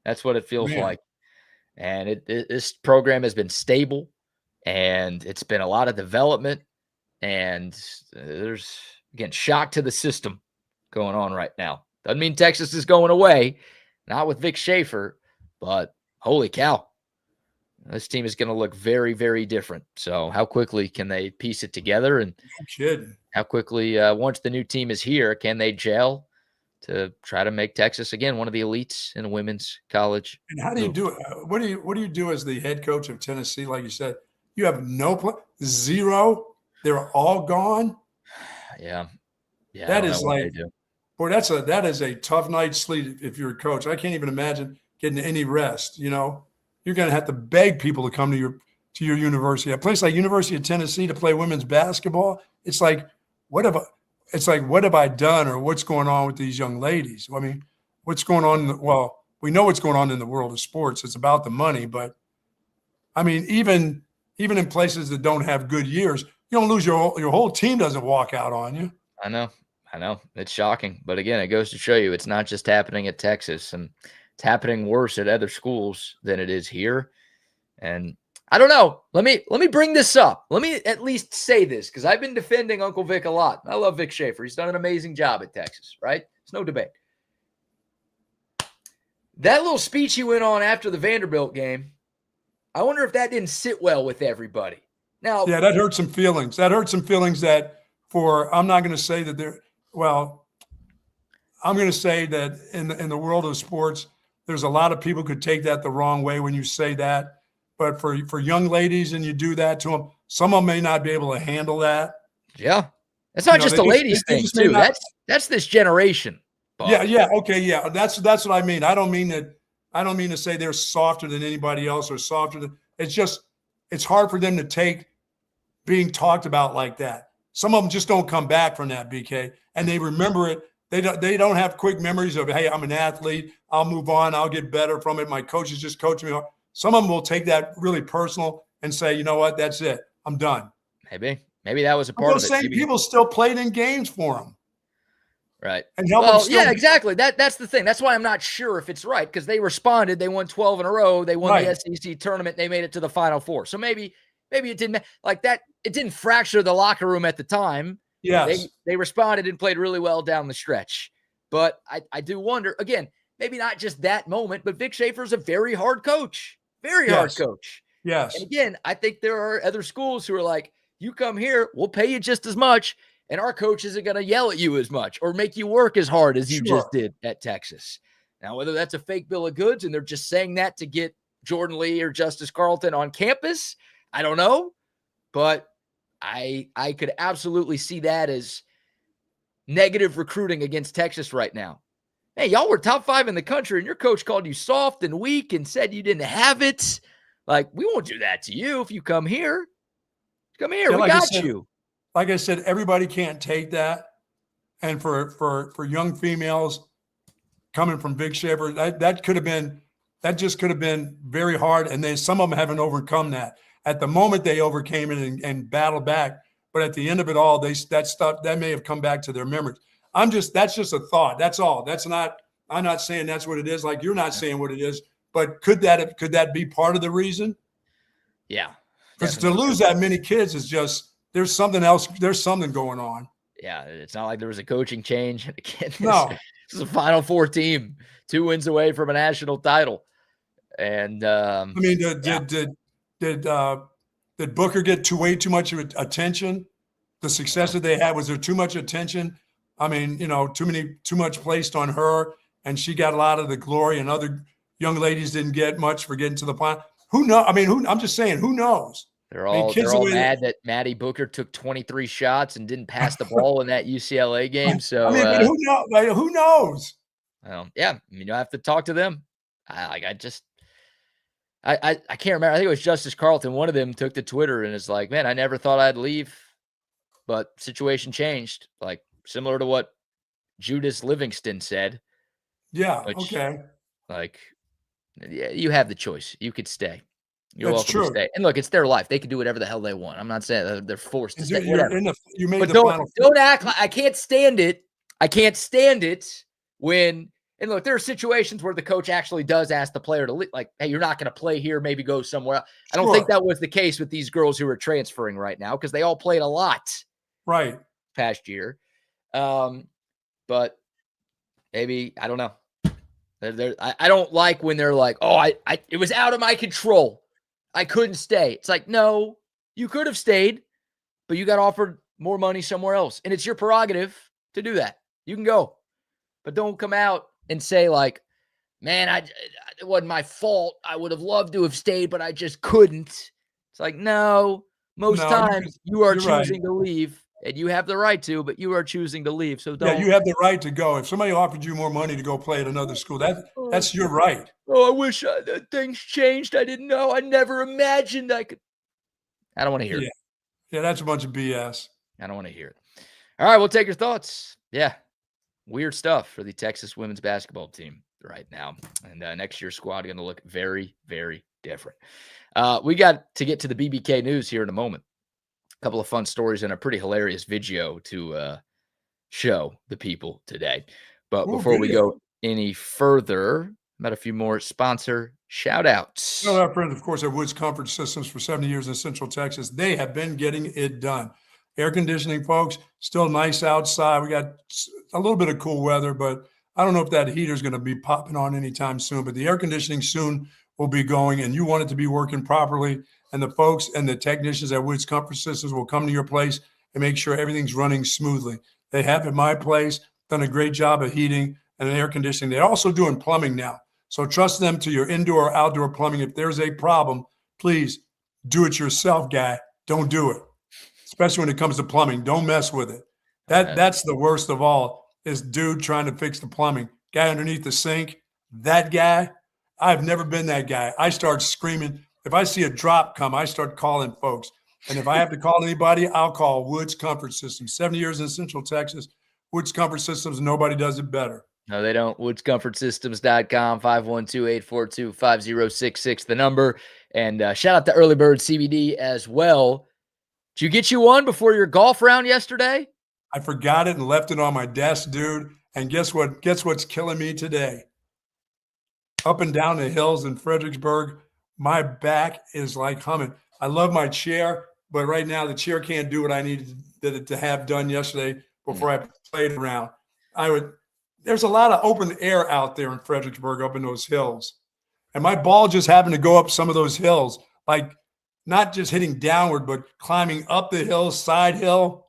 Speaker 1: That's what it feels like. And this program has been stable, and it's been a lot of development, and there's, again, shock to the system going on right now. Doesn't mean Texas is going away, not with Vic Schaefer, but holy cow. This team is going to look very, very different. So how quickly can they piece it together? And how quickly, once the new team is here, can they gel to try to make Texas, again, one of the elites in women's college?
Speaker 2: And how do you do it? What do you do as the head coach of Tennessee? Like you said, you have zero. They're all gone.
Speaker 1: Yeah.
Speaker 2: That is like, boy, that is a tough night's sleep if you're a coach. I can't even imagine getting any rest, You're going to have to beg people to come to your university. A place like University of Tennessee to play women's basketball, it's like, what have I done, or what's going on with these young ladies? I mean, what's going on? We know what's going on in the world of sports. It's about the money, but I mean, even in places that don't have good years, you don't lose your whole team doesn't walk out on you.
Speaker 1: I know. It's shocking, but again, it goes to show you it's not just happening at Texas, and it's happening worse at other schools than it is here. And I don't know. Let me bring this up. Let me at least say this, because I've been defending Uncle Vic a lot. I love Vic Schaefer. He's done an amazing job at Texas, right? There's no debate. That little speech he went on after the Vanderbilt game, I wonder if that didn't sit well with everybody. Now,
Speaker 2: yeah, that hurt some feelings. I'm not going to say that I'm going to say that in the world of sports, there's a lot of people could take that the wrong way when you say that. But for young ladies and you do that to them, some of them may not be able to handle that.
Speaker 1: Yeah. It's not just a ladies thing, too. That's this generation. Bob.
Speaker 2: Yeah. Okay. Yeah. That's what I mean. I don't mean to say they're softer than anybody else or softer than – it's hard for them to take being talked about like that. Some of them just don't come back from that, BK, and they remember it. They don't have quick memories of, hey, I'm an athlete. I'll move on. I'll get better from it. My coach is just coaching me. Some of them will take that really personal and say, you know what, that's it. I'm done.
Speaker 1: Maybe that was a part of it.
Speaker 2: People still played in games for them.
Speaker 1: Right.
Speaker 2: And
Speaker 1: yeah, exactly. That's the thing. That's why I'm not sure if it's right, because they responded. They won 12 in a row. They won the SEC tournament. They made it to the Final Four. So maybe it didn't like that. It didn't fracture the locker room at the time.
Speaker 2: Yes.
Speaker 1: They responded and played really well down the stretch. But I do wonder, again, maybe not just that moment, but Vic Schaefer's a very hard coach. Very hard coach.
Speaker 2: Yes.
Speaker 1: And again, I think there are other schools who are like, you come here, we'll pay you just as much, and our coach isn't going to yell at you as much or make you work as hard as you just did at Texas. Now, whether that's a fake bill of goods and they're just saying that to get Jordan Lee or Justice Carlton on campus, I don't know. But I could absolutely see that as negative recruiting against Texas right now. Hey, y'all were top 5 in the country, and your coach called you soft and weak and said you didn't have it. Like, we won't do that to you if you come here. Come here. Yeah, we got you.
Speaker 2: Like I said, everybody can't take that. And for young females coming from Vic Schaefer, that just could have been very hard. And some of them haven't overcome that. At the moment, they overcame it and battled back. But at the end of it all, that stuff that may have come back to their memories. That's just a thought. That's all. I'm not saying that's what it is. Like you're not saying what it is. But could that be part of the reason?
Speaker 1: Yeah.
Speaker 2: Because to lose that many kids is just, there's something else. There's something going on.
Speaker 1: Yeah, it's not like there was a coaching change. Again,
Speaker 2: No.
Speaker 1: this is a Final Four team, 2 wins away from a national title. And
Speaker 2: I mean, did Booker get way too much attention? The success that they had, was there too much attention? I mean, too much placed on her, and she got a lot of the glory, and other young ladies didn't get much for getting to the final. Who knows? I mean, I'm just saying, who knows?
Speaker 1: They're all mad that Maddie Booker took 23 shots and didn't pass the ball in that UCLA game. So
Speaker 2: I mean, but who knows? Like, who knows?
Speaker 1: Yeah, I mean, you have to talk to them. I can't remember. I think it was Justice Carlton. One of them took to Twitter and is like, "Man, I never thought I'd leave, but situation changed." Like similar to what Judas Livingston said.
Speaker 2: Yeah. Okay.
Speaker 1: Like, yeah, you have the choice. You could stay. You're
Speaker 2: That's
Speaker 1: welcome
Speaker 2: true.
Speaker 1: to stay. And look, it's their life. They can do whatever the hell they want. I'm not saying they're forced to stay.
Speaker 2: You made
Speaker 1: but
Speaker 2: the final.
Speaker 1: Don't act like I can't stand it. I can't stand it when. And look, there are situations where the coach actually does ask the player to leave, like, "Hey, you're not going to play here. Maybe go somewhere else." I don't think that was the case with these girls who are transferring right now because they all played a lot
Speaker 2: right
Speaker 1: past year. But maybe I don't know. I don't like when they're like, "Oh, it was out of my control. I couldn't stay." It's like, no, you could have stayed, but you got offered more money somewhere else. And it's your prerogative to do that. You can go. But don't come out and say like, "Man, it wasn't my fault. I would have loved to have stayed, but I just couldn't." It's like, no, most times you are choosing to leave. And you have the right to, but you are choosing to leave. So don't.
Speaker 2: Yeah, you have the right to go. If somebody offered you more money to go play at another school, that's your right.
Speaker 1: Oh, I wish things changed. I didn't know. I never imagined I could. I don't want to hear it.
Speaker 2: Yeah, that's a bunch of BS.
Speaker 1: I don't want to hear it. All right, we'll take your thoughts. Yeah, weird stuff for the Texas women's basketball team right now. And next year's squad going to look very, very different. We got to get to the BBK news here in a moment. A couple of fun stories and a pretty hilarious video to show the people today. But before we go any further, about a few more sponsor shout outs.
Speaker 2: Our friends, of course, at Woods Comfort Systems for 70 years in Central Texas. They have been getting it done. Air conditioning, folks, still nice outside. We got a little bit of cool weather, but I don't know if that heater is going to be popping on anytime soon. But the air conditioning soon will be going, and you want it to be working properly. And the folks and the technicians at Woods Comfort Systems will come to your place and make sure everything's running smoothly. They have at my place done a great job of heating and air conditioning. They're also doing plumbing now. So trust them to your indoor or outdoor plumbing. If there's a problem, please do it yourself, guy. Don't do it, especially when it comes to plumbing. Don't mess with it. That's the worst of all is dude trying to fix the plumbing. Guy underneath the sink, that guy, I've never been that guy. I start screaming. If I see a drop come, I start calling folks. And if I have to call anybody, I'll call Woods Comfort Systems. 70 years in Central Texas. Woods Comfort Systems, nobody does it better.
Speaker 1: No, they don't. WoodsComfortSystems.com, 512-842-5066, the number. And shout out to Early Bird CBD as well. Did you get you one before your golf round yesterday?
Speaker 2: I forgot it and left it on my desk, dude. And guess what? Guess what's killing me today? Up and down the hills in Fredericksburg, my back is like humming. I love my chair, but right now the chair can't do what I needed to have done yesterday before I played around. There's a lot of open air out there in Fredericksburg up in those hills. And my ball just happened to go up some of those hills, like not just hitting downward, but climbing up the hill, side hill.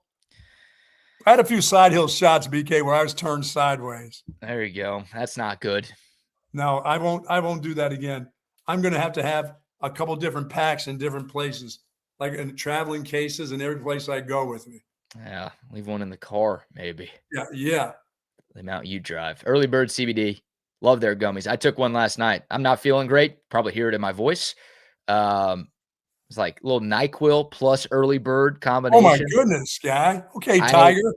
Speaker 2: I had a few side hill shots, BK, where I was turned sideways.
Speaker 1: There you go. That's not good.
Speaker 2: No, I won't do that again. I'm going to have a couple different packs in different places, like in traveling cases and every place I go with me.
Speaker 1: Yeah, leave one in the car, maybe.
Speaker 2: Yeah.
Speaker 1: The amount you drive. Early Bird CBD. Love their gummies. I took one last night. I'm not feeling great. Probably hear it in my voice. It's like a little NyQuil plus Early Bird combination.
Speaker 2: Oh, my goodness, guy. Okay, Tiger.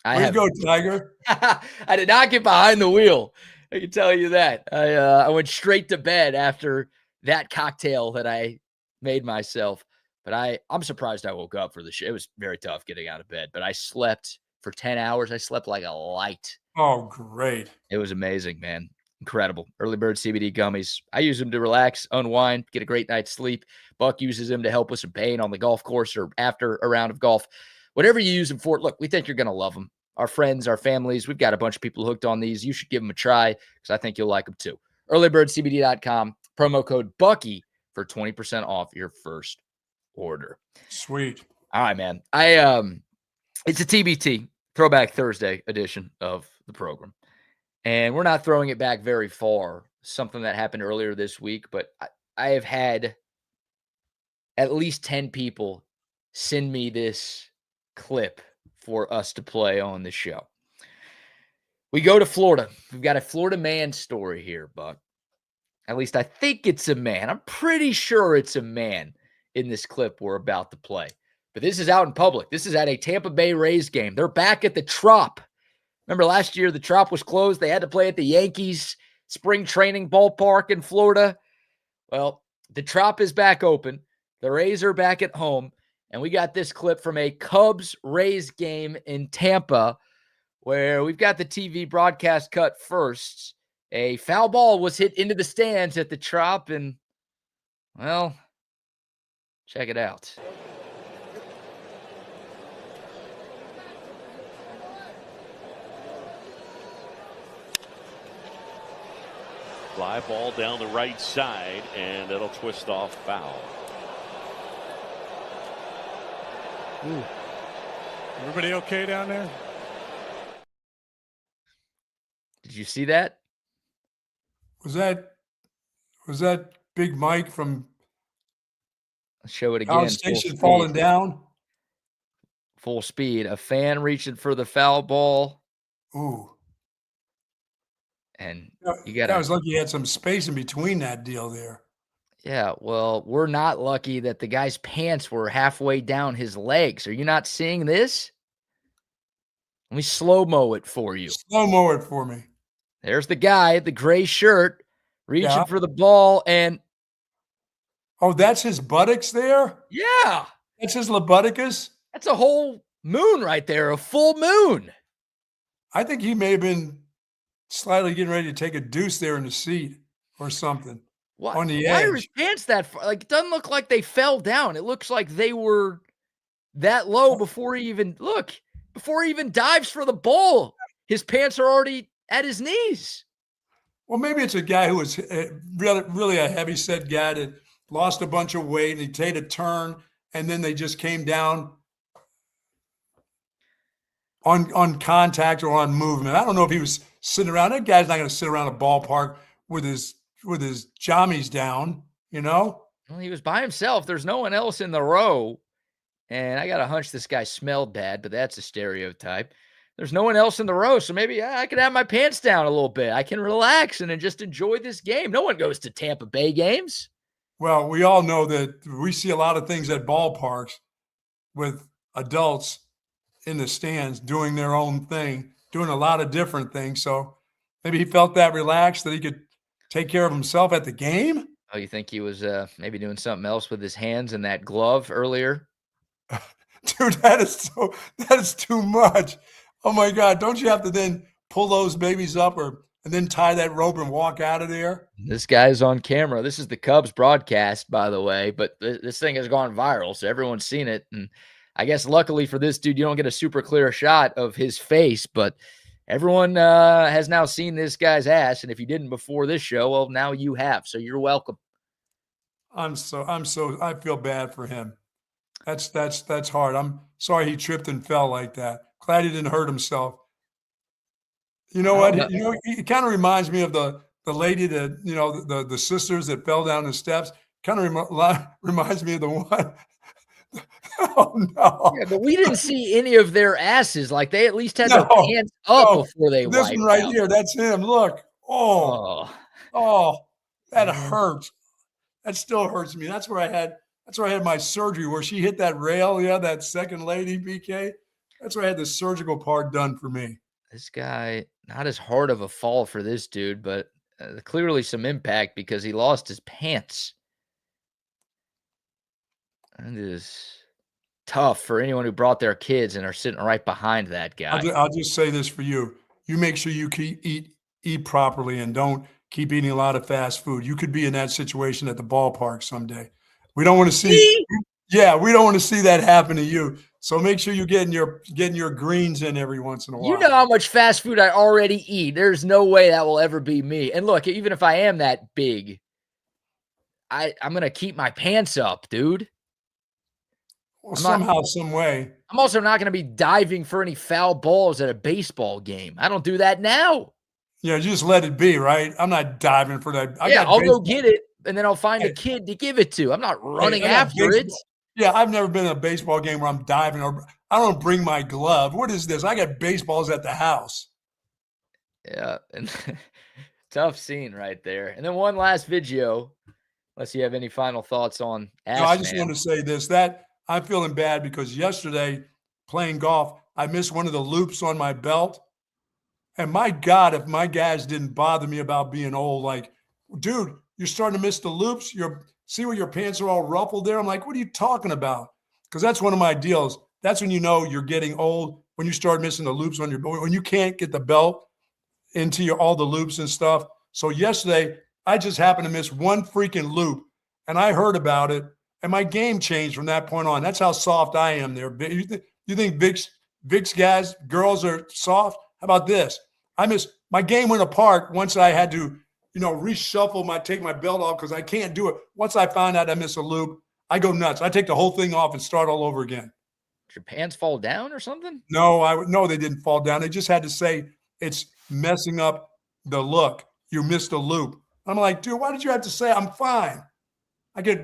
Speaker 2: Way to go, Tiger.
Speaker 1: I did not get behind the wheel. I can tell you that. I went straight to bed after that cocktail that I made myself. But I'm surprised I woke up for the show. It was very tough getting out of bed. But I slept for 10 hours. I slept like a light.
Speaker 2: Oh, great.
Speaker 1: It was amazing, man. Incredible. Early Bird CBD gummies. I use them to relax, unwind, get a great night's sleep. Buck uses them to help with some pain on the golf course or after a round of golf. Whatever you use them for, look, we think you're going to love them. Our friends, our families, we've got a bunch of people hooked on these. You should give them a try because I think you'll like them too. Earlybirdcbd.com, promo code Bucky for 20% off your first order.
Speaker 2: Sweet.
Speaker 1: All right, man. It's a TBT, Throwback Thursday edition of the program. And we're not throwing it back very far. Something that happened earlier this week, but I have had at least 10 people send me this clip for us to play on the show. We go to Florida. We've got a Florida man story here, Buck. At least I think it's a man. I'm pretty sure it's a man in this clip we're about to play. But this is out in public. This is at a Tampa Bay Rays game. They're back at the Trop. Remember last year the Trop was closed. They had to play at the Yankees spring training ballpark in Florida. Well, the Trop is back open. The Rays are back at home. And we got this clip from a Cubs-Rays game in Tampa where we've got the TV broadcast cut first. A foul ball was hit into the stands at the Trop, and, well, check it out.
Speaker 7: Fly ball down the right side, and it'll twist off foul.
Speaker 8: Ooh. Everybody okay down there?
Speaker 1: Did you see that?
Speaker 2: Was that Big Mike from
Speaker 1: Let's show it again.
Speaker 2: Power Station falling down?
Speaker 1: Full speed. A fan reaching for the foul ball.
Speaker 2: Ooh.
Speaker 1: And
Speaker 2: I was lucky you had some space in between that deal there.
Speaker 1: Yeah, well, we're not lucky that the guy's pants were halfway down his legs. Are you not seeing this? Let me slow-mo it for you.
Speaker 2: Slow-mo it for me.
Speaker 1: There's the guy, the gray shirt, reaching for the ball, and
Speaker 2: oh, that's his buttocks there?
Speaker 1: Yeah.
Speaker 2: That's his labutticus?
Speaker 1: That's a whole moon right there, a full moon.
Speaker 2: I think he may have been slightly getting ready to take a deuce there in the seat or something. On the edge.
Speaker 1: Why are his pants that far? Like, it doesn't look like they fell down. It looks like they were that low before he even dives for the ball. His pants are already at his knees.
Speaker 2: Well, maybe it's a guy who was really a heavy-set guy that lost a bunch of weight and he made a turn, and then they just came down on contact or on movement. I don't know if he was sitting around. That guy's not going to sit around a ballpark with his jammies down, you know?
Speaker 1: Well, he was by himself. There's no one else in the row. And I got a hunch this guy smelled bad, but that's a stereotype. There's no one else in the row, so maybe I could have my pants down a little bit. I can relax and then just enjoy this game. No one goes to Tampa Bay games.
Speaker 2: Well, we all know that we see a lot of things at ballparks with adults in the stands doing their own thing, doing a lot of different things. So maybe he felt that relaxed that he could take care of himself at the game.
Speaker 1: Oh, you think he was maybe doing something else with his hands in that glove earlier?
Speaker 2: Dude, that is too much. Oh my God. Don't you have to then pull those babies up and then tie that rope and walk out of there?
Speaker 1: This guy's on camera. This is the Cubs broadcast, by the way, but this thing has gone viral, so everyone's seen it. And I guess luckily for this dude, you don't get a super clear shot of his face, but everyone has now seen this guy's ass. And if you didn't before this show, well, now you have. So you're welcome.
Speaker 2: I feel bad for him. That's hard. I'm sorry he tripped and fell like that. Glad he didn't hurt himself. You know what? It kind of reminds me of the lady that, the sisters that fell down the steps. Kind of reminds me of the one. Oh, no.
Speaker 1: Yeah, but we didn't see any of their asses. Like, they at least had their pants up before they
Speaker 2: This
Speaker 1: wiped
Speaker 2: one right
Speaker 1: out.
Speaker 2: here, that's him. Look. Oh, that hurts. That still hurts me. That's where I had my surgery, where she hit that rail. Yeah, that second lady, BK. That's where I had the surgical part done for me.
Speaker 1: This guy, not as hard of a fall for this dude, but clearly some impact because he lost his pants. That is tough for anyone who brought their kids and are sitting right behind that guy.
Speaker 2: I'll just say this for you. You make sure you eat eat properly and don't keep eating a lot of fast food. You could be in that situation at the ballpark someday. We don't want to see we don't want to see that happen to you. So make sure you're getting your greens in every once in a while.
Speaker 1: You know how much fast food I already eat. There's no way that will ever be me. And look, even if I am that big, I'm going to keep my pants up, dude.
Speaker 2: Well, somehow, some way.
Speaker 1: I'm also not going to be diving for any foul balls at a baseball game. I don't do that now.
Speaker 2: Yeah, just let it be, right? I'm not diving for that.
Speaker 1: I'll go get it, and then I'll find a kid to give it to. I'm not running after it.
Speaker 2: Yeah, I've never been in a baseball game where I'm diving, or I don't bring my glove. What is this? I got baseballs at the house.
Speaker 1: Yeah, and tough scene right there. And then one last video, unless you have any final thoughts on
Speaker 2: I just want to say this, that I'm feeling bad because yesterday playing golf, I missed one of the loops on my belt. And my God, if my guys didn't bother me about being old, like, dude, you're starting to miss the loops. See where your pants are all ruffled there? I'm like, what are you talking about? Because that's one of my deals. That's when you know you're getting old, when you start missing the loops on your belt, when you can't get the belt into all the loops and stuff. So yesterday, I just happened to miss one freaking loop, and I heard about it, and my game changed from that point on. That's how soft I am there. You think Vic's guys, girls are soft? How about this? My game went apart once I had to, reshuffle take my belt off because I can't do it. Once I found out I missed a loop, I go nuts. I take the whole thing off and start all over again.
Speaker 1: Did your pants fall down or something?
Speaker 2: No, they didn't fall down. They just had to say it's messing up the look. You missed a loop. I'm like, dude, why did you have to say I'm fine?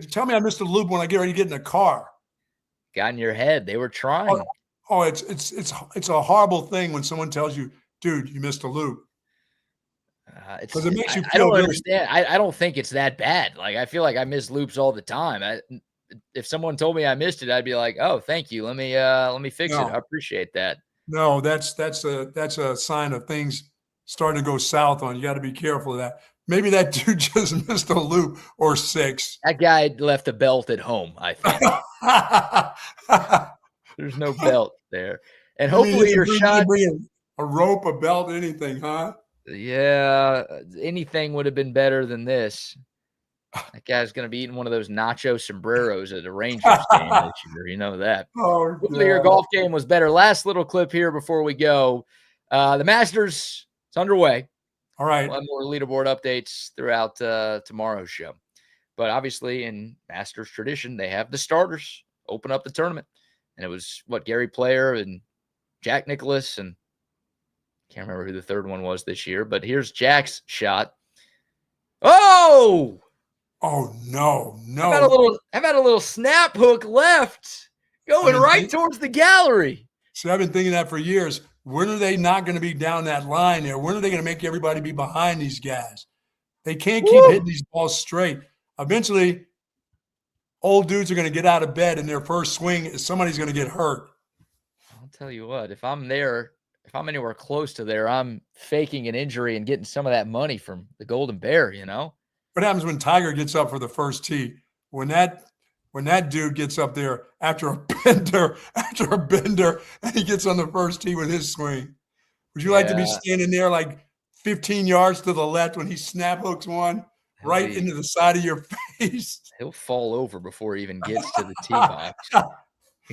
Speaker 2: Tell me I missed a loop when I get ready to get in the car.
Speaker 1: Got in your head. They were trying.
Speaker 2: It's a horrible thing when someone tells you, dude, you missed a loop. Because it makes you feel
Speaker 1: I don't
Speaker 2: really
Speaker 1: understand. I don't think it's that bad. Like, I feel like I miss loops all the time. If someone told me I missed it, I'd be like, oh, thank you. Let me fix it. I appreciate that.
Speaker 2: No, that's a sign of things starting to go south on. You got to be careful of that. Maybe that dude just missed a loop or 6.
Speaker 1: That guy left a belt at home, I think. There's no belt there. And hopefully your shot.
Speaker 2: A rope, a belt, anything, huh?
Speaker 1: Yeah, anything would have been better than this. That guy's going to be eating one of those nacho sombreros at a Rangers game this year. You know that.
Speaker 2: Oh,
Speaker 1: hopefully your golf game was better. Last little clip here before we go. The Masters is underway.
Speaker 2: All right.
Speaker 1: We'll have more leaderboard updates throughout tomorrow's show. But obviously in Masters tradition, they have the starters open up the tournament. And it was Gary Player and Jack Nicklaus, and can't remember who the third one was this year, but here's Jack's shot. Oh
Speaker 2: no.
Speaker 1: How about a little snap hook left going right towards the gallery?
Speaker 2: See, I've been thinking that for years. When are they not going to be down that line there? When are they going to make everybody be behind these guys? They can't keep hitting these balls straight. Eventually, old dudes are going to get out of bed, and their first swing, somebody's going to get hurt.
Speaker 1: I'll tell you what, if I'm anywhere close to there, I'm faking an injury and getting some of that money from the Golden Bear,
Speaker 2: What happens when Tiger gets up for the first tee? When that dude gets up there after a bender, and he gets on the first tee with his swing. Would you like to be standing there like 15 yards to the left when he snap hooks one right into the side of your face?
Speaker 1: He'll fall over before he even gets to the tee box. Look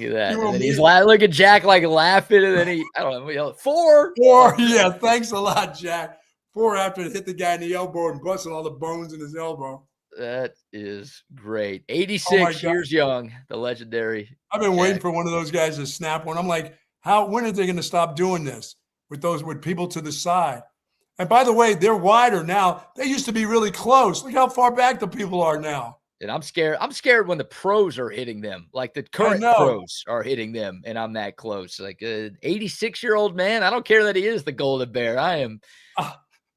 Speaker 1: at that. And then he's look at Jack laughing, and then I don't know, we yell 4.
Speaker 2: Yeah, thanks a lot, Jack. 4 after it hit the guy in the elbow and busted all the bones in his elbow.
Speaker 1: That is great. 86 years young, the legendary.
Speaker 2: I've been waiting for one of those guys to snap one. I'm like, when are they going to stop doing this with people to the side? And by the way, they're wider now. They used to be really close. Look how far back the people are now.
Speaker 1: And I'm scared. I'm scared when the pros are hitting them, like the current pros are hitting them, and I'm that close. Like an 86-year-old man, I don't care that he is the Golden Bear. I am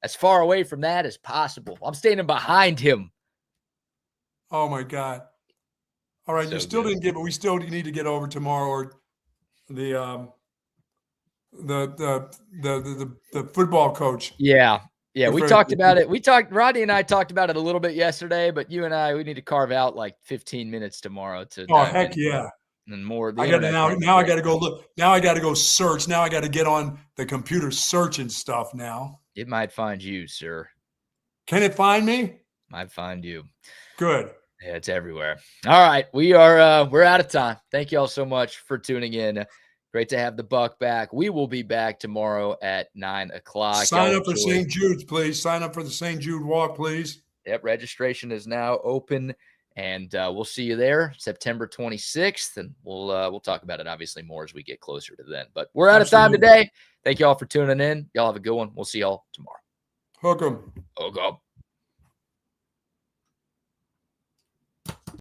Speaker 1: as far away from that as possible. I'm standing behind him.
Speaker 2: Oh my God! All right, you still didn't get, but we still need to get over tomorrow or the football coach.
Speaker 1: Yeah, we talked about it. Rodney and I talked about it a little bit yesterday, but you and I, we need to carve out like 15 minutes tomorrow to.
Speaker 2: Oh heck yeah!
Speaker 1: And more.
Speaker 2: I got to now I got to go look. Now I got to go search. Now I got to get on the computer searching stuff now.
Speaker 1: It might find you, sir.
Speaker 2: Can it find me?
Speaker 1: Might find you.
Speaker 2: Good.
Speaker 1: Yeah, it's everywhere. All right. We're out of time. Thank you all so much for tuning in. Great to have the Buck back. We will be back tomorrow at 9 o'clock.
Speaker 2: Sign up for St. Jude's, please. Sign up for the St. Jude walk, please.
Speaker 1: Yep. Registration is now open, and we'll see you there September 26th. And we'll talk about it obviously more as we get closer to then, but we're out of time today. Thank you all for tuning in. Y'all have a good one. We'll see y'all tomorrow.
Speaker 2: Hook 'em.
Speaker 1: Hook 'em.